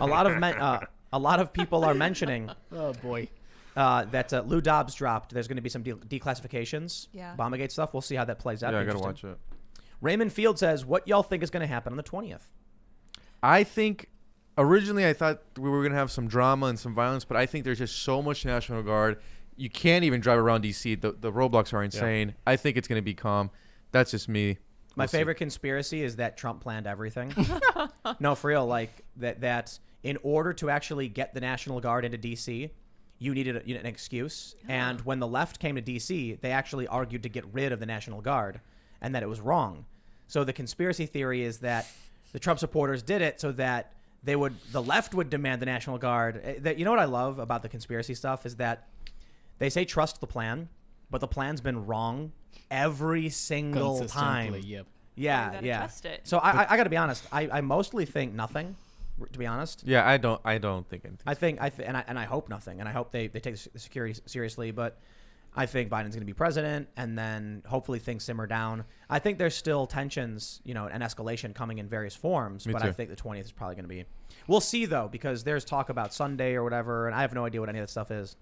Speaker 1: A lot of people are mentioning
Speaker 3: Oh boy.
Speaker 1: that Lou Dobbs dropped. There's going to be some declassifications.
Speaker 5: Yeah.
Speaker 1: Bombagate stuff. We'll see how that plays out.
Speaker 2: Yeah, I gotta
Speaker 1: Interesting.
Speaker 2: watch it.
Speaker 1: Raymond Field says, what y'all think is going to happen on the 20th?
Speaker 2: I think originally I thought we were gonna have some drama and some violence, but I think there's just so much National Guard. You can't even drive around DC. The roadblocks are insane. I think it's gonna be calm. That's just me.
Speaker 1: My
Speaker 2: We'll see.
Speaker 1: favorite conspiracy is that Trump planned everything. No, for real. Like that in order to actually get the National Guard into DC, you needed an excuse. And when the left came to DC, they actually argued to get rid of the National Guard and that it was wrong. So the conspiracy theory is that the Trump supporters did it so that the left would demand the National Guard. You know what I love about the conspiracy stuff is that they say trust the plan, but the plan's been wrong every single time.
Speaker 3: Yep.
Speaker 1: Yeah,
Speaker 5: gotta
Speaker 1: yeah.
Speaker 5: trust it.
Speaker 1: So I got to be honest. I mostly think nothing. To be honest,
Speaker 2: Yeah, I don't think anything.
Speaker 1: I hope nothing, and I hope they take the security seriously. But I think Biden's going to be president, and then hopefully things simmer down. I think there's still tensions, and escalation coming in various forms.
Speaker 2: Me
Speaker 1: But
Speaker 2: too.
Speaker 1: I think the 20th is probably going to be. We'll see though, because there's talk about Sunday or whatever, and I have no idea what any of that stuff is.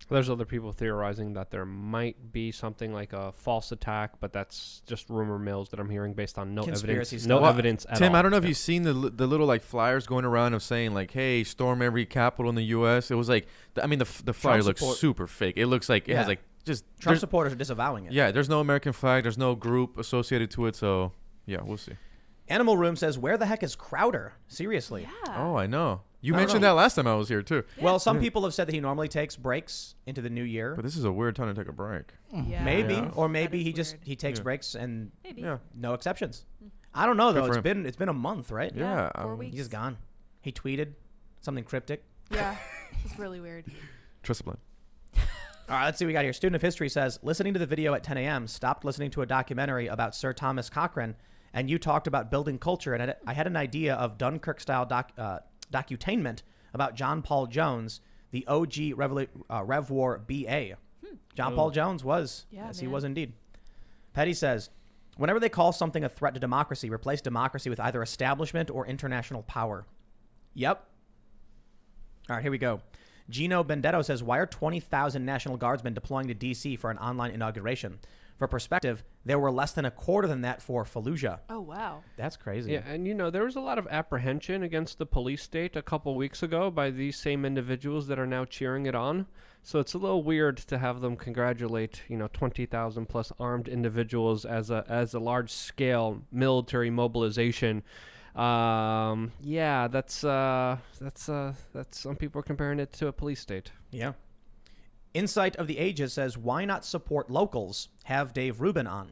Speaker 4: There's other people theorizing that there might be something like a false attack, but that's just rumor mills that I'm hearing based on no
Speaker 1: Conspiracy
Speaker 4: evidence.
Speaker 1: stuff.
Speaker 4: No
Speaker 1: Well,
Speaker 4: evidence at all.
Speaker 2: Tim, I don't know if you've seen the little like flyers going around of saying like, "Hey, storm every capital in the U.S." It was like, the flyer looks
Speaker 1: support-
Speaker 2: super fake. It looks like it has
Speaker 1: Yeah.
Speaker 2: like just
Speaker 1: Trump
Speaker 2: there's-
Speaker 1: supporters are disavowing it.
Speaker 2: Yeah, there's no American flag. There's no group associated to it. So yeah, we'll see.
Speaker 1: Animal Room says, "Where the heck is Crowder? Seriously."
Speaker 5: Yeah.
Speaker 2: Oh, I know. You
Speaker 1: I don't
Speaker 2: mentioned
Speaker 1: know.
Speaker 2: that last time I was here too.
Speaker 1: Well, some people have said that he normally takes breaks into the new year.
Speaker 2: But this is a weird time to take a break.
Speaker 5: Yeah.
Speaker 1: Maybe,
Speaker 2: Yeah.
Speaker 1: or
Speaker 5: That
Speaker 1: maybe
Speaker 5: is
Speaker 1: he
Speaker 5: weird.
Speaker 1: takes
Speaker 2: Yeah.
Speaker 1: breaks and
Speaker 5: Maybe.
Speaker 2: Yeah.
Speaker 1: no exceptions. I don't know though.
Speaker 2: Good for
Speaker 1: It's been a month, right?
Speaker 2: Yeah.
Speaker 5: 4 weeks.
Speaker 1: He's just gone. He tweeted something cryptic.
Speaker 5: Yeah. It's really weird.
Speaker 2: Trust the plan.
Speaker 1: All right, let's see what we got here. Student of History says, listening to the video at 10 a.m., stopped listening to a documentary about Sir Thomas Cochrane, and you talked about building culture, and I had an idea of Dunkirk-style docutainment about John Paul Jones, the OG Rev War BA. John Paul Jones was.
Speaker 5: Yeah,
Speaker 1: Yes, he
Speaker 5: man.
Speaker 1: was indeed. Petty says, whenever they call something a threat to democracy, replace democracy with either establishment or international power. Yep. All right, here we go. Gino Bendetto says, why are 20,000 National Guardsmen deploying to D.C. for an online inauguration? For perspective, there were less than a quarter than that for Fallujah.
Speaker 5: Oh, wow.
Speaker 1: That's crazy.
Speaker 4: Yeah, and there was a lot of apprehension against the police state a couple weeks ago by these same individuals that are now cheering it on. So it's a little weird to have them congratulate, 20,000 plus armed individuals as a large scale military mobilization. Yeah, that's some people are comparing it to a police state.
Speaker 1: Yeah. Insight of the Ages says, why not support locals? Have Dave Rubin on.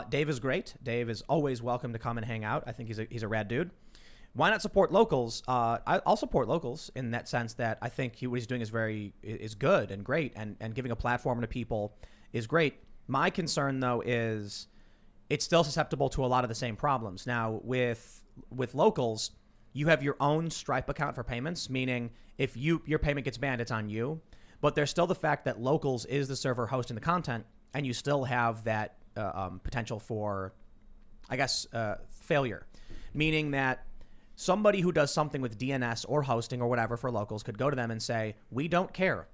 Speaker 1: Dave is great. Dave is always welcome to come and hang out. I think he's a rad dude. Why not support locals? I'll support locals in that sense that I think what he's doing is good and great, and giving a platform to people is great. My concern, though, is it's still susceptible to a lot of the same problems. Now, with locals, you have your own Stripe account for payments, meaning if your payment gets banned, it's on you. But there's still the fact that locals is the server hosting the content, and you still have that potential for, I guess, failure. Meaning that somebody who does something with DNS or hosting or whatever for locals could go to them and say, we don't care.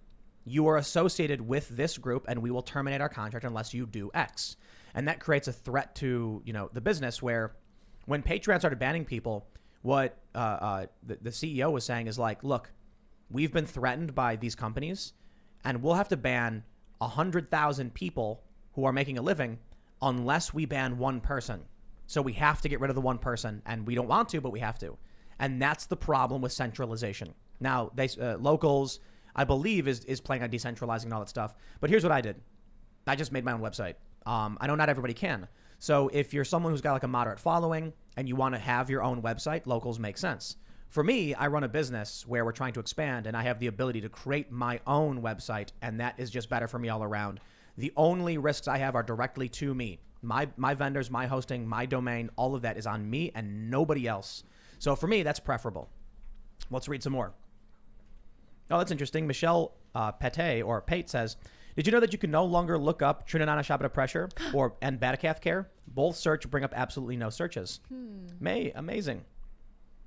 Speaker 1: You are associated with this group, and we will terminate our contract unless you do X. And that creates a threat to the business, where when Patreon started banning people, what the CEO was saying is like, look, we've been threatened by these companies, and we'll have to ban 100,000 people who are making a living unless we ban one person. So we have to get rid of the one person, and we don't want to, but we have to. And that's the problem with centralization. Now, locals, I believe, is playing on decentralizing and all that stuff. But here's what I did. I just made my own website. I know not everybody can. So if you're someone who's got like a moderate following and you want to have your own website, locals make sense. For me, I run a business where we're trying to expand, and I have the ability to create my own website, and that is just better for me all around. The only risks I have are directly to me. My vendors, my hosting, my domain, all of that is on me and nobody else. So for me, that's preferable. Let's read some more. Oh, that's interesting. Michelle Pate says, did you know that you can no longer look up Trinidad Shabbat pressure and Batakath care? Both search bring up absolutely no searches. Amazing.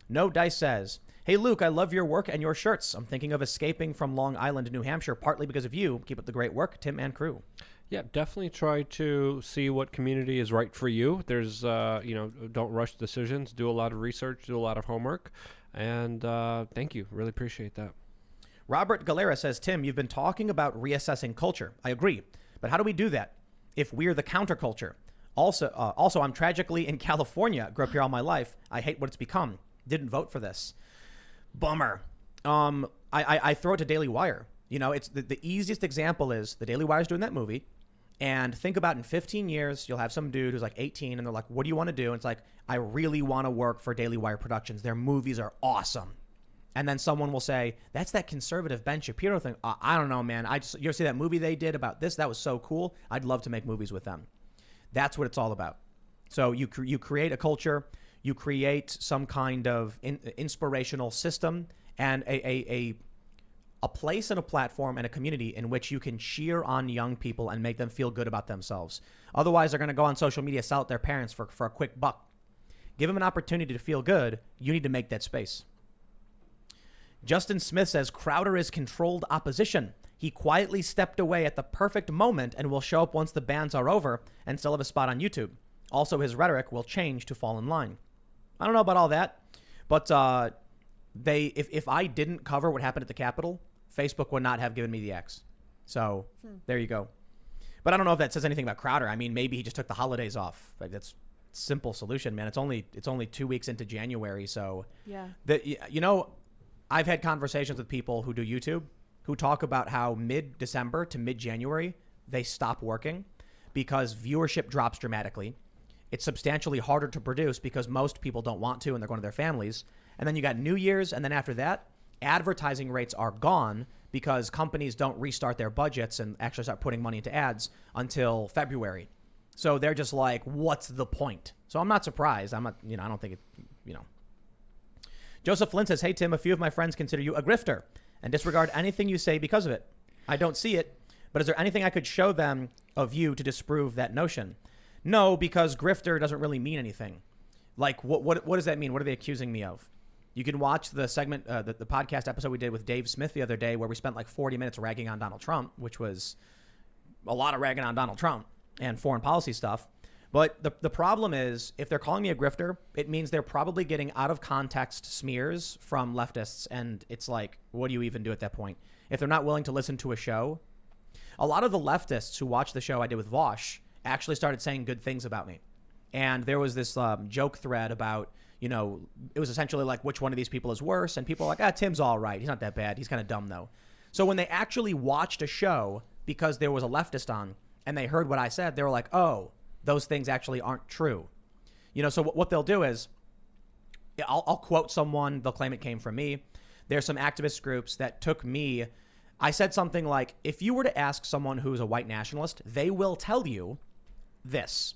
Speaker 1: No Dice says, hey, Luke, I love your work and your shirts. I'm thinking of escaping from Long Island, New Hampshire, partly because of you. Keep up the great work, Tim and crew.
Speaker 4: Yeah, definitely try to see what community is right for you. There's, don't rush decisions. Do a lot of research. Do a lot of homework. And thank you. Really appreciate that.
Speaker 1: Robert Galera says, Tim, you've been talking about reassessing culture. I agree. But how do we do that if we're the counterculture? Also, I'm tragically in California. Grew up here all my life. I hate what it's become. Didn't vote for this. Bummer. I throw it to Daily Wire. It's the easiest example is the Daily Wire's doing that movie. And think about in 15 years, you'll have some dude who's like 18 and they're like, what do you want to do? And it's like, I really want to work for Daily Wire Productions. Their movies are awesome. And then someone will say, that's that conservative Ben Shapiro thing. I don't know, man. You ever see that movie they did about this? That was so cool. I'd love to make movies with them. That's what it's all about. So you create a culture, you create some kind of inspirational system and a place and a platform and a community in which you can cheer on young people and make them feel good about themselves. Otherwise, they're going to go on social media, sell it to their parents for a quick buck. Give them an opportunity to feel good. You need to make that space. Justin Smith says, Crowder is controlled opposition. He quietly stepped away at the perfect moment and will show up once the bans are over and still have a spot on YouTube. Also, his rhetoric will change to fall in line. I don't know about all that, but if I didn't cover what happened at the Capitol, Facebook would not have given me the X. So there you go. But I don't know if that says anything about Crowder. I mean, maybe he just took the holidays off. Like, that's a simple solution, man. It's only 2 weeks into January, so
Speaker 5: yeah.
Speaker 1: I've had conversations with people who do YouTube who talk about how mid-December to mid-January, they stop working because viewership drops dramatically. It's substantially harder to produce because most people don't want to and they're going to their families. And then you got New Year's, and then after that, advertising rates are gone because companies don't restart their budgets and actually start putting money into ads until February. So they're just like, what's the point? So I'm not surprised. I don't think it. Joseph Flynn says, hey, Tim, a few of my friends consider you a grifter and disregard anything you say because of it. I don't see it, but is there anything I could show them of you to disprove that notion? No, because grifter doesn't really mean anything. Like, what does that mean? What are they accusing me of? You can watch the segment, the podcast episode we did with Dave Smith the other day where we spent like 40 minutes ragging on Donald Trump, which was a lot of ragging on Donald Trump and foreign policy stuff. But the problem is, if they're calling me a grifter, it means they're probably getting out of context smears from leftists. And it's like, what do you even do at that point? If they're not willing to listen to a show, a lot of the leftists who watched the show I did with Vosh actually started saying good things about me. And there was this joke thread about, it was essentially like, which one of these people is worse? And people are like, Tim's all right. He's not that bad. He's kind of dumb, though. So when they actually watched a show because there was a leftist on and they heard what I said, they were like, oh, those things actually aren't true. So what they'll do is I'll quote someone. They'll claim it came from me. There's some activist groups that took me. I said something like, if you were to ask someone who's a white nationalist, they will tell you this.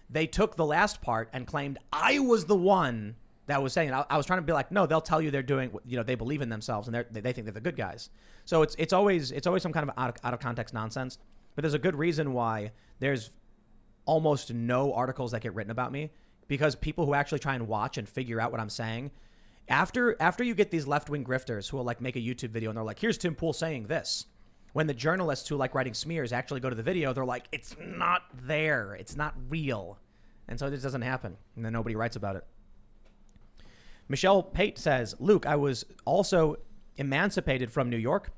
Speaker 1: They took the last part and claimed I was the one that was saying it. I was trying to be like, no, they'll tell you they're doing, they believe in themselves and they think they're the good guys. So it's always some kind of out of context nonsense. But there's a good reason why there's almost no articles that get written about me, because people who actually try and watch and figure out what I'm saying, after you get these left-wing grifters who will like make a YouTube video and they're like, here's Tim Pool saying this. When the journalists who like writing smears actually go to the video, they're like, it's not there. It's not real. And so this doesn't happen. And then nobody writes about it. Michelle Pate says, Luke, I was also emancipated from New York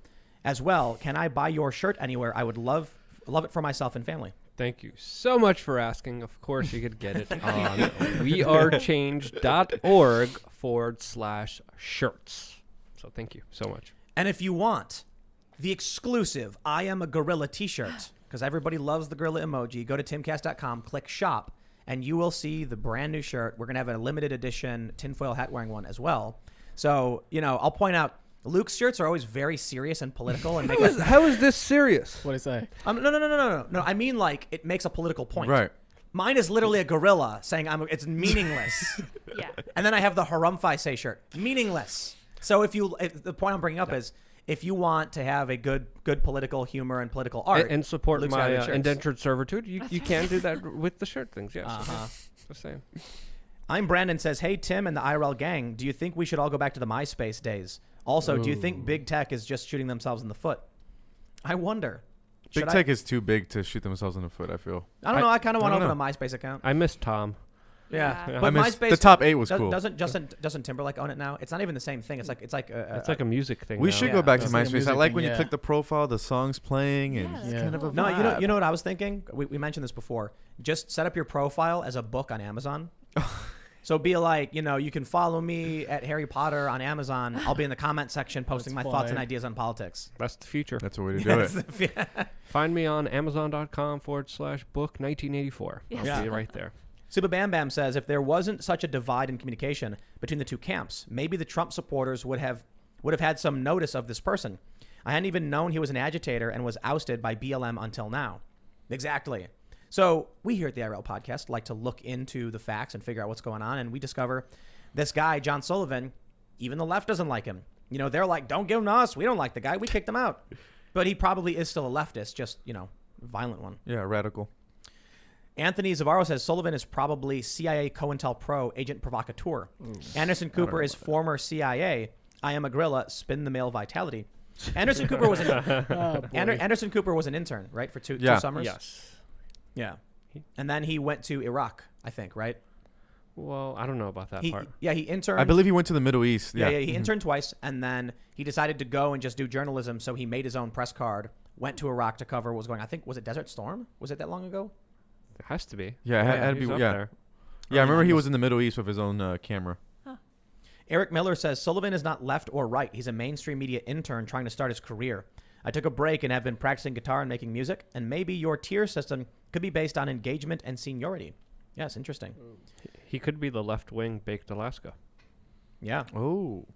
Speaker 1: as well. Can I buy your shirt anywhere? I would love it for myself and family.
Speaker 4: Thank you so much for asking. Of course, you could get it on wearechange.org/shirts. So thank you so much.
Speaker 1: And if you want the exclusive I Am a Gorilla t-shirt, because everybody loves the gorilla emoji, go to timcast.com, click shop, and you will see the brand new shirt. We're going to have a limited edition tinfoil hat wearing one as well. So, I'll point out, Luke's shirts are always very serious and political. And
Speaker 4: how is this serious?
Speaker 3: What did I say?
Speaker 1: No. I mean, like, it makes a political point.
Speaker 2: Right.
Speaker 1: Mine is literally a gorilla saying it's meaningless.
Speaker 5: Yeah.
Speaker 1: And then I have the Harumphai say shirt. Meaningless. So if the point I'm bringing up is, if you want to have a good political humor and political art
Speaker 4: and support
Speaker 1: Luke's
Speaker 4: my
Speaker 1: got shirts.
Speaker 4: indentured servitude, you can do that with the shirt things. Yes. Just saying.
Speaker 1: I'm Brandon says, hey, Tim and the IRL gang, do you think we should all go back to the MySpace days? Also, do you think big tech is just shooting themselves in the foot? I wonder.
Speaker 2: Big tech is too big to shoot themselves in the foot, I feel.
Speaker 1: I don't know. I kind of want to open a MySpace account.
Speaker 4: I miss Tom.
Speaker 1: Yeah.
Speaker 2: But
Speaker 1: MySpace,
Speaker 2: the top 8 was cool.
Speaker 1: Doesn't Timberlake own it now? It's not even the same thing. It's like
Speaker 4: a music thing.
Speaker 2: We
Speaker 4: now.
Speaker 2: should go back to
Speaker 3: It's like a
Speaker 2: MySpace.
Speaker 3: music
Speaker 2: I like
Speaker 3: thing,
Speaker 2: when you
Speaker 3: yeah.
Speaker 2: click the profile, the song's playing, and
Speaker 5: Yeah,
Speaker 2: it's
Speaker 3: that's
Speaker 2: kind of a
Speaker 1: No,
Speaker 2: vibe.
Speaker 1: you know what I was thinking? We mentioned this before. Just set up your profile as a book on Amazon. So be like, you can follow me at Harry Potter on Amazon. I'll be in the comment section posting my
Speaker 3: That's
Speaker 1: thoughts and
Speaker 3: funny.
Speaker 1: ideas on politics.
Speaker 4: That's the future.
Speaker 2: That's a way to do it.
Speaker 4: Find me on Amazon.com/book 1984.
Speaker 5: Yes.
Speaker 4: I'll
Speaker 1: Yeah.
Speaker 4: be right there.
Speaker 1: Suba Bam Bam says, if there wasn't such a divide in communication between the two camps, maybe the Trump supporters would have would have had some notice of this person. I hadn't even known he was an agitator and was ousted by BLM until now. Exactly. So we here at the IRL podcast like to look into the facts and figure out what's going on. And we discover this guy, John Sullivan, even the left doesn't like him. You know, they're like, don't give him to us. We don't like the guy. We kicked him out. But he probably is still a leftist, just, you know, a violent one.
Speaker 2: Yeah, radical.
Speaker 1: Anthony Zavarro says Sullivan is probably CIA COINTELPRO agent provocateur. Anderson Cooper is former CIA. I am a gorilla. Spin the male vitality. Anderson Cooper was Anderson Cooper was an intern, right, for two summers.
Speaker 4: Yes.
Speaker 1: Yeah, and then he went to Iraq, I think, right?
Speaker 4: Well, I don't know about that part.
Speaker 1: Yeah, he interned.
Speaker 2: I believe he went to the Middle East.
Speaker 1: Yeah, he interned twice, and then he decided to go and just do journalism. So he made his own press card, went to Iraq to cover what was going on. I think, was it Desert Storm? Was it that long ago?
Speaker 4: It has to be.
Speaker 2: Yeah, it had to be. Yeah, I remember he was in the Middle East with his own camera.
Speaker 1: Eric Miller says Sullivan is not left or right. He's a mainstream media intern trying to start his career. I took a break and have been practicing guitar and making music, and maybe your tier system could be based on engagement and seniority. Yes, interesting.
Speaker 4: He could be the left-wing Baked Alaska.
Speaker 1: Yeah.
Speaker 2: Oh.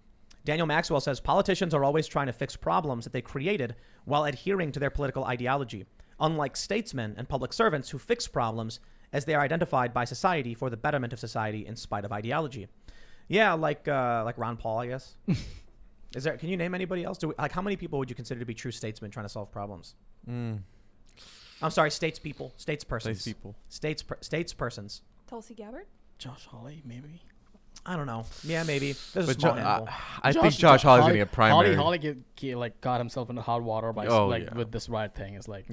Speaker 1: Daniel Maxwell says politicians are always trying to fix problems that they created while adhering to their political ideology, unlike statesmen and public servants who fix problems as they are identified by society for the betterment of society in spite of ideology. Yeah, like Ron Paul, I guess. Is there? Can you name anybody else? How many people would you consider to be true statesmen trying to solve problems? I'm sorry, statespeople, statespersons. Statespersons.
Speaker 5: Tulsi Gabbard?
Speaker 3: Josh Hawley, maybe.
Speaker 1: I don't know. Yeah, maybe. There's a
Speaker 2: But
Speaker 1: small handful.
Speaker 2: I think Josh Hawley's going to get primary.
Speaker 3: Hawley got himself into hot water by with this Riot thing. It's like,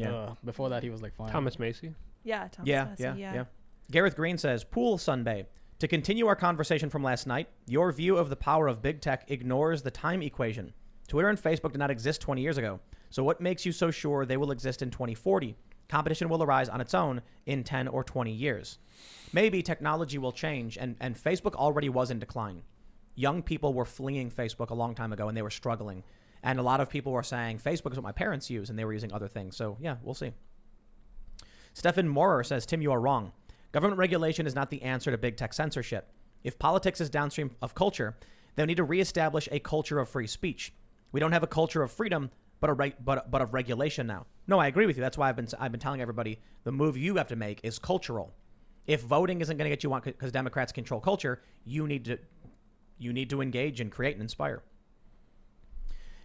Speaker 3: before that he was like fine.
Speaker 4: Thomas Macy?
Speaker 5: Yeah, Thomas Massey,
Speaker 1: yeah. Gareth Green says, Pool Sunday. To continue our conversation from last night, your view of the power of big tech ignores the time equation. Twitter and Facebook did not exist 20 years ago. So what makes you so sure they will exist in 2040? Competition will arise on its own in 10 or 20 years. Maybe technology will change, and Facebook already was in decline. Young people were fleeing Facebook a long time ago, and they were struggling. And a lot of people were saying, Facebook is what my parents use, and they were using other things. So, yeah, we'll see. Stephen Moorer says, Tim, you are wrong. Government regulation is not the answer to big tech censorship. If politics is downstream of culture, they need to reestablish a culture of free speech. We don't have a culture of freedom, but of regulation now. No, I agree with you. That's why I've been telling everybody the move you have to make is cultural. If voting isn't going to get you on because Democrats control culture, you need to engage and create and inspire.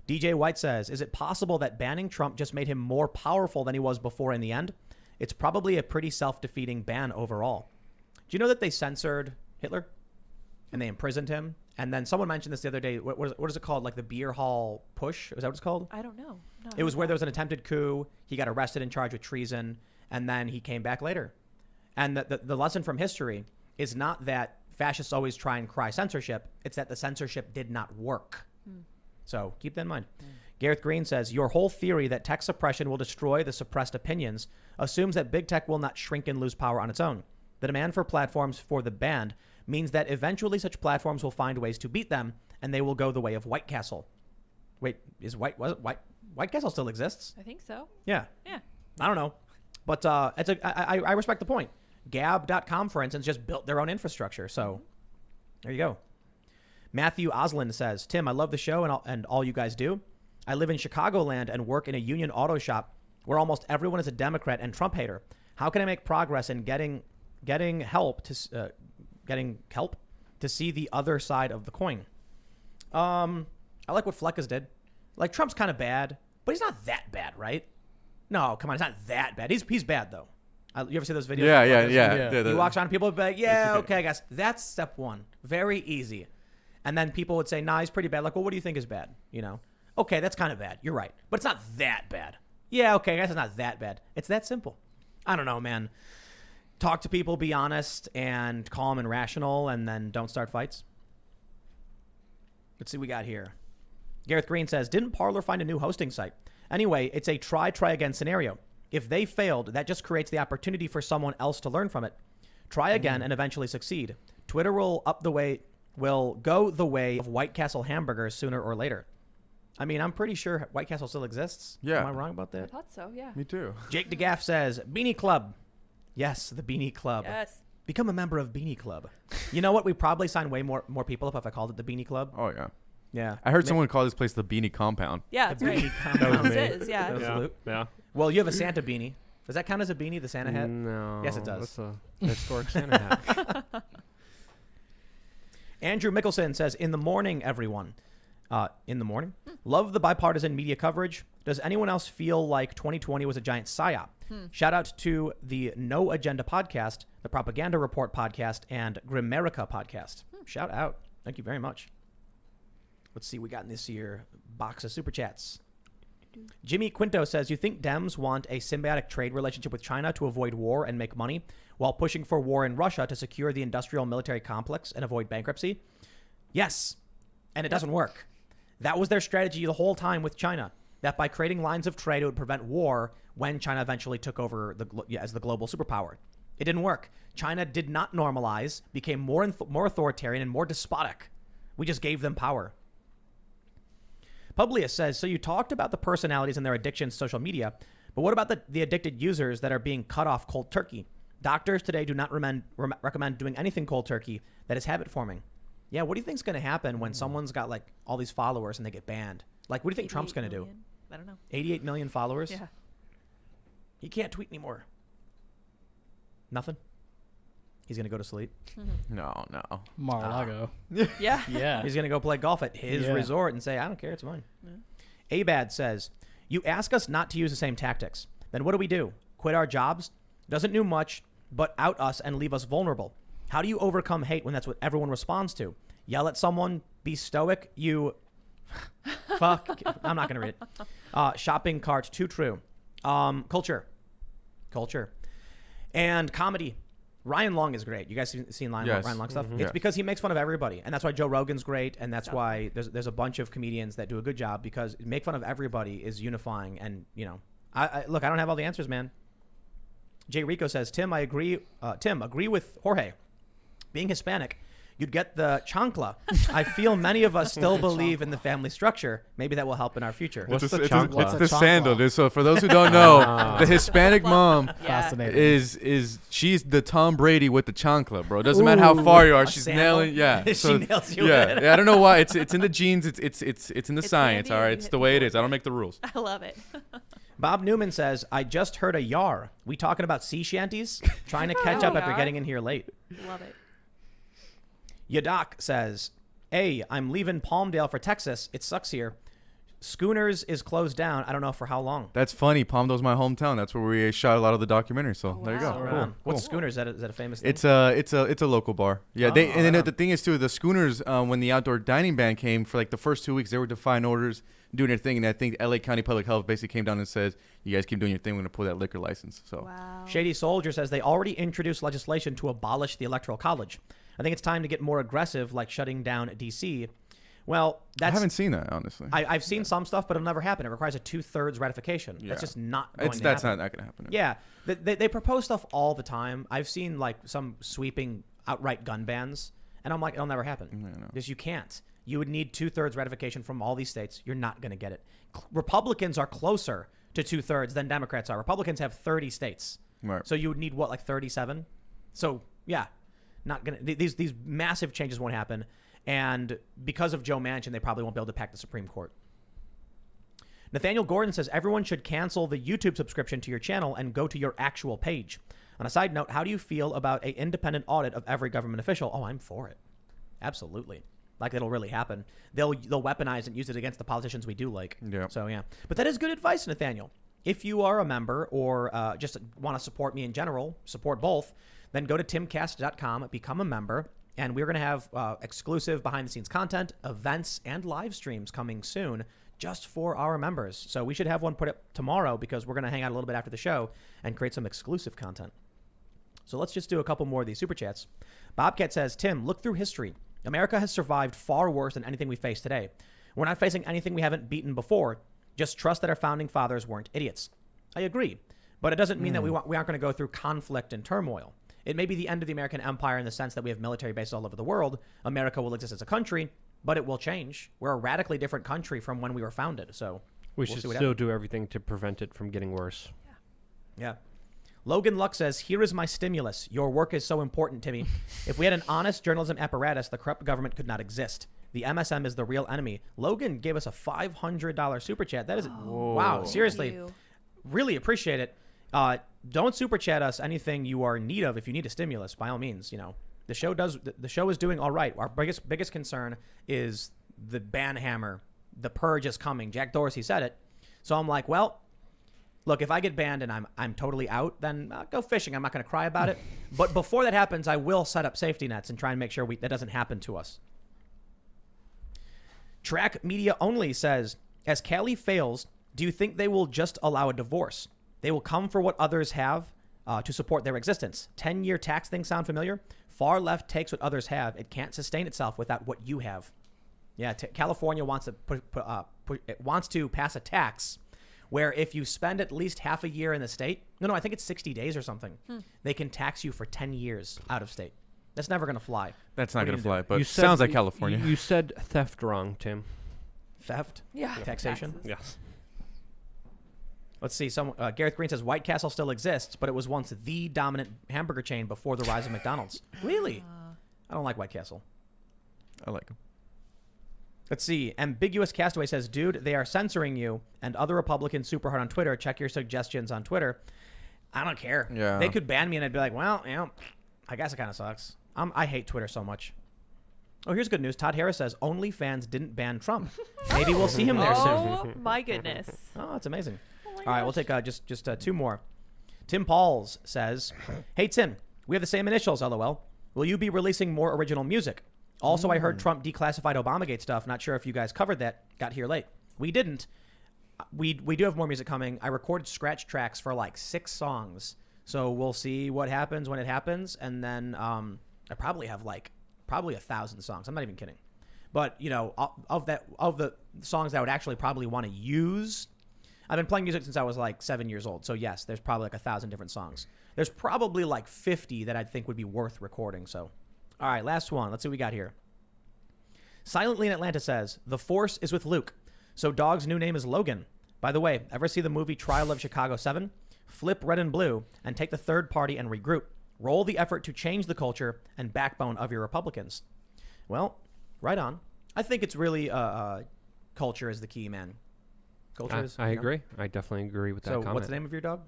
Speaker 1: DJ White says, is it possible that banning Trump just made him more powerful than he was before in the end? It's probably a pretty self-defeating ban overall. Do you know that they censored Hitler and they imprisoned him? And then someone mentioned this the other day. What is it called? Like the beer hall push? Is that what it's called?
Speaker 5: I don't know. No,
Speaker 1: it was where there was an attempted coup. He got arrested and charged with treason. And then he came back later. And the lesson from history is not that fascists always try and cry censorship. It's that the censorship did not work. So keep that in mind. Gareth Green says, your whole theory that tech suppression will destroy the suppressed opinions assumes that big tech will not shrink and lose power on its own. The demand for platforms for the banned means that eventually such platforms will find ways to beat them, and they will go the way of White Castle. Wait, White Castle still exists?
Speaker 5: I think so.
Speaker 1: Yeah.
Speaker 5: Yeah.
Speaker 1: I don't know. But I respect the point. Gab.com, for instance, just built their own infrastructure. So there you go. Matthew Oslin says, Tim, I love the show and all you guys do. I live in Chicagoland and work in a union auto shop where almost everyone is a Democrat and Trump hater. How can I make progress in getting help to see the other side of the coin? I like what Fleckas did. Like, Trump's kind of bad, but he's not that bad, right? No, come on, he's not that bad. He's bad though. You ever see those videos?
Speaker 2: Yeah.
Speaker 1: He walks around and people would be like, yeah, okay, guys, that's step one. Very easy. And then people would say, nah, he's pretty bad. Like, well, what do you think is bad? You know? Okay, that's kind of bad. You're right. But it's not that bad. Yeah, okay, I guess it's not that bad. It's that simple. I don't know, man. Talk to people, be honest, and calm and rational, and then don't start fights. Let's see what we got here. Gareth Green says, didn't Parler find a new hosting site? Anyway, it's a try again scenario. If they failed, that just creates the opportunity for someone else to learn from it. Try again and eventually succeed. Twitter will go the way of White Castle hamburgers sooner or later. I mean, I'm pretty sure White Castle still exists.
Speaker 2: Yeah.
Speaker 1: Am I wrong about that?
Speaker 5: I thought so, yeah.
Speaker 2: Me too.
Speaker 1: Jake DeGaff says, Beanie Club. Yes, the Beanie Club.
Speaker 5: Yes.
Speaker 1: Become a member of Beanie Club. You know what? We probably sign way more people if I called it the Beanie Club.
Speaker 2: Oh, yeah.
Speaker 1: Yeah.
Speaker 2: I heard someone call this place the Beanie Compound.
Speaker 5: Yeah, it's great.
Speaker 4: That was me.
Speaker 5: It is, yeah.
Speaker 1: That was
Speaker 4: Yeah.
Speaker 1: Luke.
Speaker 4: Yeah.
Speaker 1: Well, you have a Santa beanie. Does that count as a beanie, the Santa hat?
Speaker 4: No.
Speaker 1: Yes, it does.
Speaker 4: That's a historic Santa hat.
Speaker 1: Andrew Mickelson says, in the morning, everyone. In the morning? Love the bipartisan media coverage. Does anyone else feel like 2020 was a giant psyop? Shout out to the No Agenda podcast, the Propaganda Report podcast, and Grimerica podcast. Shout out. Thank you very much. Let's see what we got in this year. Box of Super Chats. Jimmy Quinto says, you think Dems want a symbiotic trade relationship with China to avoid war and make money while pushing for war in Russia to secure the industrial military complex and avoid bankruptcy? Yes. And it doesn't work. That was their strategy the whole time with China, that by creating lines of trade, it would prevent war when China eventually took over as the global superpower. It didn't work. China did not normalize, became more authoritarian and more despotic. We just gave them power. Publius says, so you talked about the personalities and their addictions to social media, but what about the addicted users that are being cut off cold turkey? Doctors today do not recommend doing anything cold turkey that is habit forming. Yeah, what do you think is going to happen when someone's got like all these followers and they get banned? Like, what do you think Trump's going to do?
Speaker 5: I don't know.
Speaker 1: 88 million followers?
Speaker 5: Yeah.
Speaker 1: He can't tweet anymore. Nothing? He's going to go to sleep.
Speaker 2: No.
Speaker 3: Mar-a-Lago.
Speaker 5: Yeah.
Speaker 3: Yeah.
Speaker 1: He's going to go play golf at his resort and say, I don't care, it's mine. Yeah. Abad says, you ask us not to use the same tactics. Then what do? Quit our jobs? Doesn't do much, but out us and leave us vulnerable. How do you overcome hate when that's what everyone responds to? Yell at someone, be stoic, you... Fuck. I'm not going to read it. Shopping cart, too true. Culture. And comedy. Ryan Long is great. You guys seen Ryan Long stuff? It's because he makes fun of everybody. And that's why Joe Rogan's great. And that's why there's a bunch of comedians that do a good job, because make fun of everybody is unifying. And, you know, look, I don't have all the answers, man. Jay Rico says, Tim, agree with Jorge. Being Hispanic, you'd get the chancla. I feel many of us still believe in the family structure. Maybe that will help in our future.
Speaker 4: What's the chancla?
Speaker 2: It's the sandal. So for those who don't know, the Hispanic mom
Speaker 3: Fascinating.
Speaker 2: is she's the Tom Brady with the chancla, bro. It doesn't matter how far you are, she's
Speaker 1: sandal?
Speaker 2: nailing. Yeah,
Speaker 1: She nails you.
Speaker 2: yeah. I don't know why. It's in the genes. It's in the
Speaker 5: It's
Speaker 2: science.
Speaker 5: handy
Speaker 2: All
Speaker 5: and
Speaker 2: right,
Speaker 5: you
Speaker 2: it's
Speaker 5: hit
Speaker 2: the way it
Speaker 5: people
Speaker 2: is. I don't make the rules.
Speaker 5: I love it.
Speaker 1: Bob Newman says, I just heard a yar. We talking about sea shanties? Trying to catch up after
Speaker 5: Yar.
Speaker 1: getting in here late.
Speaker 5: Love it.
Speaker 1: Yadak says, hey, I'm leaving Palmdale for Texas. It sucks here. Schooners is closed down. I don't know for how long.
Speaker 2: That's funny. Palmdale's my hometown. That's where we shot a lot of the documentaries. So there you go.
Speaker 5: wow.
Speaker 1: Right
Speaker 2: Cool.
Speaker 1: on. What's Schooners? Is that a famous thing?
Speaker 2: It's a local bar. Yeah,
Speaker 1: Oh,
Speaker 2: and then
Speaker 1: right
Speaker 2: the thing is too, the Schooners, when the outdoor dining ban came for like the first 2 weeks, they were defying orders, doing their thing, and I think LA County Public Health basically came down and says, you guys keep doing your thing, we're gonna pull that liquor license. So
Speaker 5: Wow.
Speaker 1: Shady Soldier says they already introduced legislation to abolish the Electoral College. I think it's time to get more aggressive, like shutting down D.C. Well,
Speaker 2: I haven't seen that, honestly.
Speaker 1: I've seen some stuff, but it'll never happen. It requires a 2/3 ratification.
Speaker 2: Yeah.
Speaker 1: That's just not going to
Speaker 2: That's
Speaker 1: happen.
Speaker 2: not gonna happen.
Speaker 1: Yeah, they propose stuff all the time. I've seen like some sweeping outright gun bans, and I'm like, it'll never happen.
Speaker 2: No.
Speaker 1: Because you can't. You would need 2/3 ratification from all these states. You're not going to get it. Republicans are closer to 2/3 than Democrats are. Republicans have 30 states.
Speaker 2: Right.
Speaker 1: So you would need what, like 37? So yeah, not gonna. These massive changes won't happen, and because of Joe Manchin, they probably won't be able to pack the Supreme Court. Nathaniel Gordon says everyone should cancel the YouTube subscription to your channel and go to your actual page. On a side note, how do you feel about an independent audit of every government official? Oh, I'm for it. Absolutely. Like it'll really happen. They'll weaponize and use it against the politicians we do like.
Speaker 2: Yeah.
Speaker 1: So yeah, but that is good advice, Nathaniel. If you are a member or just want to support me in general, support both, then go to timcast.com, become a member, and we're going to have exclusive behind-the-scenes content, events, and live streams coming soon just for our members. So we should have one put up tomorrow because we're going to hang out a little bit after the show and create some exclusive content. So let's just do a couple more of these Super Chats. Bobcat says, Tim, look through history. America has survived far worse than anything we face today. We're not facing anything we haven't beaten before. Just trust that our founding fathers weren't idiots. I agree. But it doesn't mean that we aren't going to go through conflict and turmoil. It may be the end of the American empire in the sense that we have military bases all over the world. America will exist as a country, but it will change. We're a radically different country from when we were founded. So
Speaker 4: We should still do everything to prevent it from getting worse.
Speaker 1: Yeah. Logan Luck says, here is my stimulus. Your work is so important, Timmy. If we had an honest journalism apparatus, the corrupt government could not exist. The MSM is the real enemy. Logan gave us a $500 super chat. That is wow. Seriously,
Speaker 5: you.
Speaker 1: really appreciate it. Don't super chat us anything you are in need of. If you need a stimulus, by all means, the show is doing all right. Our biggest concern is the ban hammer. The purge is coming. Jack Dorsey said it. So I'm like, well, look, if I get banned and I'm totally out, then I'll go fishing. I'm not going to cry about it. But before that happens, I will set up safety nets and try and make sure that doesn't happen to us. Track Media Only says, as Cali fails, do you think they will just allow a divorce? They will come for what others have to support their existence. 10-year tax thing sound familiar? Far left takes what others have. It can't sustain itself without what you have. Yeah, California wants to pass a tax where if you spend at least half a year in the state, I think it's 60 days or something, they can tax you for 10 years out of state. That's never going to fly.
Speaker 2: That's not going to fly, but
Speaker 4: said,
Speaker 2: sounds like California.
Speaker 4: You said theft wrong, Tim.
Speaker 1: Theft?
Speaker 5: Yeah.
Speaker 1: Taxation?
Speaker 5: Taxes.
Speaker 4: Yes.
Speaker 1: Let's see. Gareth Green says White Castle still exists, but it was once the dominant hamburger chain before the rise of McDonald's. Really? I don't like White Castle.
Speaker 2: I like them.
Speaker 1: Let's see. Ambiguous Castaway says, dude, they are censoring you and other Republicans super hard on Twitter. Check your suggestions on Twitter. I don't care.
Speaker 2: Yeah.
Speaker 1: They could ban me and I'd be like, well, I guess it kind of sucks. I hate Twitter so much. Oh, here's good news. Todd Harris says OnlyFans didn't ban Trump. Maybe we'll see him there soon.
Speaker 5: Oh my goodness.
Speaker 1: Oh, that's amazing.
Speaker 5: Oh my
Speaker 1: All right, we'll
Speaker 5: gosh.
Speaker 1: take just two more. Tim Pauls says, hey, Tim, we have the same initials, LOL. Will you be releasing more original music? Also, I heard Trump declassified Obamagate stuff. Not sure if you guys covered that. Got here late. We didn't. We do have more music coming. I recorded scratch tracks for like 6 songs. So we'll see what happens when it happens. And then I probably have probably 1,000 songs. I'm not even kidding. But, of the songs that I would actually probably want to use, I've been playing music since I was like 7 years old. So yes, there's probably like 1,000 different songs. There's probably like 50 that I think would be worth recording. So, all right, last one. Let's see what we got here. Silently in Atlanta says, the Force is with Luke. So Dog's new name is Logan. By the way, ever see the movie Trial of Chicago 7? Flip red and blue and take the third party and regroup. Roll the effort to change the culture and backbone of your Republicans. Well, right on. I think it's really culture is the key, man. Culture is.
Speaker 4: I agree. I definitely agree with that comment.
Speaker 1: So what's the name of your dog?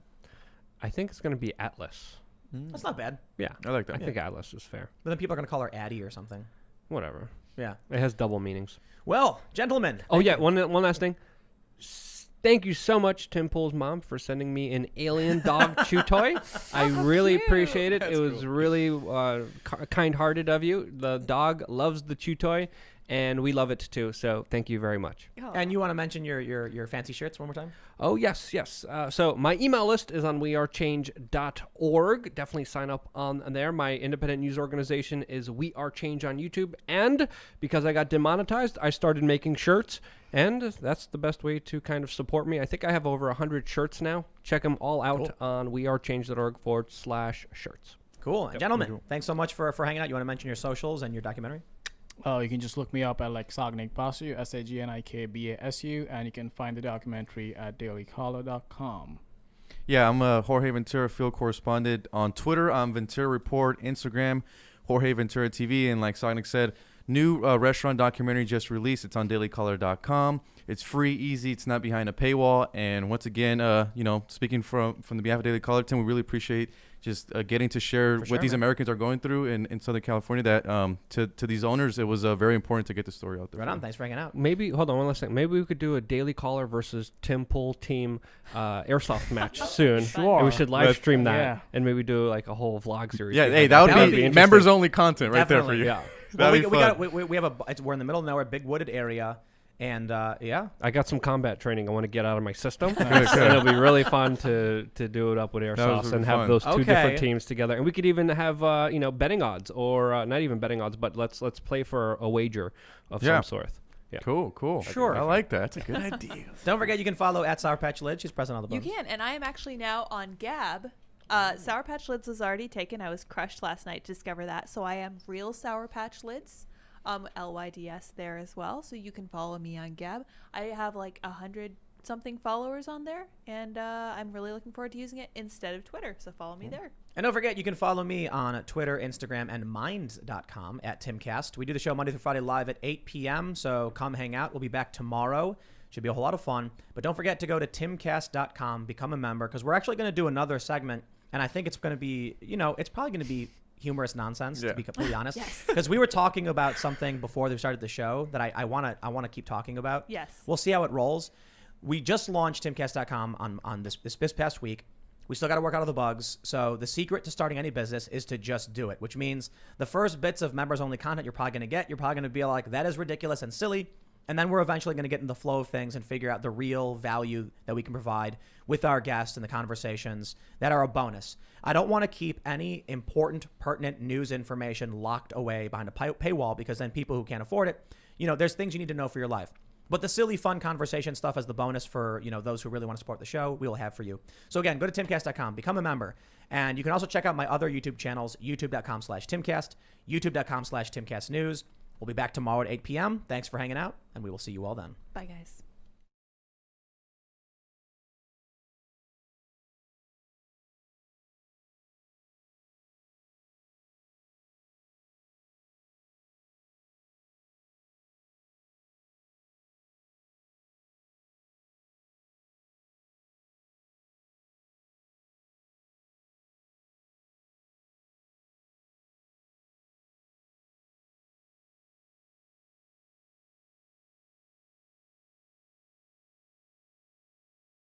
Speaker 4: I think it's going to be Atlas.
Speaker 1: That's not bad.
Speaker 4: Yeah.
Speaker 2: I like that.
Speaker 4: I think Atlas is fair.
Speaker 1: But then people are going to call her Addie or something.
Speaker 4: Whatever.
Speaker 1: Yeah.
Speaker 4: It has double meanings.
Speaker 1: Well, gentlemen.
Speaker 4: Oh, yeah. One last thing. Thank you so much, Tim Pool's mom, for sending me an alien dog chew toy. I really appreciate it. It was really kind-hearted of you. The dog loves the chew toy, and we love it too. So thank you very much.
Speaker 5: Oh.
Speaker 1: And you want to mention your fancy shirts one more time?
Speaker 4: Oh, yes. So my email list is on wearechange.org. Definitely sign up on there. My independent news organization is We Are Change on YouTube. And because I got demonetized, I started making shirts. And that's the best way to kind of support me. I think I have over 100 shirts now. Check them all out on wearechange.org/shirts.
Speaker 1: Cool. And gentlemen, thanks so much for hanging out. You want to mention your socials and your documentary?
Speaker 3: You can just look me up at Sagnik Basu, SAGNIKBASU, and you can find the documentary at dailycaller.com.
Speaker 2: Yeah, I'm a Jorge Ventura field correspondent on Twitter. I'm Ventura Report, Instagram, Jorge Ventura TV, and like Sagnik said, new restaurant documentary just released. It's on dailycaller.com. It's free, easy. It's not behind a paywall. And once again, speaking from the behalf of Daily Caller, Tim, we really appreciate just getting to share what these Americans are going through in Southern California. That to these owners, it was very important to get the story out there.
Speaker 1: Right on. Thanks for hanging out.
Speaker 4: Maybe, hold on one last thing. Maybe we could do a Daily Caller versus Tim Pool team airsoft match soon.
Speaker 3: Sure.
Speaker 4: And we should live stream that
Speaker 3: yeah.
Speaker 4: and maybe do like a whole vlog series.
Speaker 2: Yeah, hey,
Speaker 1: That
Speaker 2: that
Speaker 1: would
Speaker 2: would
Speaker 1: be
Speaker 2: be
Speaker 1: interesting.
Speaker 2: members only content right there for you.
Speaker 4: Yeah.
Speaker 1: Well,
Speaker 2: That'd be fun.
Speaker 1: we have we're in the middle of nowhere, big wooded area, and yeah.
Speaker 4: I got some combat training I want to get out of my system. And it'll be really fun to do it up with airsoft
Speaker 2: really
Speaker 4: and have
Speaker 2: fun.
Speaker 4: those two
Speaker 1: Okay.
Speaker 4: different teams together. And we could even have betting odds or not even betting odds, but let's play for a wager of some sort. Yeah.
Speaker 2: Cool.
Speaker 1: Sure.
Speaker 2: I like that. That's a good idea.
Speaker 1: Don't forget you can follow at Sour Patch Lid. She's pressing all the
Speaker 5: You
Speaker 1: buttons.
Speaker 5: can, and I am actually now on Gab. Sour Patch Lids was already taken. I was crushed last night to discover that. So I am Real Sour Patch Lids, LYDS there as well. So you can follow me on Gab. I have like 100 something followers on there, and I'm really looking forward to using it instead of Twitter. So follow me there.
Speaker 1: And don't forget, you can follow me on Twitter, Instagram, and Minds.com at Timcast. We do the show Monday through Friday live at 8 p.m., so come hang out. We'll be back tomorrow. Should be a whole lot of fun. But don't forget to go to Timcast.com, become a member, because we're actually going to do another segment, and I think it's going to be, it's probably going to be humorous nonsense, to be completely honest.
Speaker 5: Yes.
Speaker 1: Because we were talking about something before they started the show that I want to keep talking about.
Speaker 5: Yes.
Speaker 1: We'll see how it rolls. We just launched Timcast.com on this past week. We still got to work out all the bugs. So the secret to starting any business is to just do it, which means the first bits of members-only content you're probably going to get, you're probably going to be like, that is ridiculous and silly. And then we're eventually going to get in the flow of things and figure out the real value that we can provide with our guests and the conversations that are a bonus. I don't want to keep any important, pertinent news information locked away behind a paywall, because then people who can't afford it, there's things you need to know for your life. But the silly, fun conversation stuff as the bonus for, those who really want to support the show, we will have for you. So again, go to timcast.com, become a member. And you can also check out my other YouTube channels, youtube.com/Timcast, youtube.com/TimcastNews. We'll be back tomorrow at 8 p.m. Thanks for hanging out, and we will see you all then.
Speaker 5: Bye, guys.